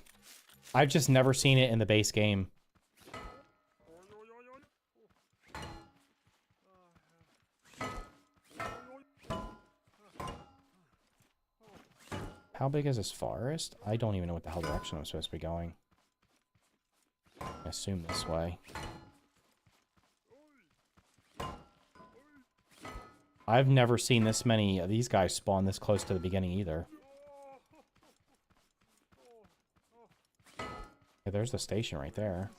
I've just never seen it in the base game. How big is this forest? I don't even know what the hell direction I'm supposed to be going. I assume this way. I've never seen this many of these guys spawn this close to the beginning either. Yeah, there's the station right there.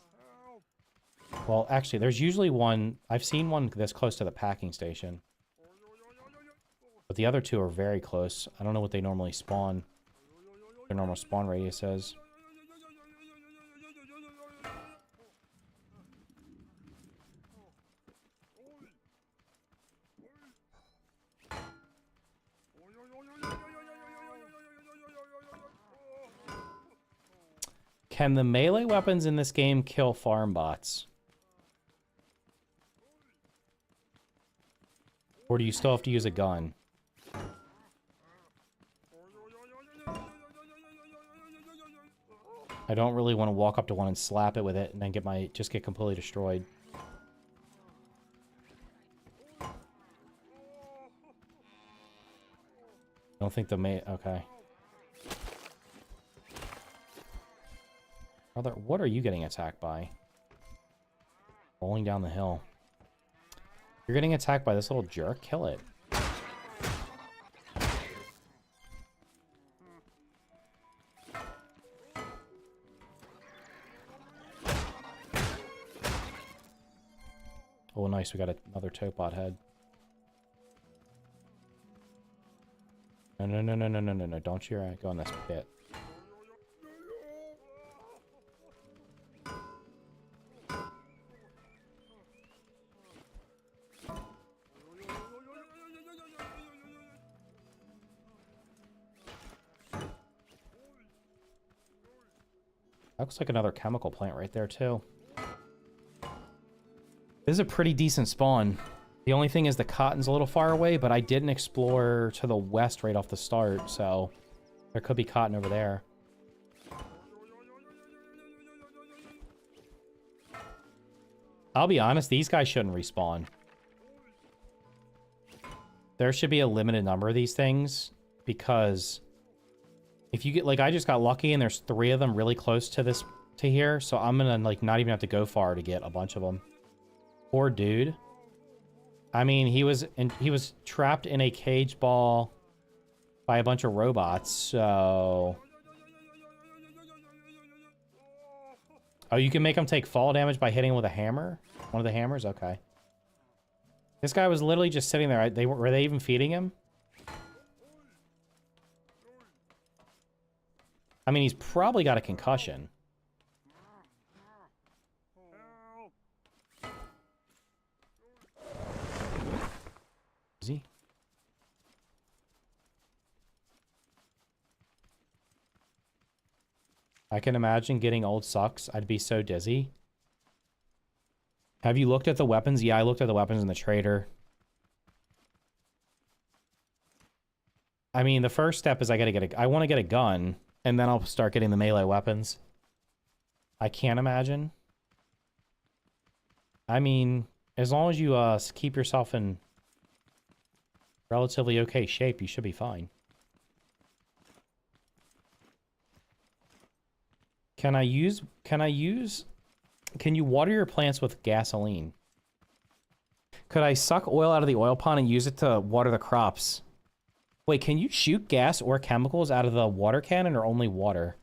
Well, actually, there's usually one... I've seen one this close to the packing station. But the other 2 are very close. I don't know what they normally spawn. Their normal spawn radius is. Can the melee weapons in this game kill farm bots? Or do you still have to use a gun? I don't really want to walk up to one and slap it with it and then just get completely destroyed. I don't think okay. Brother, what are you getting attacked by? Rolling down the hill. You're getting attacked by this little jerk? Kill it. Oh, nice. We got another Topod head. No, no, no, no, no, no, no, no. Don't you go in this pit. That looks like another chemical plant right there, too. This is a pretty decent spawn. The only thing is the cotton's a little far away, but I didn't explore to the west right off the start, so there could be cotton over there. I'll be honest, these guys shouldn't respawn. There should be a limited number of these things, because if you get, like, I just got lucky and there's 3 of them really close to here, so I'm gonna, like, not even have to go far to get a bunch of them. Poor dude. I mean, he was trapped in a cage ball by a bunch of robots, so... Oh, you can make him take fall damage by hitting him with a hammer? One of the hammers? Okay. This guy was literally just sitting there. Were they even feeding him? I mean, he's probably got a concussion. Is he? I can imagine getting old sucks. I'd be so dizzy. Have you looked at the weapons? Yeah, I looked at the weapons in the trader. I mean, the first step is I want to get a gun, and then I'll start getting the melee weapons. I can't imagine. I mean, as long as you keep yourself in relatively okay shape, you should be fine. Can you water your plants with gasoline? Could I suck oil out of the oil pond and use it to water the crops? Wait, can you shoot gas or chemicals out of the water cannon or only water?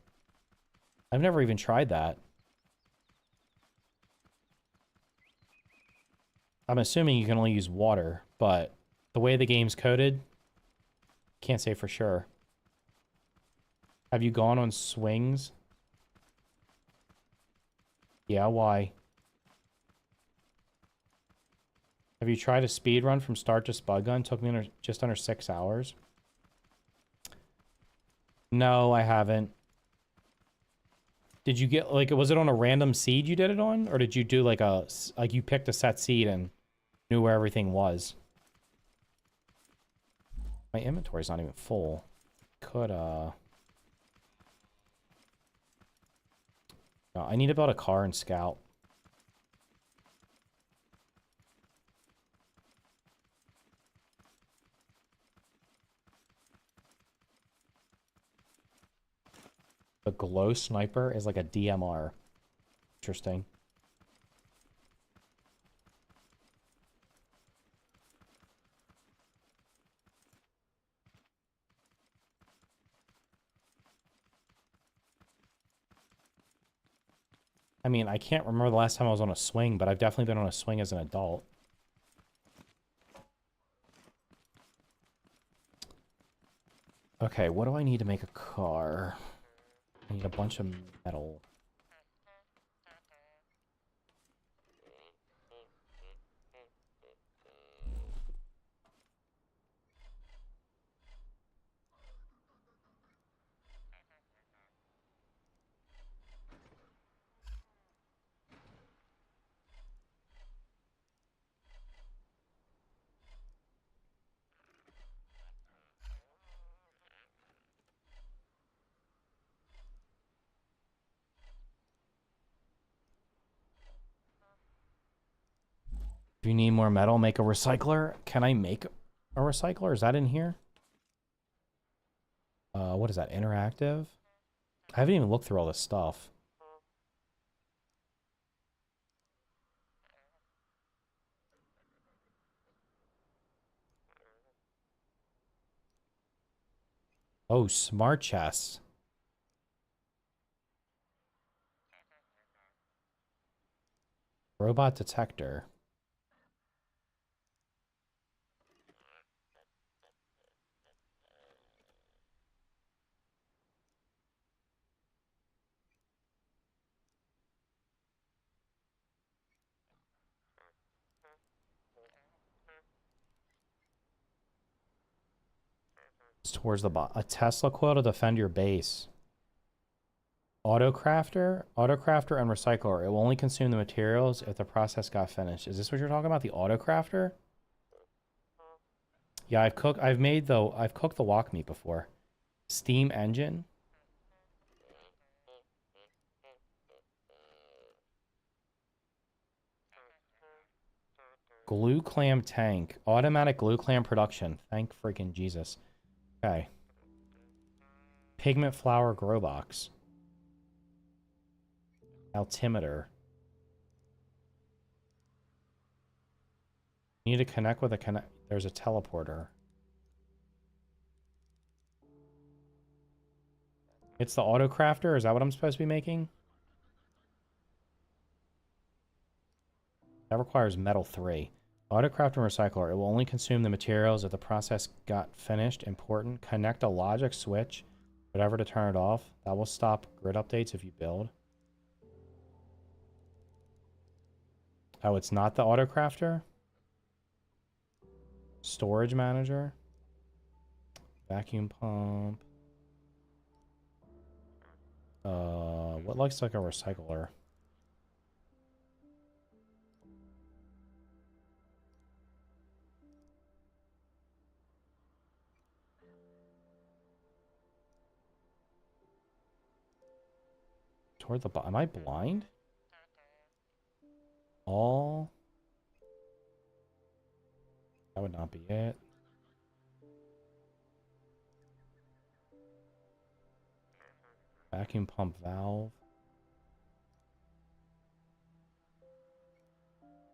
I've never even tried that. I'm assuming you can only use water, but the way the game's coded, can't say for sure. Have you gone on swings? Yeah, why? Have you tried a speed run from start to spud gun? Took me just under 6 hours. No, I haven't. Did you get, like, was it on a random seed you did it on? Or did you do, like, you picked a set seed and knew where everything was? My inventory's not even full. Could, No, I need to build a car and scout. The glow sniper is like a DMR. Interesting. I mean, I can't remember the last time I was on a swing, but I've definitely been on a swing as an adult. Okay, what do I need to make a car? I need a bunch of metal. If you need more metal, make a recycler. Can I make a recycler? Is that in here? What is that? Interactive? I haven't even looked through all this stuff. Oh, smart chest. Robot detector. It's towards the bottom. A Tesla coil to defend your base. Autocrafter and recycler. It will only consume the materials if the process got finished. Is this what you're talking about? The autocrafter? Yeah, I've cooked the walk meat before. Steam engine. Glue clam tank. Automatic glue clam production. Thank freaking Jesus. Okay. Pigment flour grow box. Altimeter. Need to connect with a there's a teleporter. It's the autocrafter? Is that what I'm supposed to be making? That requires metal 3. Autocraft and recycler. It will only consume the materials if the process got finished. Important. Connect a logic switch, whatever, to turn it off. That will stop grid updates if you build. Oh, it's not the autocrafter? Storage manager. Vacuum pump. What looks like a recycler? Toward the bottom. Am I blind? All. That would not be it. Vacuum pump valve.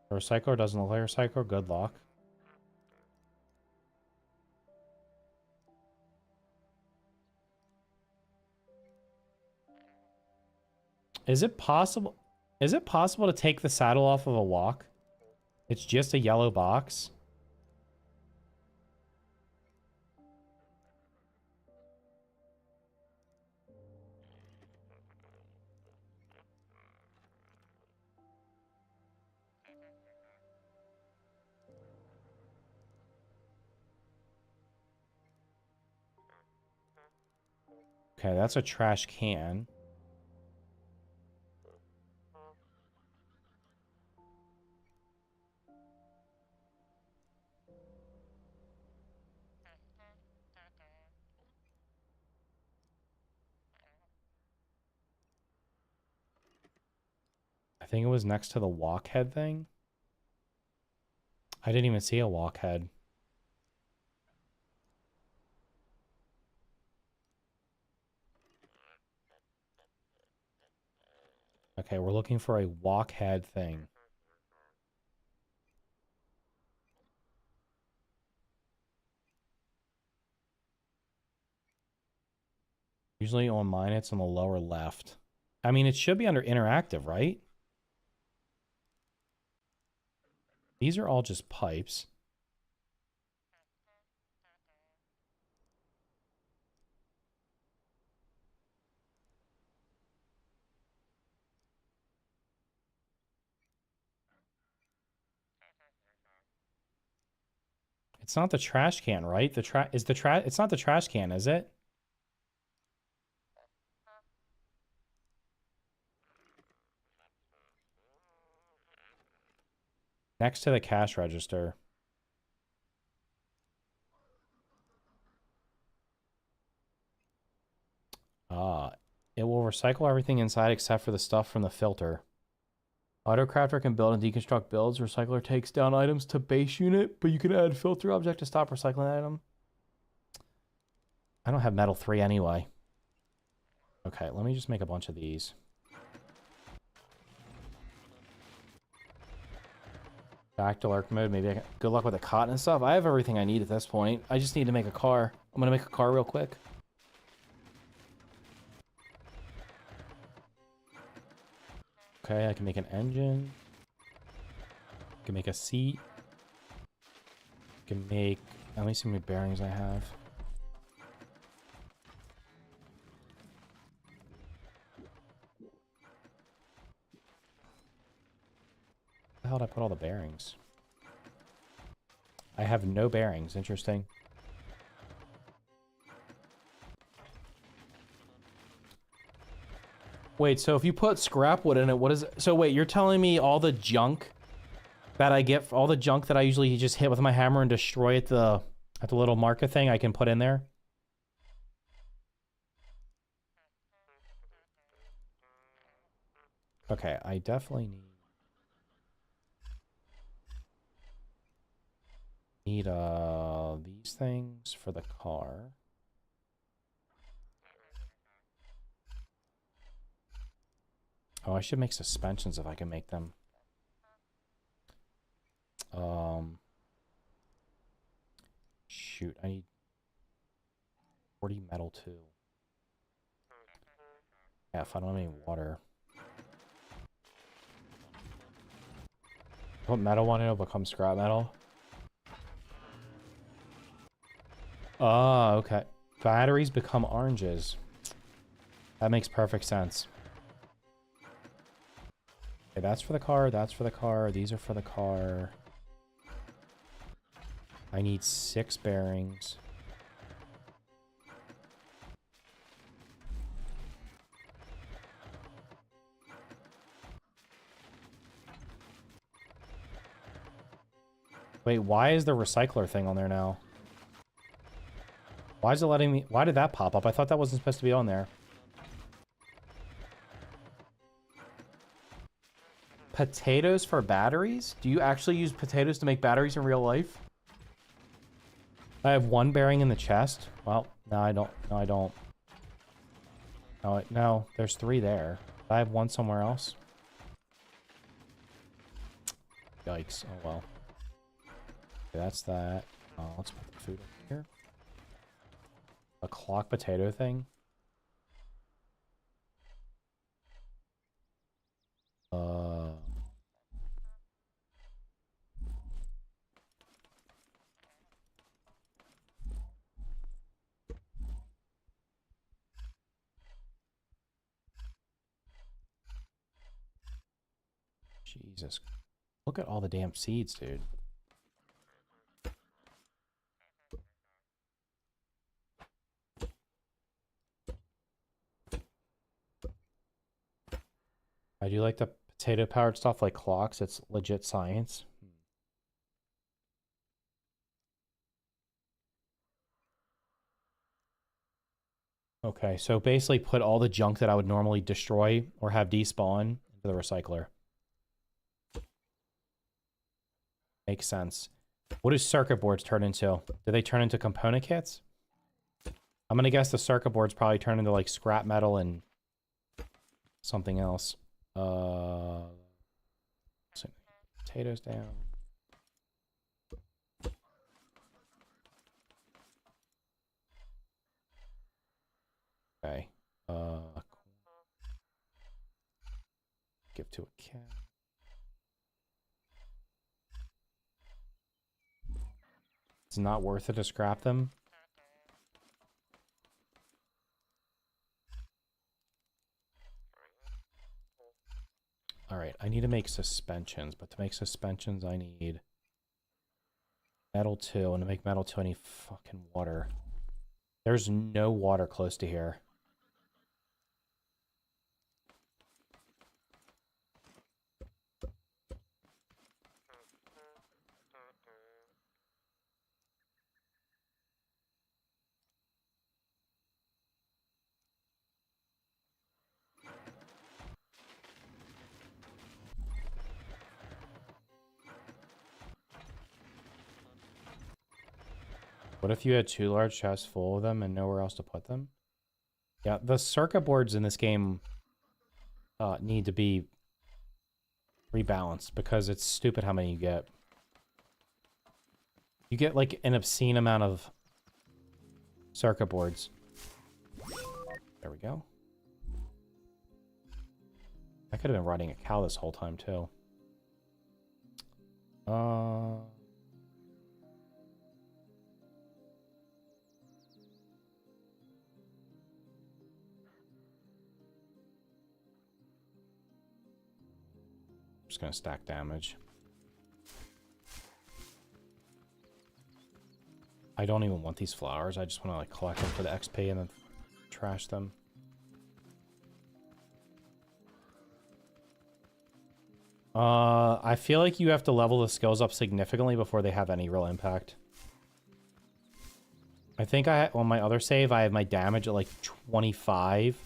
The recycler doesn't look like a recycler. Good luck. Is it possible? Is it possible to take the saddle off of a walk? It's just a yellow box. Okay, that's a trash can. I think it was next to the walk head thing. I didn't even see a walk head. Okay, we're looking for a walk head thing. Usually on mine, it's on the lower left. I mean, it should be under interactive, right? These are all just pipes. It's not the trash can, right? It's not the trash can, is it? Next to the cash register. It will recycle everything inside except for the stuff from the filter. Autocrafter can build and deconstruct builds. Recycler takes down items to base unit, but you can add filter object to stop recycling item. I don't have metal 3 anyway. Okay, let me just make a bunch of these. Back to lurk mode. Maybe I can... Good luck with the cotton and stuff. I have everything I need at this point. I just need to make a car. I'm gonna make a car real quick. Okay, I can make an engine. I can make a seat. I can make... Let me see how many bearings I have. Where the hell did I put all the bearings? I have no bearings. Interesting. Wait, so if you put scrap wood in it, what is it? So wait, you're telling me all the junk that I get, all the junk that I usually just hit with my hammer and destroy at the little marker thing, I can put in there? Okay, I definitely need these things for the car. Oh, I should make suspensions if I can make them. Shoot, I need 40 metal too. Yeah, if I don't have any water. Put metal one, it'll become scrap metal. Oh, okay. Batteries become oranges. That makes perfect sense. Okay, that's for the car, that's for the car, these are for the car. I need 6 bearings. Wait, why is the recycler thing on there now? Why is it letting me... Why did that pop up? I thought that wasn't supposed to be on there. Potatoes for batteries? Do you actually use potatoes to make batteries in real life? I have 1 bearing in the chest. Well, no, I don't. No, I don't. No, no, there's 3 there. I have 1 somewhere else. Yikes. Oh, well. Okay, that's that. Let's put the food in here. A clock potato thing. Jesus. Look at all the damn seeds, dude. I do like the potato-powered stuff like clocks. It's legit science. Okay, so basically put all the junk that I would normally destroy or have despawn into the recycler. Makes sense. What do circuit boards turn into? Do they turn into component kits? I'm gonna guess the circuit boards probably turn into like scrap metal and something else. So potatoes down. Okay. Give to a cat. It's not worth it to scrap them. Alright, I need to make suspensions, but to make suspensions I need metal 2, and to make metal 2 I need fucking water. There's no water close to here. What if you had 2 large chests full of them and nowhere else to put them? Yeah, the circuit boards in this game need to be rebalanced because it's stupid how many you get. You get like an obscene amount of circuit boards. There we go. I could have been riding a cow this whole time too. Just gonna stack damage. I don't even want these flowers. I just want to like collect them for the XP and then trash them. I feel like you have to level the skills up significantly before they have any real impact. I think on my other save, I have my damage at like 25.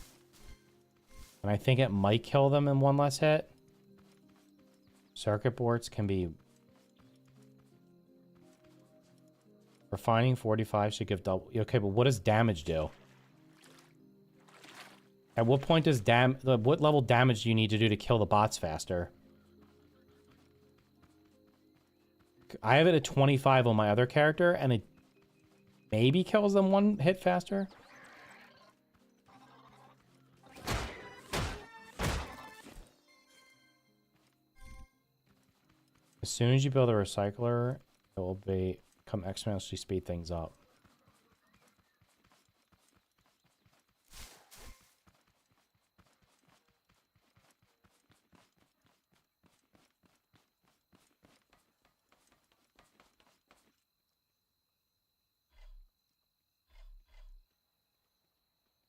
And I think it might kill them in 1 less hit. Circuit boards can be... Refining 45 should give double... Okay, but what does damage do? At what point does what level damage do you need to do to kill the bots faster? I have it at 25 on my other character, and it maybe kills them 1 hit faster. As soon as you build a recycler, it will become exponentially speed things up.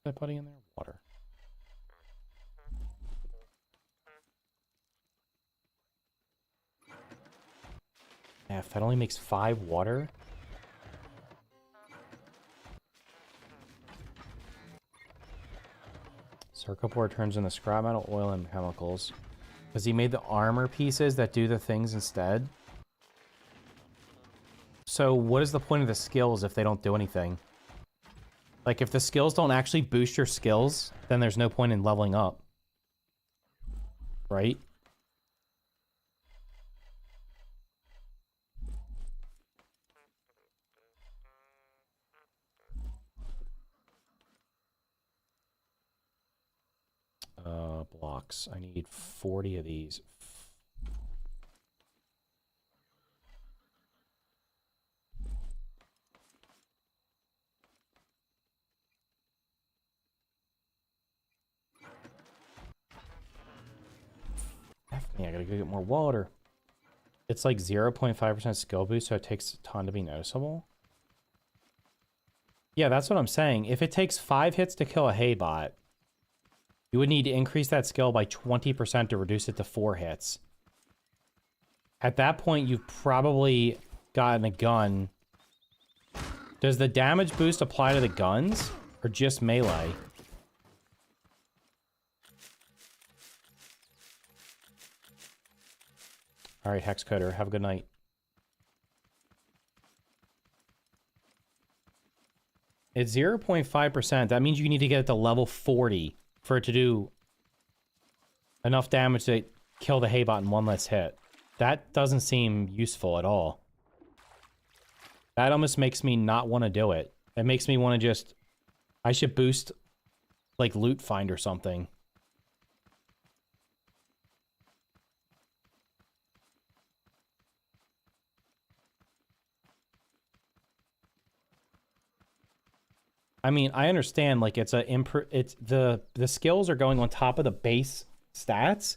What am I putting in there? Water. F, that only makes 5 water? Circuit board turns into scrap metal, oil, and chemicals. Because he made the armor pieces that do the things instead. So what is the point of the skills if they don't do anything? Like, if the skills don't actually boost your skills, then there's no point in leveling up. Right? Blocks. I need 40 of these. I gotta go get more water. It's like 0.5% skill boost, so it takes a ton to be noticeable. Yeah, that's what I'm saying. If it takes 5 hits to kill a hay bot, you would need to increase that skill by 20% to reduce it to 4 hits. At that point, you've probably gotten a gun. Does the damage boost apply to the guns or just melee? All right, Hexcoder, have a good night. It's 0.5%. That means you need to get it to level 40 for it to do enough damage to kill the Haybot in 1 less hit. That doesn't seem useful at all. That almost makes me not want to do it. It makes me want to just... I should boost, like, Loot Find or something. I mean, I understand, like, it's the skills are going on top of the base stats,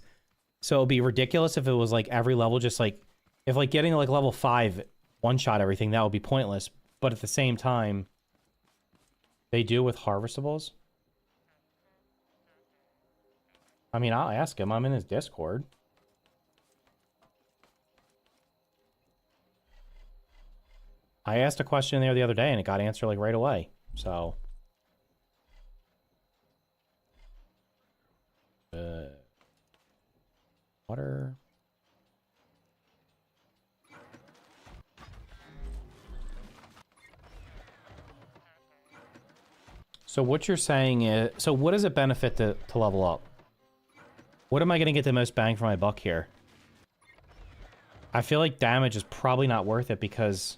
so it'd be ridiculous if it was, like, every level just, like, if, like, getting to, like, level 5 one-shot everything, that would be pointless, but at the same time, they do with harvestables. I mean, I'll ask him, I'm in his Discord. I asked a question there the other day, and it got answered, like, right away. So, water. So what you're saying is... So what does it benefit to level up? What am I going to get the most bang for my buck here? I feel like damage is probably not worth it because...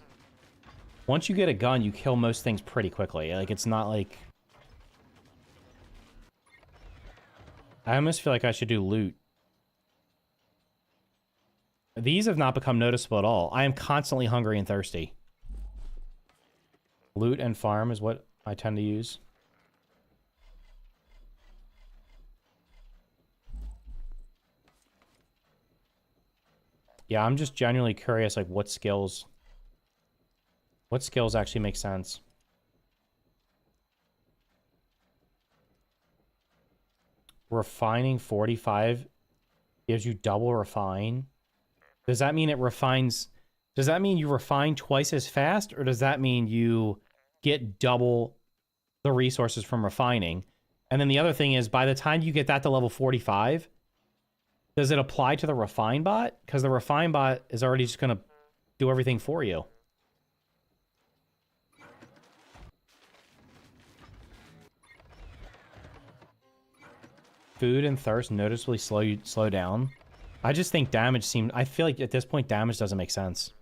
Once you get a gun, you kill most things pretty quickly. Like, it's not like... I almost feel like I should do loot. These have not become noticeable at all. I am constantly hungry and thirsty. Loot and farm is what I tend to use. Yeah, I'm just genuinely curious, like, what skills actually make sense. Refining 45 gives you double refine. Does that mean it refines... Does that mean you refine twice as fast, or does that mean you get double the resources from refining? And then the other thing is, by the time you get that to level 45, does it apply to the refine bot? Because the refine bot is already just going to do everything for you. Food and thirst noticeably slow down. I just think damage seemed... I feel like at this point, damage doesn't make sense.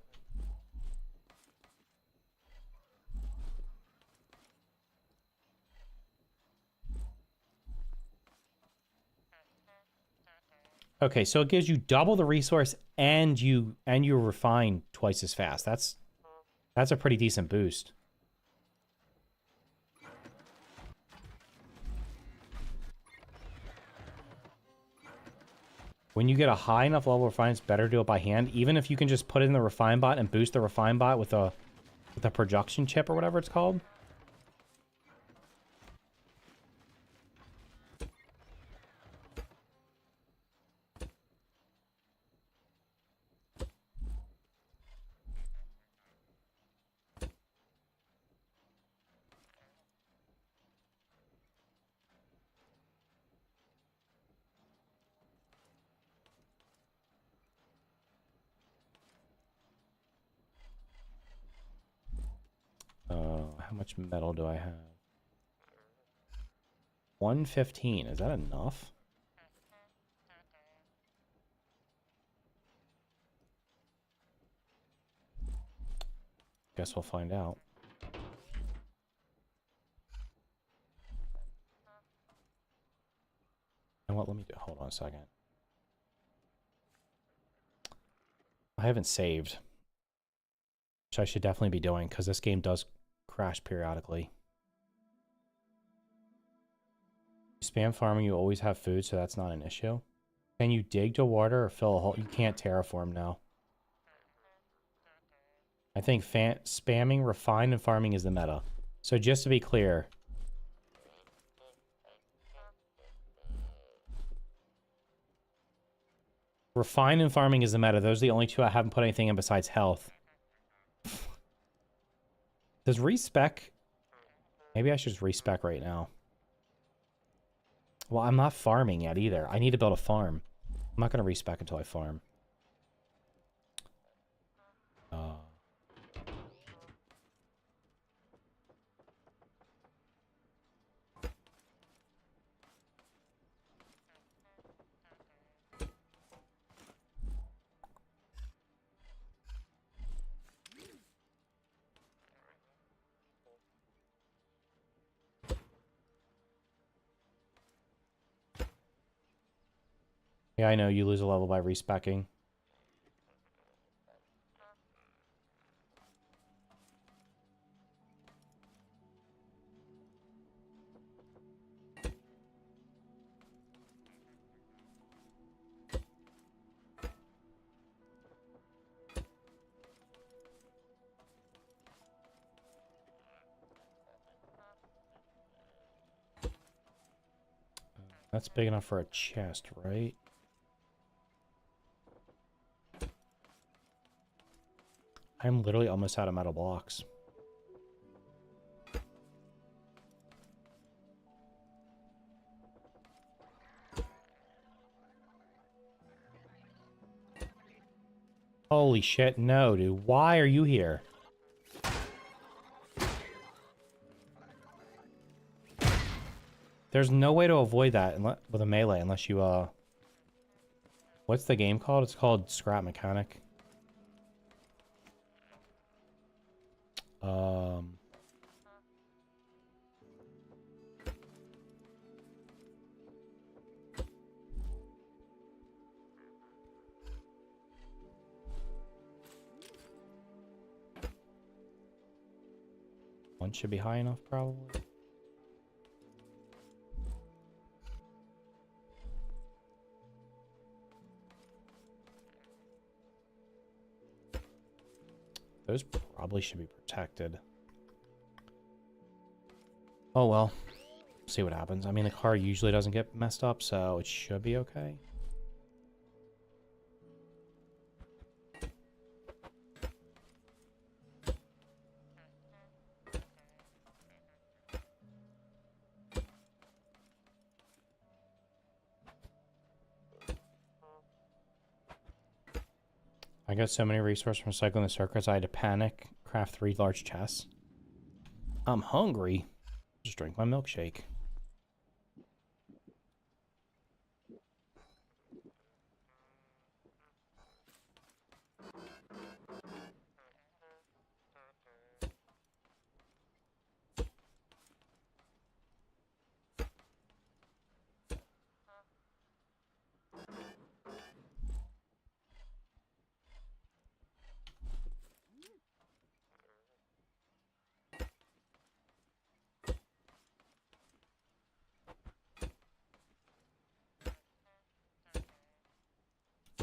Okay, so it gives you double the resource and you refine twice as fast. That's a pretty decent boost. When you get a high enough level of refine, it's better to do it by hand. Even if you can just put it in the refine bot and boost the refine bot with a production chip or whatever it's called. How much metal do I have? 115. Is that enough? Guess we'll find out. And what? Let me do. Hold on a second. I haven't saved, which I should definitely be doing because this game does crash periodically. Spam farming, you always have food, so that's not an issue. Can you dig to water or fill a hole? You can't terraform now. I think spamming, refine, and farming is the meta. So just to be clear, refine and farming is the meta. Those are the only two I haven't put anything in besides health. Does respec... Maybe I should just respec right now. Well, I'm not farming yet either. I need to build a farm. I'm not going to respec until I farm. Yeah, I know, you lose a level by respecking. That's big enough for a chest, right? I'm literally almost out of metal blocks. Holy shit, no, dude. Why are you here? There's no way to avoid that with a melee unless you, what's the game called? It's called Scrap Mechanic. One should be high enough, probably. Those probably should be protected. Oh well. See what happens. I mean, the car usually doesn't get messed up, so it should be okay. I got so many resources from cycling the circuits, I had to panic, craft 3 large chests. I'm hungry. Just drink my milkshake.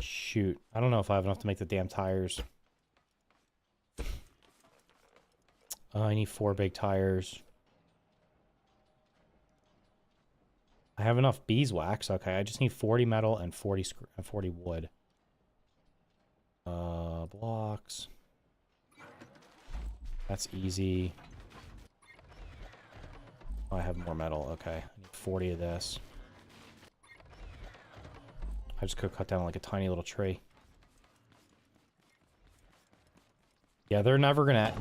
Shoot. I don't know if I have enough to make the damn tires. I need 4 big tires. I have enough beeswax. Okay, I just need 40 metal and 40 wood. Blocks. That's easy. Oh, I have more metal. Okay, I need 40 of this. I just could cut down like a tiny little tree. Yeah, they're never gonna...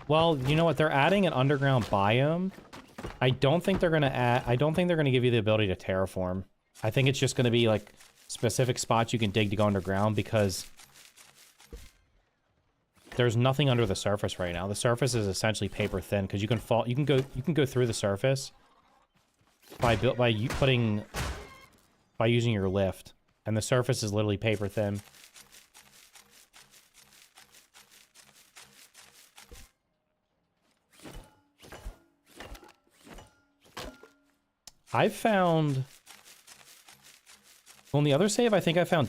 Well, you know what? They're adding an underground biome. I don't think they're gonna add... I don't think they're gonna give you the ability to terraform. I think it's just gonna be like specific spots you can dig to go underground because there's nothing under the surface right now. The surface is essentially paper thin because you can fall... You can go through the surface by using your lift. And the surface is literally paper thin. I found... On the other save, I think I found...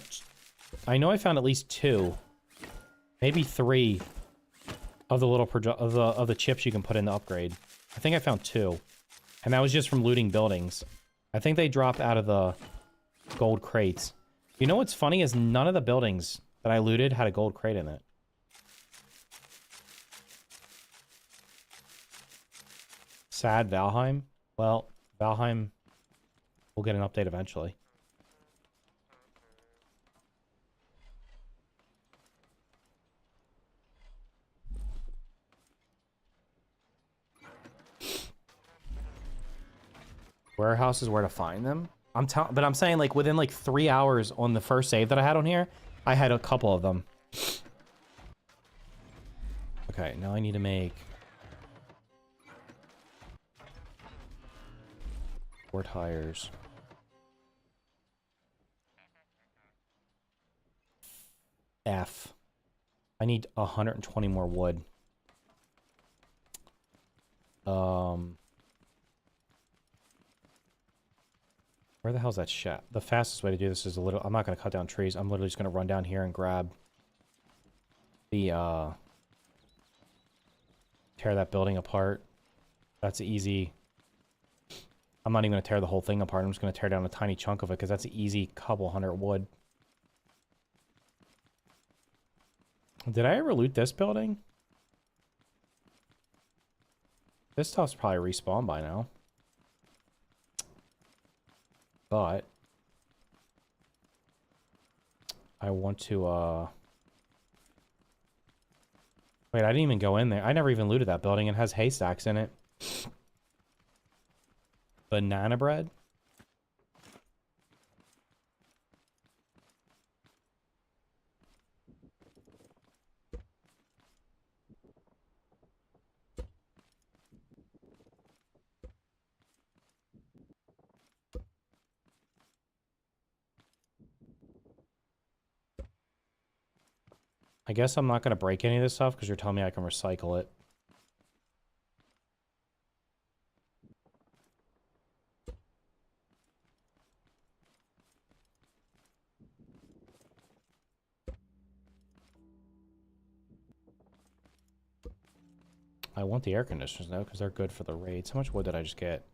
I know I found at least 2. Maybe 3 of the little of the chips you can put in the upgrade. I think I found 2. And that was just from looting buildings. I think they drop out of the gold crates. You know what's funny is none of the buildings that I looted had a gold crate in it. Sad Valheim. Well, Valheim will get an update eventually. Warehouses, where to find them? But I'm saying like within like 3 hours on the first save that I had on here, I had a couple of them. Okay, now I need to make 4 tires. F. I need 120 more wood. Where the hell's that shaft? The fastest way to do this is I'm not going to cut down trees. I'm literally just going to run down here and grab the, tear that building apart. That's easy. I'm not even going to tear the whole thing apart. I'm just going to tear down a tiny chunk of it because that's an easy couple hundred wood. Did I ever loot this building? This stuff's probably respawned by now. But I want to, wait, I didn't even go in there. I never even looted that building. It has haystacks in it. But banana bread. I guess I'm not going to break any of this stuff because you're telling me I can recycle it. I want the air conditioners though because they're good for the raids. How much wood did I just get?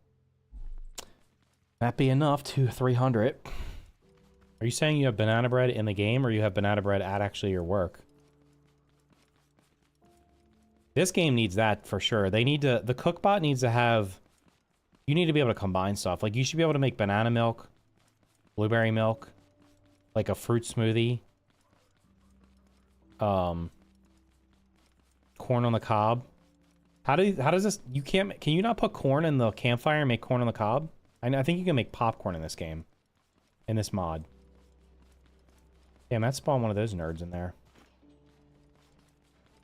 That be enough to 300. Are you saying you have banana bread in the game or you have banana bread at actually your work? This game needs that for sure. They need to, the cookbot needs to have, you need to be able to combine stuff. Like you should be able to make banana milk, blueberry milk, like a fruit smoothie, corn on the cob. How does this, you can't, can you not put corn in the campfire and make corn on the cob? I think you can make popcorn in this game, in this mod. Damn, that spawned one of those nerds in there.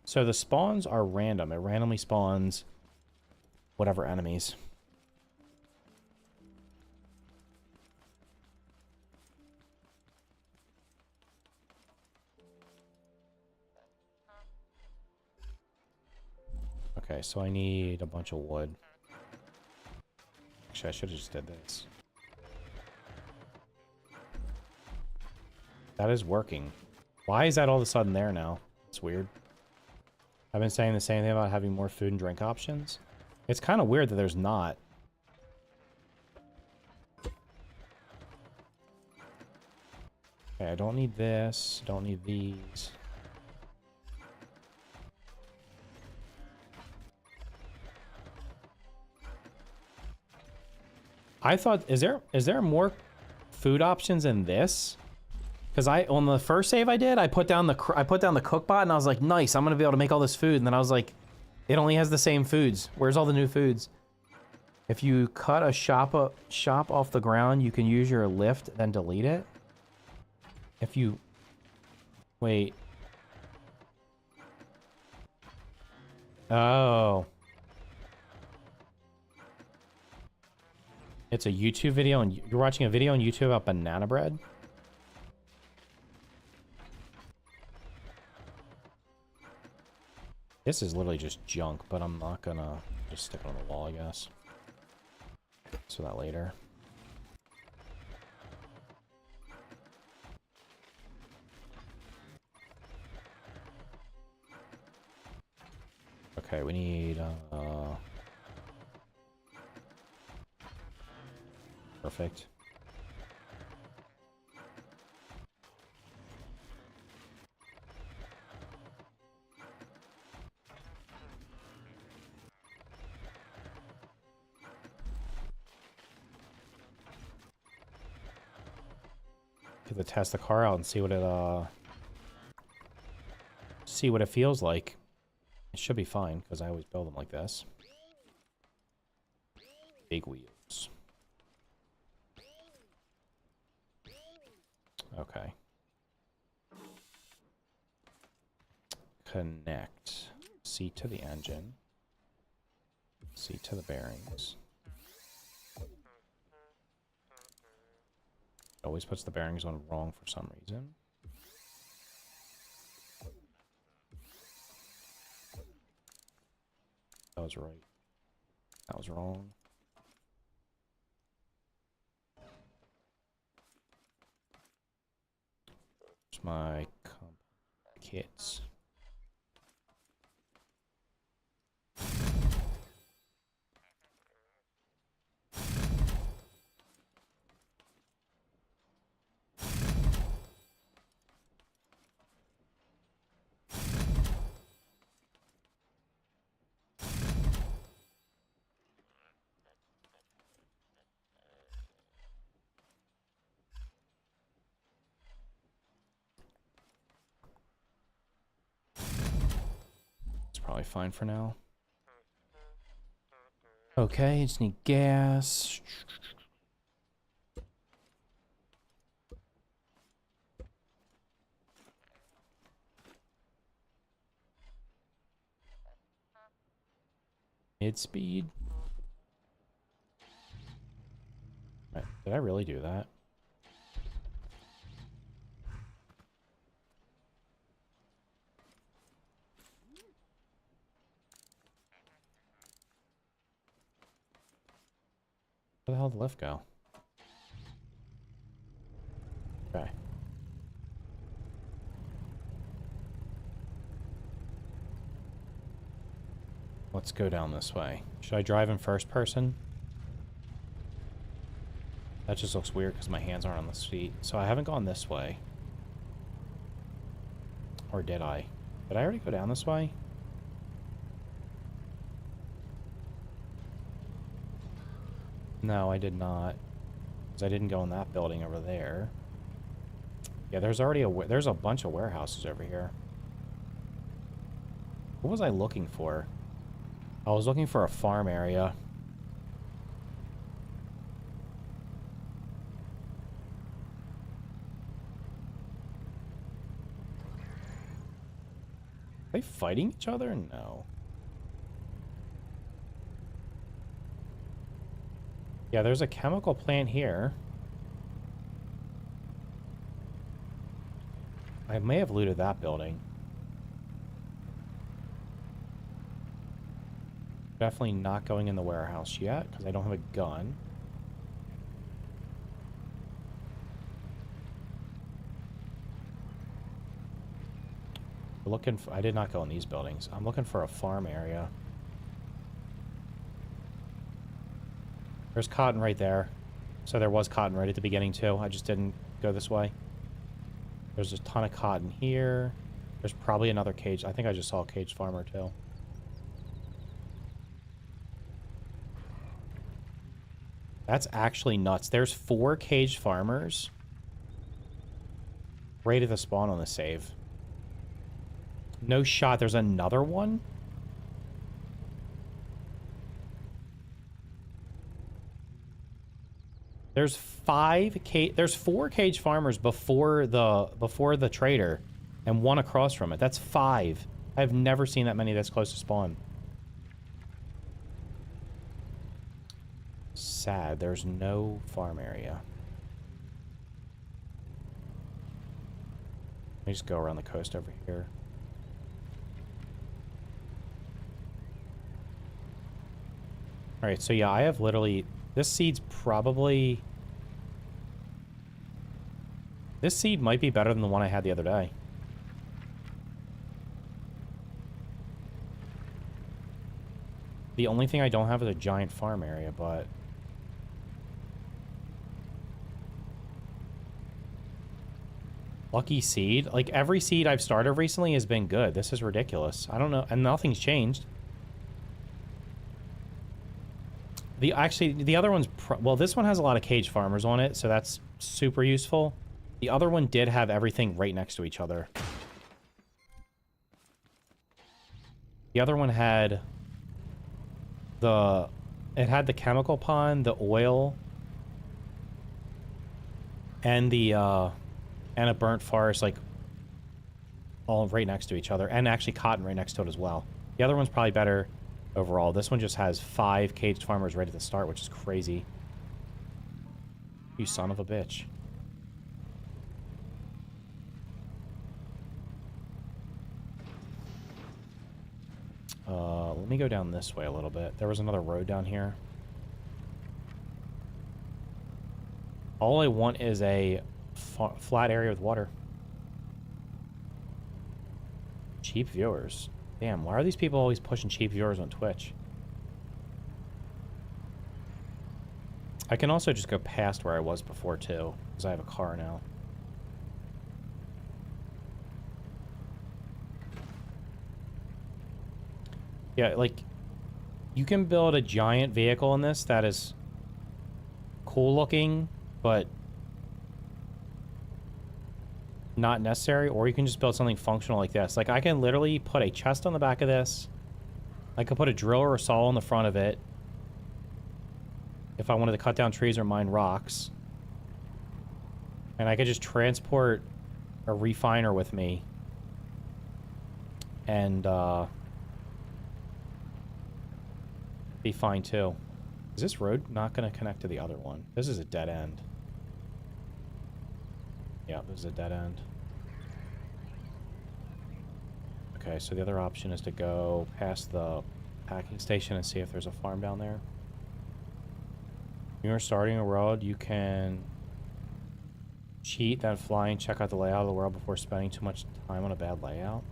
So the spawns are random. It randomly spawns whatever enemies. Okay, so I need a bunch of wood. Actually, I should have just did this. That is working. Why is that all of a sudden there now? It's weird. I've been saying the same thing about having more food and drink options. It's kind of weird that there's not. Okay, I don't need this. Don't need these. I thought, is there more food options in this? Because on the first save I did, I put down the cookbot and I was like, nice, I'm gonna be able to make all this food. And then I was like, it only has the same foods. Where's all the new foods? If you cut a shop off the ground, you can use your lift, then delete it. If you wait. Oh. It's a YouTube video and you're watching a video on YouTube about banana bread? This is literally just junk, but I'm not gonna just stick it on the wall, I guess. So that later. Okay, we need, perfect. To test the car out and see what it feels like. It should be fine because I always build them like this. Big wheels. Okay. Connect seat to the engine. Seat to the bearings. Always puts the bearings on wrong for some reason. That was right. That was wrong. Here's my kits. Probably fine for now. Okay, just need gas. Mid-speed. Right, did I really do that? Where the hell did the lift go? Okay. Let's go down this way. Should I drive in first person? That just looks weird because my hands aren't on the seat. So I haven't gone this way. Or did I? Did I already go down this way? No, I did not. Because I didn't go in that building over there. Yeah, there's already there's a bunch of warehouses over here. What was I looking for? I was looking for a farm area. Are they fighting each other? No. Yeah, there's a chemical plant here. I may have looted that building. Definitely not going in the warehouse yet, because I don't have a gun. Looking for, I did not go in these buildings. I'm looking for a farm area. There's cotton right there. So there was cotton right at the beginning too. I just didn't go this way. There's a ton of cotton here. There's probably another cage. I think I just saw a caged farmer too. That's actually nuts. There's 4 caged farmers right at the spawn on the save. No shot. There's another one? There's 4 cage farmers before the trader and 1 across from it. That's 5. I've never seen that many this close to spawn. Sad. There's no farm area. Let me just go around the coast over here. Alright, so yeah, I have literally... This seed's probably... This seed might be better than the one I had the other day. The only thing I don't have is a giant farm area, but... Lucky seed? Like, every seed I've started recently has been good. This is ridiculous. I don't know. And nothing's changed. Actually, the other one's... well, this one has a lot of cage farmers on it, so that's super useful. The other one did have everything right next to each other. The other one had... It had the chemical pond, the oil... And the, and a burnt forest, like... all right next to each other. And actually cotton right next to it as well. The other one's probably better... overall. This one just has 5 caged farmers right at the start, which is crazy. You son of a bitch. Let me go down this way a little bit. There was another road down here. All I want is a flat area with water. Cheap viewers. Damn, why are these people always pushing cheap viewers on Twitch? I can also just go past where I was before, too, because I have a car now. Yeah, like, you can build a giant vehicle in this that is cool looking, but not necessary, or you can just build something functional like this. Like, I can literally put a chest on the back of this. I could put a drill or a saw on the front of it. if I wanted to cut down trees or mine rocks. And I could just transport a refiner with me. And, be fine, too. Is this road not going to connect to the other one? This is a dead end. Yeah, this is a dead end. Okay, so the other option is to go past the packing station and see if there's a farm down there. When you're starting a road, you can cheat, then fly and check out the layout of the world before spending too much time on a bad layout.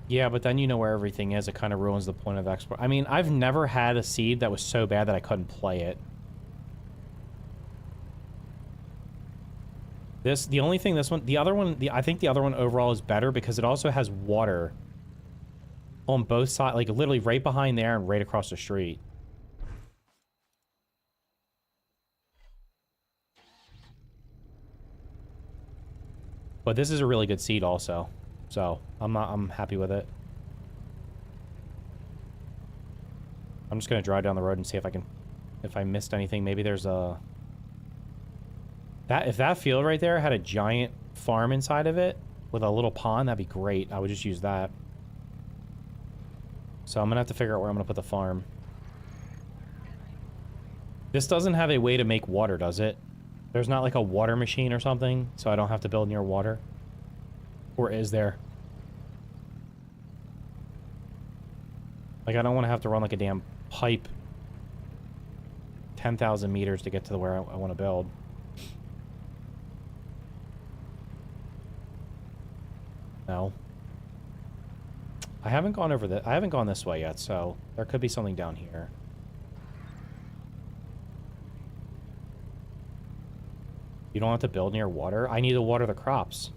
Yeah, but then you know where everything is. It kind of ruins the point of export. I mean, I've never had a seed that was so bad that I couldn't play it. The only thing this one, the other one, I think the other one overall is better because it also has water on both sides, like literally right behind there and right across the street. But this is a really good seed also. So, I'm happy with it. I'm just going to drive down the road and see if I missed anything. Maybe there's a... If that field right there had a giant farm inside of it with a little pond, that'd be great. I would just use that. So I'm going to have to figure out where I'm going to put the farm. This doesn't have a way to make water, does it? There's not like a water machine or something, so I don't have to build near water. Or is there? Like, I don't want to have to run like a damn pipe 10,000 meters to get to where I want to build. No. I haven't gone over I haven't gone this way yet, so there could be something down here. You don't have to build near water? I need to water the crops.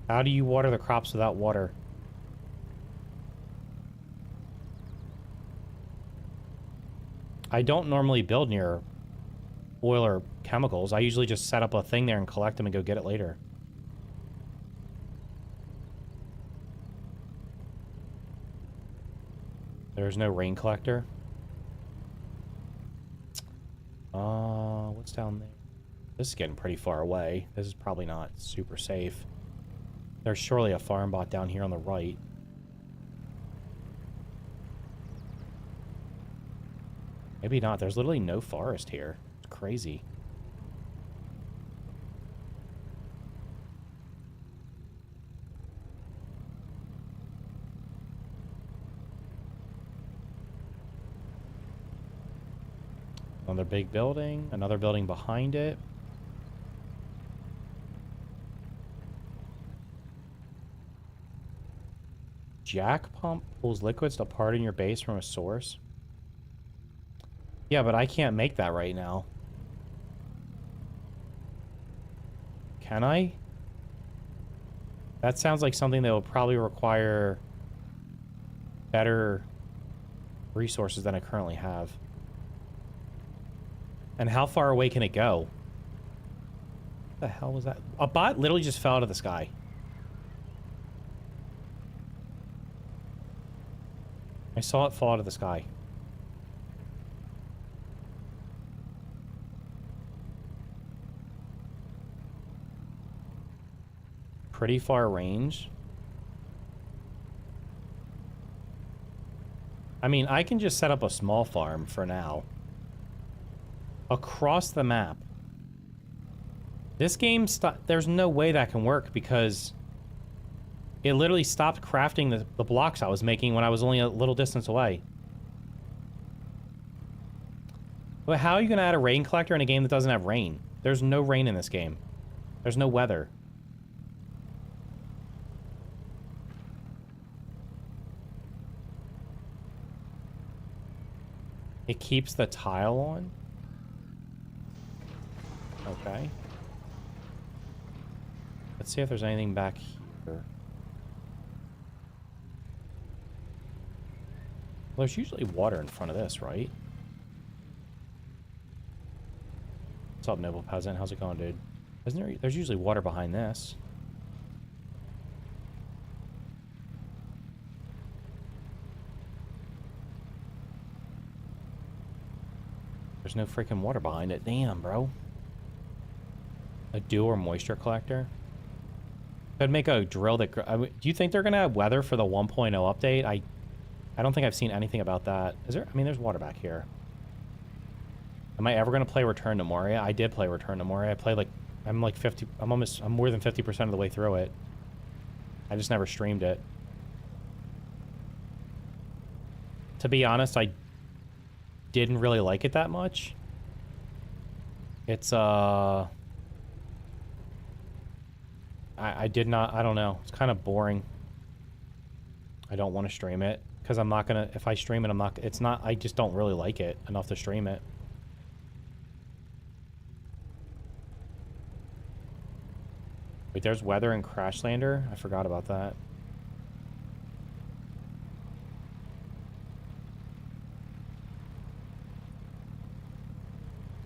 How do you water the crops without water? I don't normally build near oil or chemicals. I usually just set up a thing there and collect them and go get it later. There's no rain collector. What's down there? This is getting pretty far away. This is probably not super safe. There's surely a farm bot down here on the right. Maybe not. There's literally no forest here. It's crazy. Another big building. Another building behind it. Jack pump pulls liquids to harden your base from a source. Yeah, but I can't make that right now. Can I? That sounds like something that will probably require better resources than I currently have. And how far away can it go? What the hell was that? A bot literally just fell out of the sky. I saw it fall out of the sky. Pretty far range. I mean, I can just set up a small farm for now. Across the map. This game, there's no way that can work because it literally stopped crafting the blocks I was making when I was only a little distance away. But how are you going to add a rain collector in a game that doesn't have rain? There's no rain in this game. There's no weather. It keeps the tile on? Okay. Let's see if there's anything back here. Well, there's usually water in front of this, right? What's up, Noble Peasant? How's it going, dude? Isn't there... There's usually water behind this. There's no freaking water behind it. Damn, bro. A dew or moisture collector. Could make a drill that... do you think they're going to have weather for the 1.0 update? I don't think I've seen anything about that. Is there? I mean, there's water back here. Am I ever going to play Return to Moria? I did play Return to Moria. I played like... I'm like 50... I'm more than 50% of the way through it. I just never streamed it. To be honest, I didn't really like it that much. It's, I did not... I don't know. It's kind of boring. I don't want to stream it. Because I'm not going to... If I stream it, I'm not... It's not... I just don't really like it enough to stream it. Wait, there's weather in Crashlander? I forgot about that.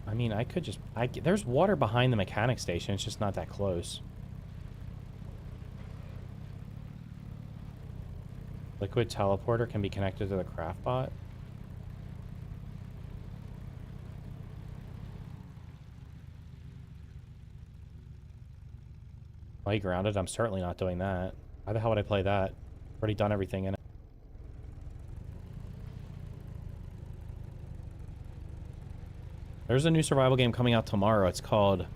I mean, I could just... there's water behind the mechanic station. It's just not that close. Liquid teleporter can be connected to the craft bot. Play grounded? I'm certainly not doing that. Why the hell would I play that? Already done everything in it. There's a new survival game coming out tomorrow. It's called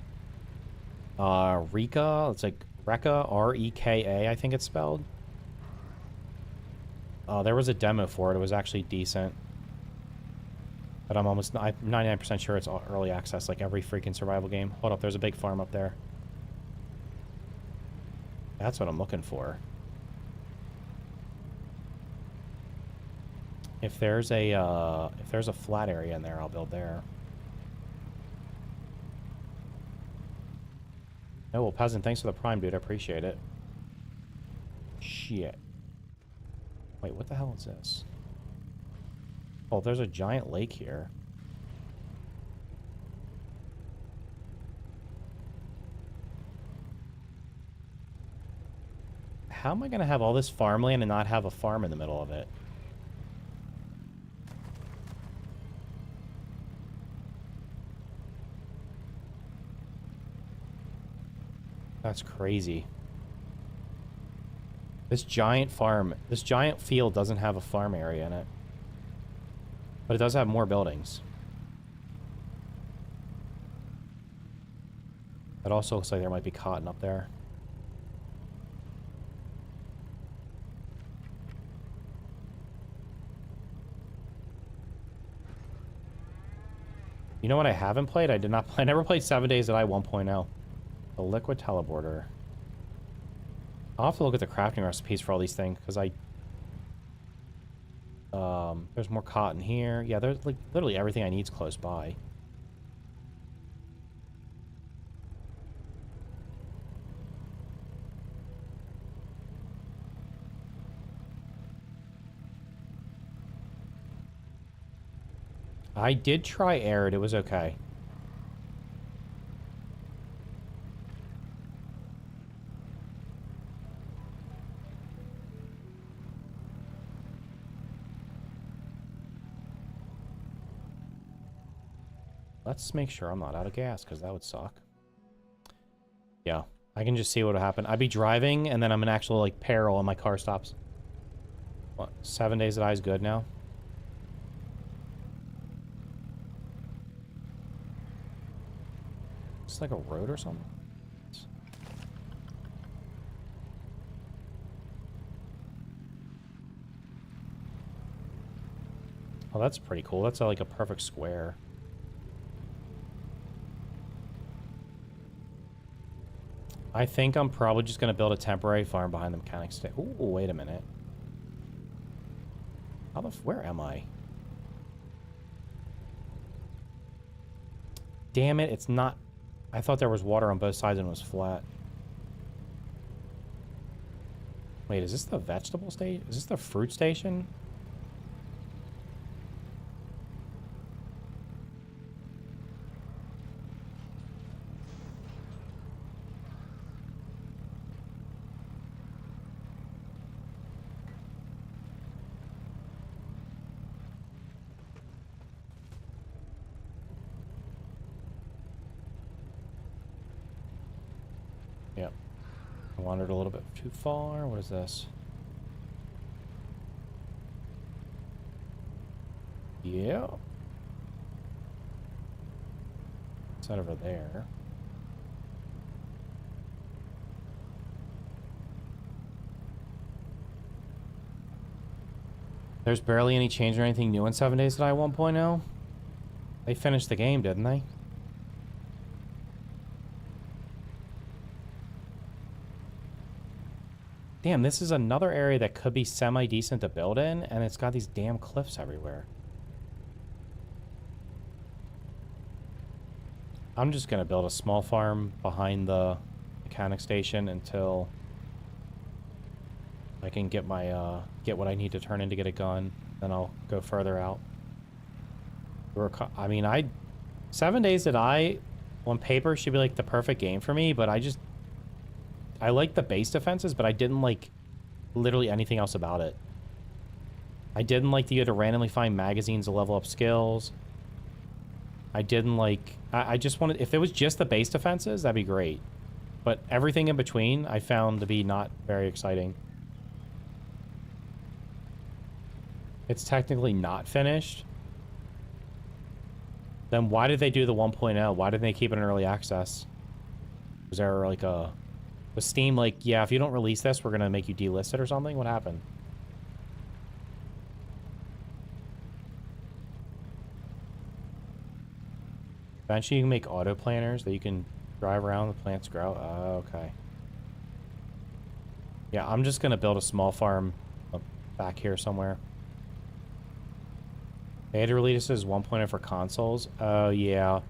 Reka. It's like Reka, R-E-K-A, I think it's spelled. There was a demo for it. It was actually decent. But I'm 99% sure it's early access, like every freaking survival game. Hold up, there's a big farm up there. That's what I'm looking for. If there's a flat area in there, I'll build there. Oh, well, Peasant, thanks for the prime, dude. I appreciate it. Shit. Wait, what the hell is this? Oh, there's a giant lake here. How am I going to have all this farmland and not have a farm in the middle of it? That's crazy. This giant field doesn't have a farm area in it. But it does have more buildings. It also looks like there might be cotton up there. You know what I haven't played? I never played 7 Days to Die 1.0. The liquid teleporter. I'll have to look at the crafting recipes for all these things, because there's more cotton here. Yeah, there's like literally everything I need is close by. I did try Arid. It was okay. Let's make sure I'm not out of gas, because that would suck. Yeah, I can just see what would happen. I'd be driving, and then I'm in actual, like, peril, and my car stops. What, 7 Days to Die is good now? It's like a road or something? Oh, that's pretty cool. That's like a perfect square. I think I'm probably just going to build a temporary farm behind the mechanic station. Ooh, wait a minute. Where am I? Damn it, it's not... I thought there was water on both sides and it was flat. Wait, is this the vegetable station? Is this the fruit station? Yep. I wandered a little bit too far. What is this? Yeah. It's not over there. There's barely any change or anything new in 7 Days to Die 1.0. They finished the game, didn't they? Damn, this is another area that could be semi-decent to build in, and it's got these damn cliffs everywhere. I'm just gonna build a small farm behind the mechanic station until I can get my, get what I need to turn in to get a gun. Then I'll go further out. I mean, 7 Days to Die, on paper, should be like the perfect game for me, but I like the base defenses, but I didn't like literally anything else about it. I didn't like that you had to randomly find magazines to level up skills. I didn't like... I just wanted... If it was just the base defenses, that'd be great. But everything in between, I found to be not very exciting. It's technically not finished. Then why did they do the 1.0? Why didn't they keep it in early access? Was there like a... Was Steam like, yeah, if you don't release this, we're going to make you delist it or something? What happened? Eventually you can make auto planters that you can drive around, the plants grow. Oh, okay. Yeah, I'm just going to build a small farm up back here somewhere. They had to release this as 1.0 for consoles. Oh, yeah.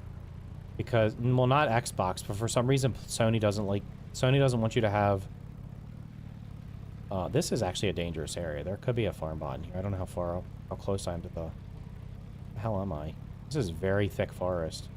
Because, well, not Xbox, but for some reason Sony doesn't want you to have... this is actually a dangerous area. There could be a farm bot in here. I don't know how close I am to the hell am I? This is very thick forest.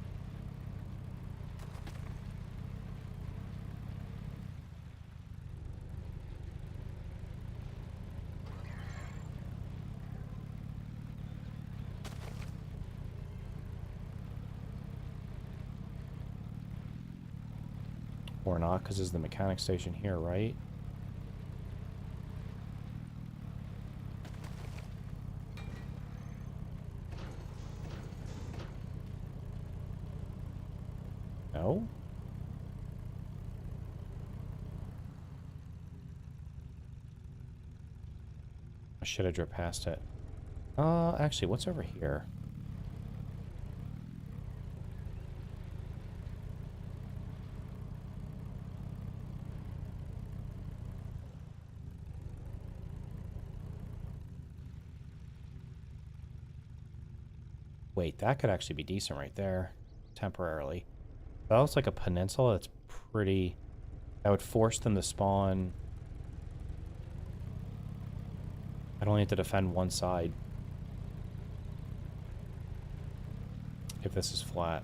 Or not, because there's the mechanic station here, right? No? I should have driven past it. Actually, what's over here? Wait, that could actually be decent right there, temporarily. That looks like a peninsula. That's pretty... That would force them to spawn... I'd only have to defend one side. If this is flat.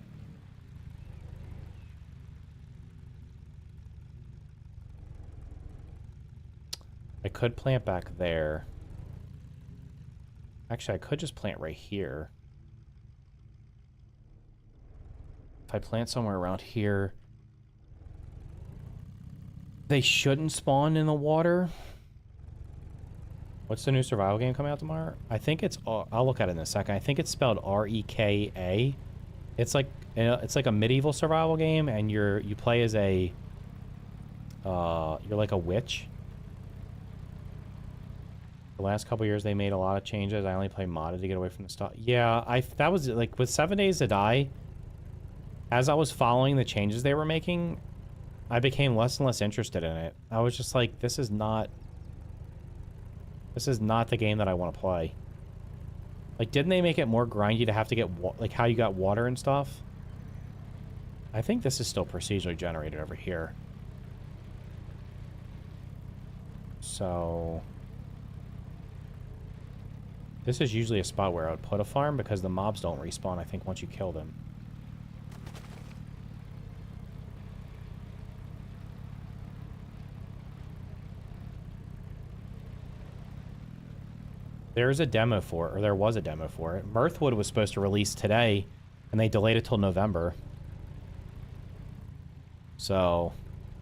I could plant back there. Actually, I could just plant right here. If I plant somewhere around here, they shouldn't spawn in the water. What's the new survival game coming out tomorrow? I think it's... I'll look at it in a second. I think it's spelled R-E-K-A. It's like a medieval survival game, and you play as a... you're like a witch. The last couple years, they made a lot of changes. I only play modded to get away from the stuff. Yeah, that was like with 7 Days to Die. As I was following the changes they were making, I became less and less interested in it. I was just like, this is not the game that I want to play. Like, didn't they make it more grindy to have to get, like, how you got water and stuff? I think this is still procedurally generated over here. So... This is usually a spot where I would put a farm because the mobs don't respawn, I think, once you kill them. There's a demo for it, or there was a demo for it. Mirthwood was supposed to release today, and they delayed it till November. So,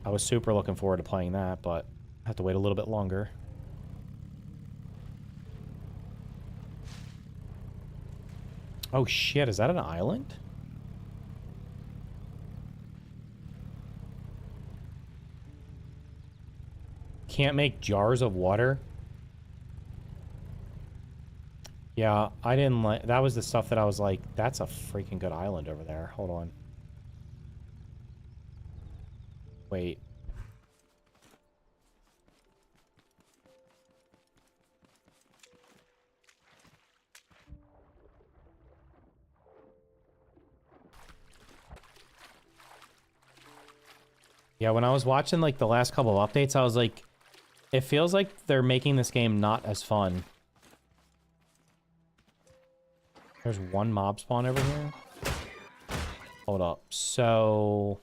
I was super looking forward to playing that, but I have to wait a little bit longer. Oh shit, is that an island? Can't make jars of water? Yeah, I didn't like... That was the stuff that I was like, that's a freaking good island over there. Hold on. Wait. Yeah, when I was watching, like, the last couple of updates, I was like, it feels like they're making this game not as fun. There's one mob spawn over here. Hold up. So...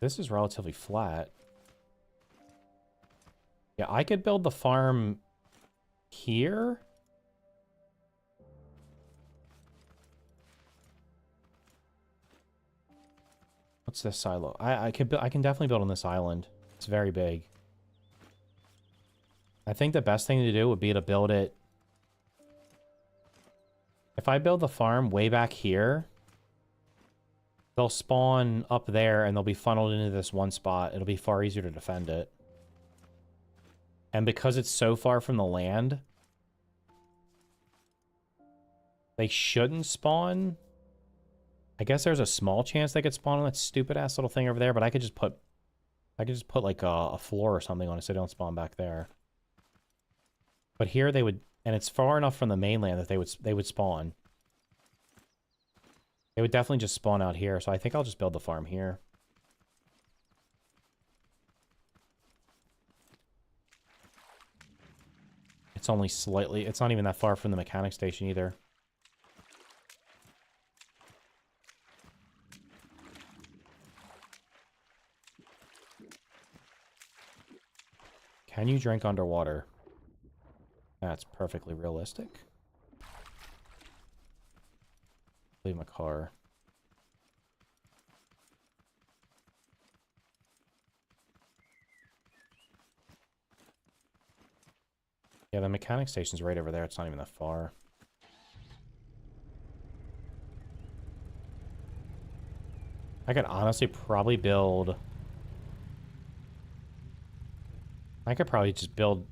This is relatively flat. Yeah, I could build the farm here. What's this silo? I can definitely build on this island. It's very big. I think the best thing to do would be to build it. If I build the farm way back here, they'll spawn up there and they'll be funneled into this one spot. It'll be far easier to defend it. And because it's so far from the land, they shouldn't spawn. I guess there's a small chance they could spawn on that stupid ass little thing over there, but I could just put like a floor or something on it so they don't spawn back there. But here they would, and it's far enough from the mainland that they would spawn. They would definitely just spawn out here, so I think I'll just build the farm here. It's only slightly, it's not even that far from the mechanic station either. Can you drink underwater? That's perfectly realistic. Leave my car. Yeah, the mechanic station's right over there. It's not even that far. I could honestly probably build... I could probably just build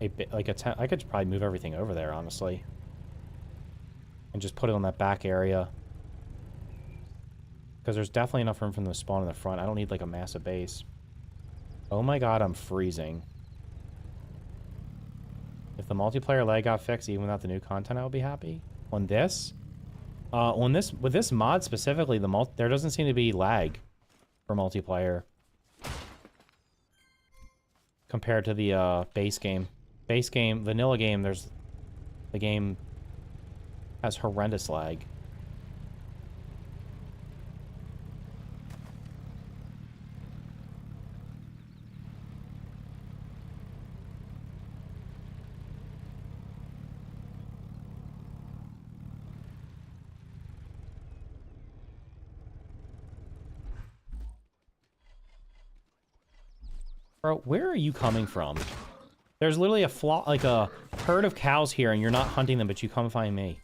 a bit, like a tent. I could probably move everything over there, honestly. And just put it on that back area. Because there's definitely enough room from the spawn in the front. I don't need, like, a massive base. Oh my god, I'm freezing. If the multiplayer lag got fixed, even without the new content, I would be happy. On this? With this mod specifically, there doesn't seem to be lag for multiplayer. Compared to the base game. Base game, vanilla game, the game has horrendous lag. Bro, where are you coming from? There's literally a flock, like a herd of cows here, and you're not hunting them, but you come find me.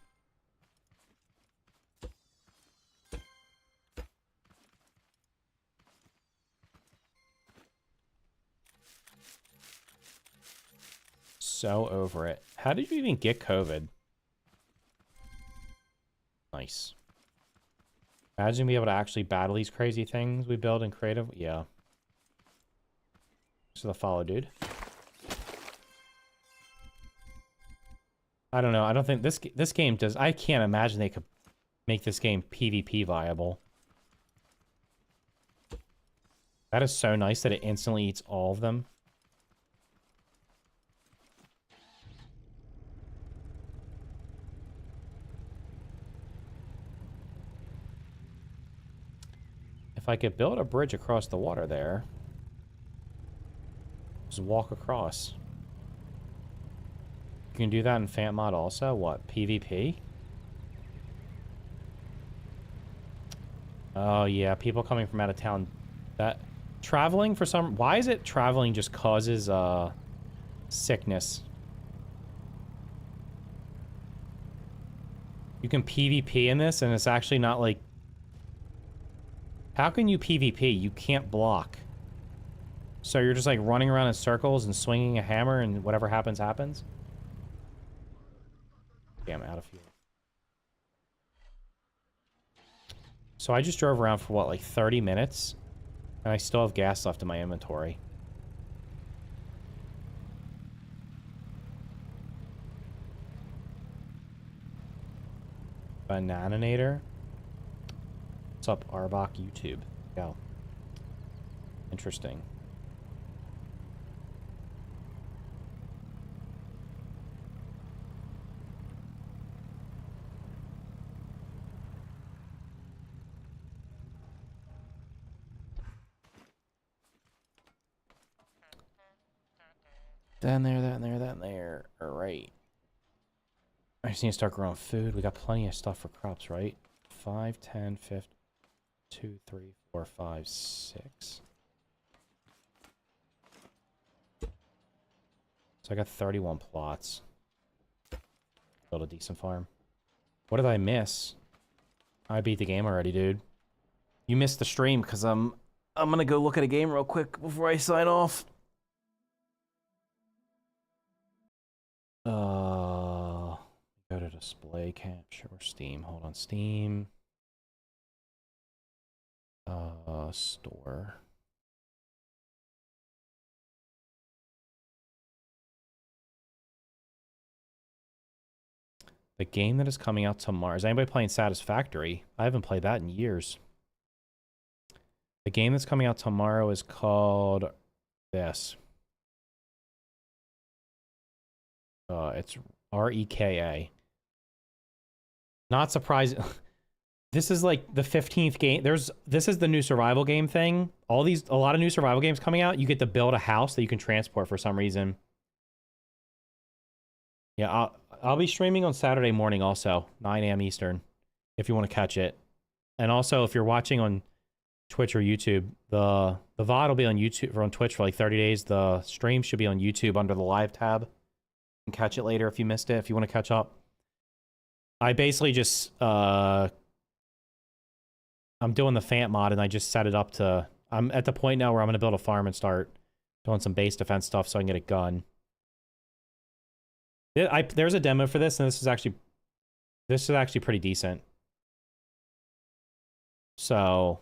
So over it. How did you even get COVID? Nice. Imagine being able to actually battle these crazy things we build in creative. Yeah. So the follow, dude. I don't know. I don't think this game does. I can't imagine they could make this game PvP viable. That is so nice that it instantly eats all of them. If I could build a bridge across the water there. Just walk across. You can do that in Fant Mod also. What? PvP? Oh, yeah. People coming from out of town. That... Traveling for some... Why is it traveling just causes, sickness? You can PvP in this, and it's actually not like... How can you PvP? You can't block. So you're just like running around in circles and swinging a hammer and whatever happens, happens? Damn, out of fuel. So I just drove around for what, like 30 minutes? And I still have gas left in my inventory. Bananator? What's up, Arbok YouTube? Go. Interesting. That and there, that and there, that and there. Alright. I just need to start growing food. We got plenty of stuff for crops, right? 5, 10, 15, 2, 3, 4, 5, 6. So I got 31 plots. Build a decent farm. What did I miss? I beat the game already, dude. You missed the stream because I'm gonna go look at a game real quick before I sign off. Go to display capture or Steam. Hold on, Steam. Store. The game that is coming out tomorrow. Is anybody playing Satisfactory? I haven't played that in years. The game that's coming out tomorrow is called this. It's REKA. Not surprising. This is like the 15th game. This is the new survival game thing. A lot of new survival games coming out. You get to build a house that you can transport for some reason. Yeah, I'll be streaming on Saturday morning also, 9 a.m. Eastern, if you want to catch it. And also, if you're watching on Twitch or YouTube, the VOD will be on YouTube or on Twitch for like 30 days. The stream should be on YouTube under the live tab. You can catch it later if you missed it, if you want to catch up. I basically just I'm doing the Fant Mod, and I just set it up to... I'm at the point now where I'm going to build a farm and start doing some base defense stuff so I can get a gun. There's a demo for this, and this is actually pretty decent. So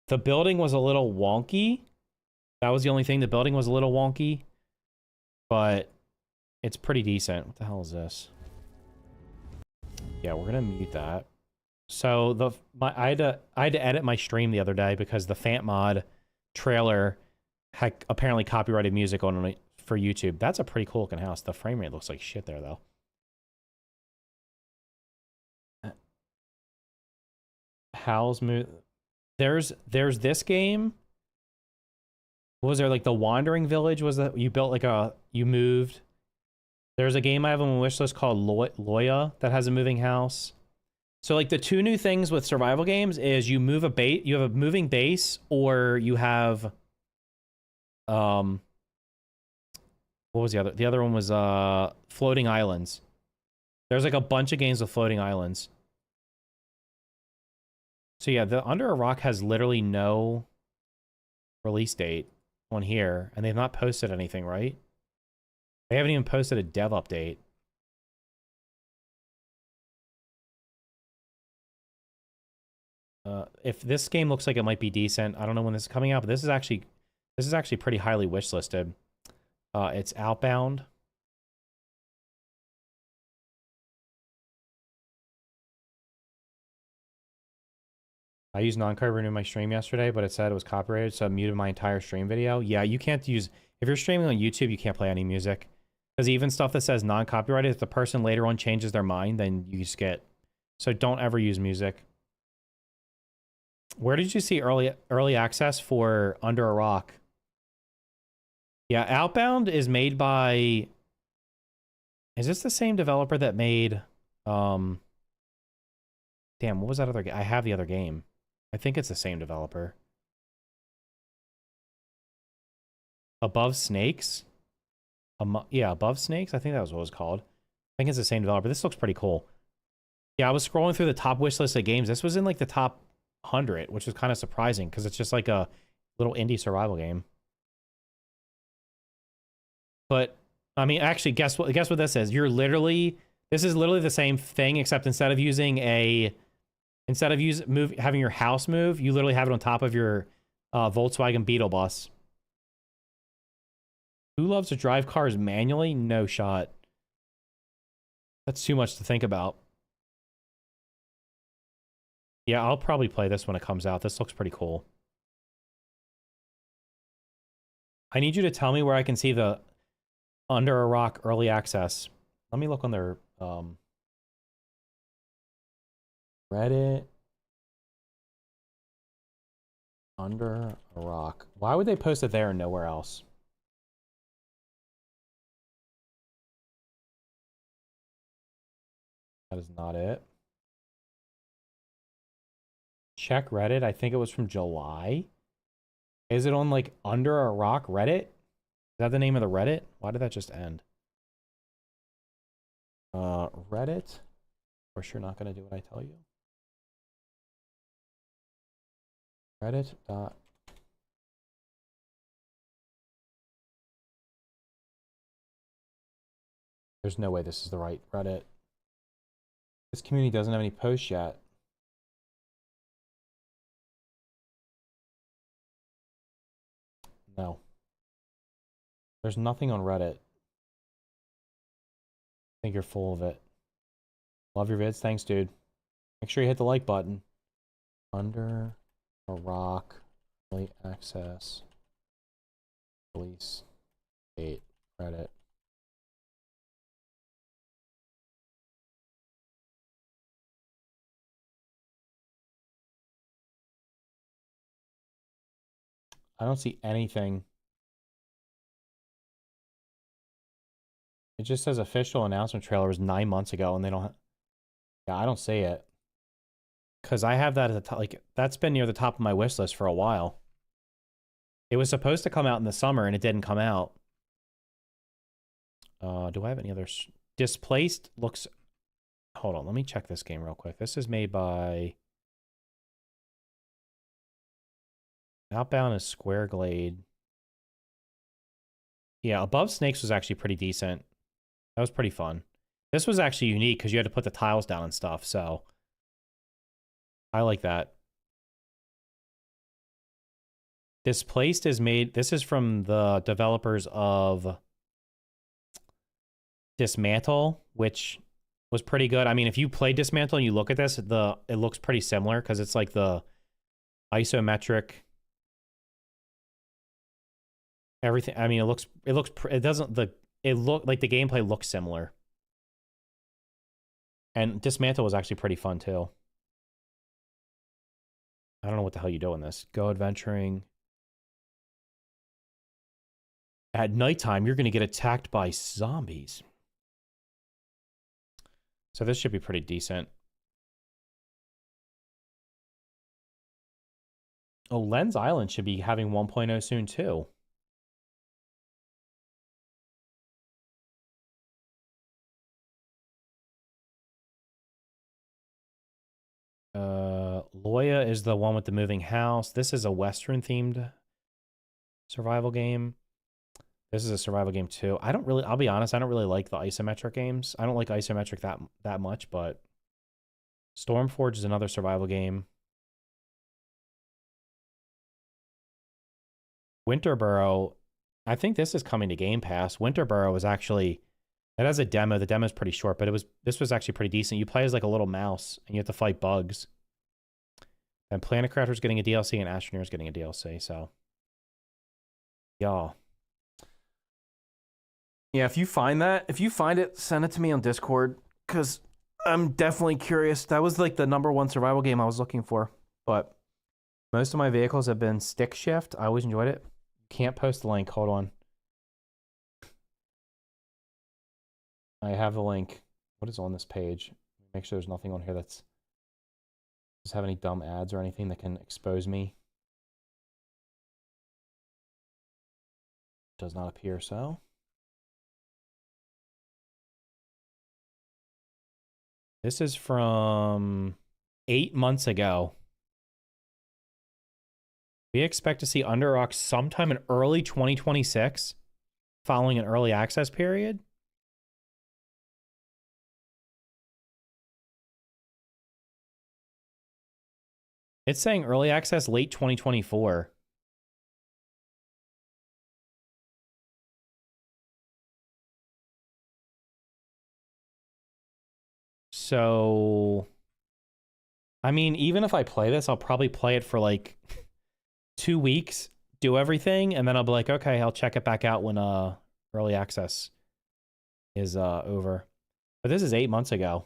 the building was a little wonky. That was the only thing. The building was a little wonky, but it's pretty decent. What the hell is this? Yeah, we're gonna mute that. So I had to edit my stream the other day because the Fant Mod trailer had apparently copyrighted music on it for YouTube. That's a pretty cool looking house. The frame rate looks like shit there though. Howl's move. There's this game. What was there, like the Wandering Village? Was that you built like you moved? There's a game I have on my wish list called Loya that has a moving house. So like the two new things with survival games is you move you have a moving base, or you have what was the other? The other one was floating islands. There's like a bunch of games with floating islands. So yeah, the Under a Rock has literally no release date on here, and they've not posted anything, right? They haven't even posted a dev update. If this game looks like it might be decent, I don't know when this is coming out, but this is actually pretty highly wishlisted. It's Outbound. I used non-code renew my stream yesterday, but it said it was copyrighted, so I muted my entire stream video. Yeah, you can't use... If you're streaming on YouTube, you can't play any music. Because even stuff that says non-copyrighted, if the person later on changes their mind, then you just get... So don't ever use music. Where did you see early access for Under a Rock? Yeah, Outbound is made by... Is this the same developer that made... Damn, what was that other game? I have the other game. I think it's the same developer. Above Snakes? Yeah, Above Snakes? I think that was what it was called. I think it's the same developer. This looks pretty cool. Yeah, I was scrolling through the top wish list of games. This was in like the top 100, which was kind of surprising because it's just like a little indie survival game. But I mean, actually, guess what this is? This is literally the same thing, except instead of having your house move, you literally have it on top of your Volkswagen Beetle bus. Who loves to drive cars manually? No shot. That's too much to think about. Yeah, I'll probably play this when it comes out. This looks pretty cool. I need you to tell me where I can see the Under a Rock early access. Let me look on their Reddit. Under a Rock. Why would they post it there and nowhere else? That is not it. Check Reddit. I think it was from July. Is it on like Under a Rock Reddit? Is that the name of the Reddit? Why did that just end? Reddit. Of course, you're not going to do what I tell you. Reddit. There's no way this is the right Reddit. This community doesn't have any posts yet. No. There's nothing on Reddit. I think you're full of it. Love your vids. Thanks, dude. Make sure you hit the like button. Under a Rock. Early access. Release date. Reddit. I don't see anything. It just says official announcement trailer was 9 months ago, and they don't. Yeah, I don't see it. Because I have that at the top. Like, that's been near the top of my wish list for a while. It was supposed to come out in the summer, and it didn't come out. Do I have any others? Displaced looks. Hold on, let me check this game real quick. This is made by. Outbound is Square Glade. Yeah, Above Snakes was actually pretty decent. That was pretty fun. This was actually unique because you had to put the tiles down and stuff, so I like that. Displaced is made. This is from the developers of Dismantle, which was pretty good. I mean, if you play Dismantle and you look at this, it looks pretty similar because it's like the isometric. Everything. I mean, it look like the gameplay looks similar. And Dismantle was actually pretty fun too. I don't know what the hell you do in this. Go adventuring. At nighttime, you're going to get attacked by zombies. So this should be pretty decent. Oh, Lens Island should be having 1.0 soon too. Loya is the one with the moving house. This is a Western themed survival game. This is a survival game too. I'll be honest, I don't really like the isometric games. I don't like isometric that much, but Stormforge is another survival game. Winterborough, I think this is coming to Game Pass. Winterborough is actually, it has a demo. The demo is pretty short, but this was actually pretty decent. You play as like a little mouse and you have to fight bugs. And Planet Crafter's getting a DLC and Astroneer's getting a DLC, so. Y'all. Yeah, if you find it, send it to me on Discord, because I'm definitely curious. That was like the #1 survival game I was looking for, but most of my vehicles have been stick shift. I always enjoyed it. Can't post the link. Hold on. I have the link. What is on this page? Make sure there's nothing on here that's Does it have any dumb ads or anything that can expose me? Does not appear so. This is from 8 months ago. We expect to see Under Rocks sometime in early 2026, following an early access period. It's saying early access late 2024. So, I mean, even if I play this, I'll probably play it for like 2 weeks, do everything, and then I'll be like, okay, I'll check it back out when early access is over. But this is 8 months ago.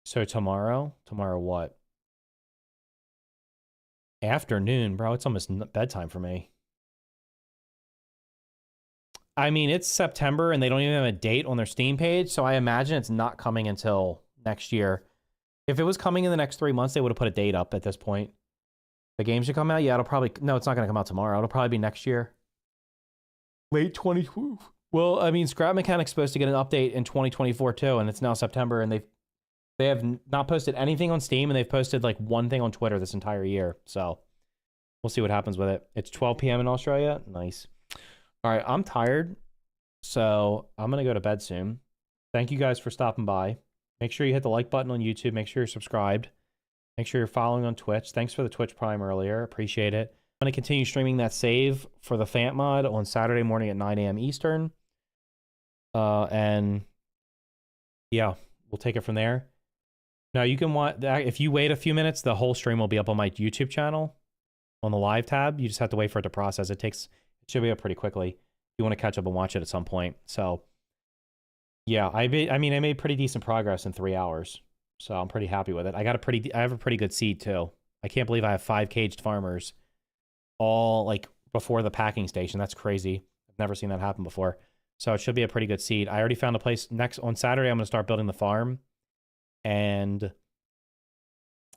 So tomorrow what? Afternoon, bro. It's almost bedtime for me. I mean, it's September and they don't even have a date on their Steam page, so I imagine it's not coming until next year. If it was coming in the next 3 months, they would have put a date up at this point. The game should come out? Yeah, it'll probably... No, it's not going to come out tomorrow. It'll probably be next year. Late 20... Well, I mean, Scrap Mechanic's supposed to get an update in 2024 too, and it's now September, and they have not posted anything on Steam, and they've posted like one thing on Twitter this entire year. So we'll see what happens with it. It's 12 p.m. in Australia. Nice. All right, I'm tired, so I'm going to go to bed soon. Thank you guys for stopping by. Make sure you hit the like button on YouTube. Make sure you're subscribed. Make sure you're following on Twitch. Thanks for the Twitch Prime earlier. Appreciate it. I'm going to continue streaming that save for the Fant Mod on Saturday morning at 9 a.m. Eastern. And yeah, we'll take it from there. Now, you can want that. If you wait a few minutes, the whole stream will be up on my YouTube channel on the live tab. You just have to wait for it to process. It should be up pretty quickly. You want to catch up and watch it at some point. So yeah, I mean, I made pretty decent progress in 3 hours. So I'm pretty happy with it. I have a pretty good seed too. I can't believe I have 5 caged farmers all like before the packing station. That's crazy. I've never seen that happen before. So it should be a pretty good seed. I already found a place on Saturday. I'm going to start building the farm, and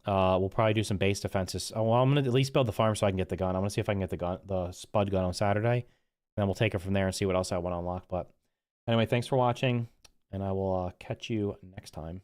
we'll probably do some base defenses. Oh, well, I'm going to at least build the farm so I can get the gun. I'm going to see if I can get the spud gun on Saturday, and then we'll take it from there and see what else I want to unlock. But anyway, thanks for watching, and I will catch you next time.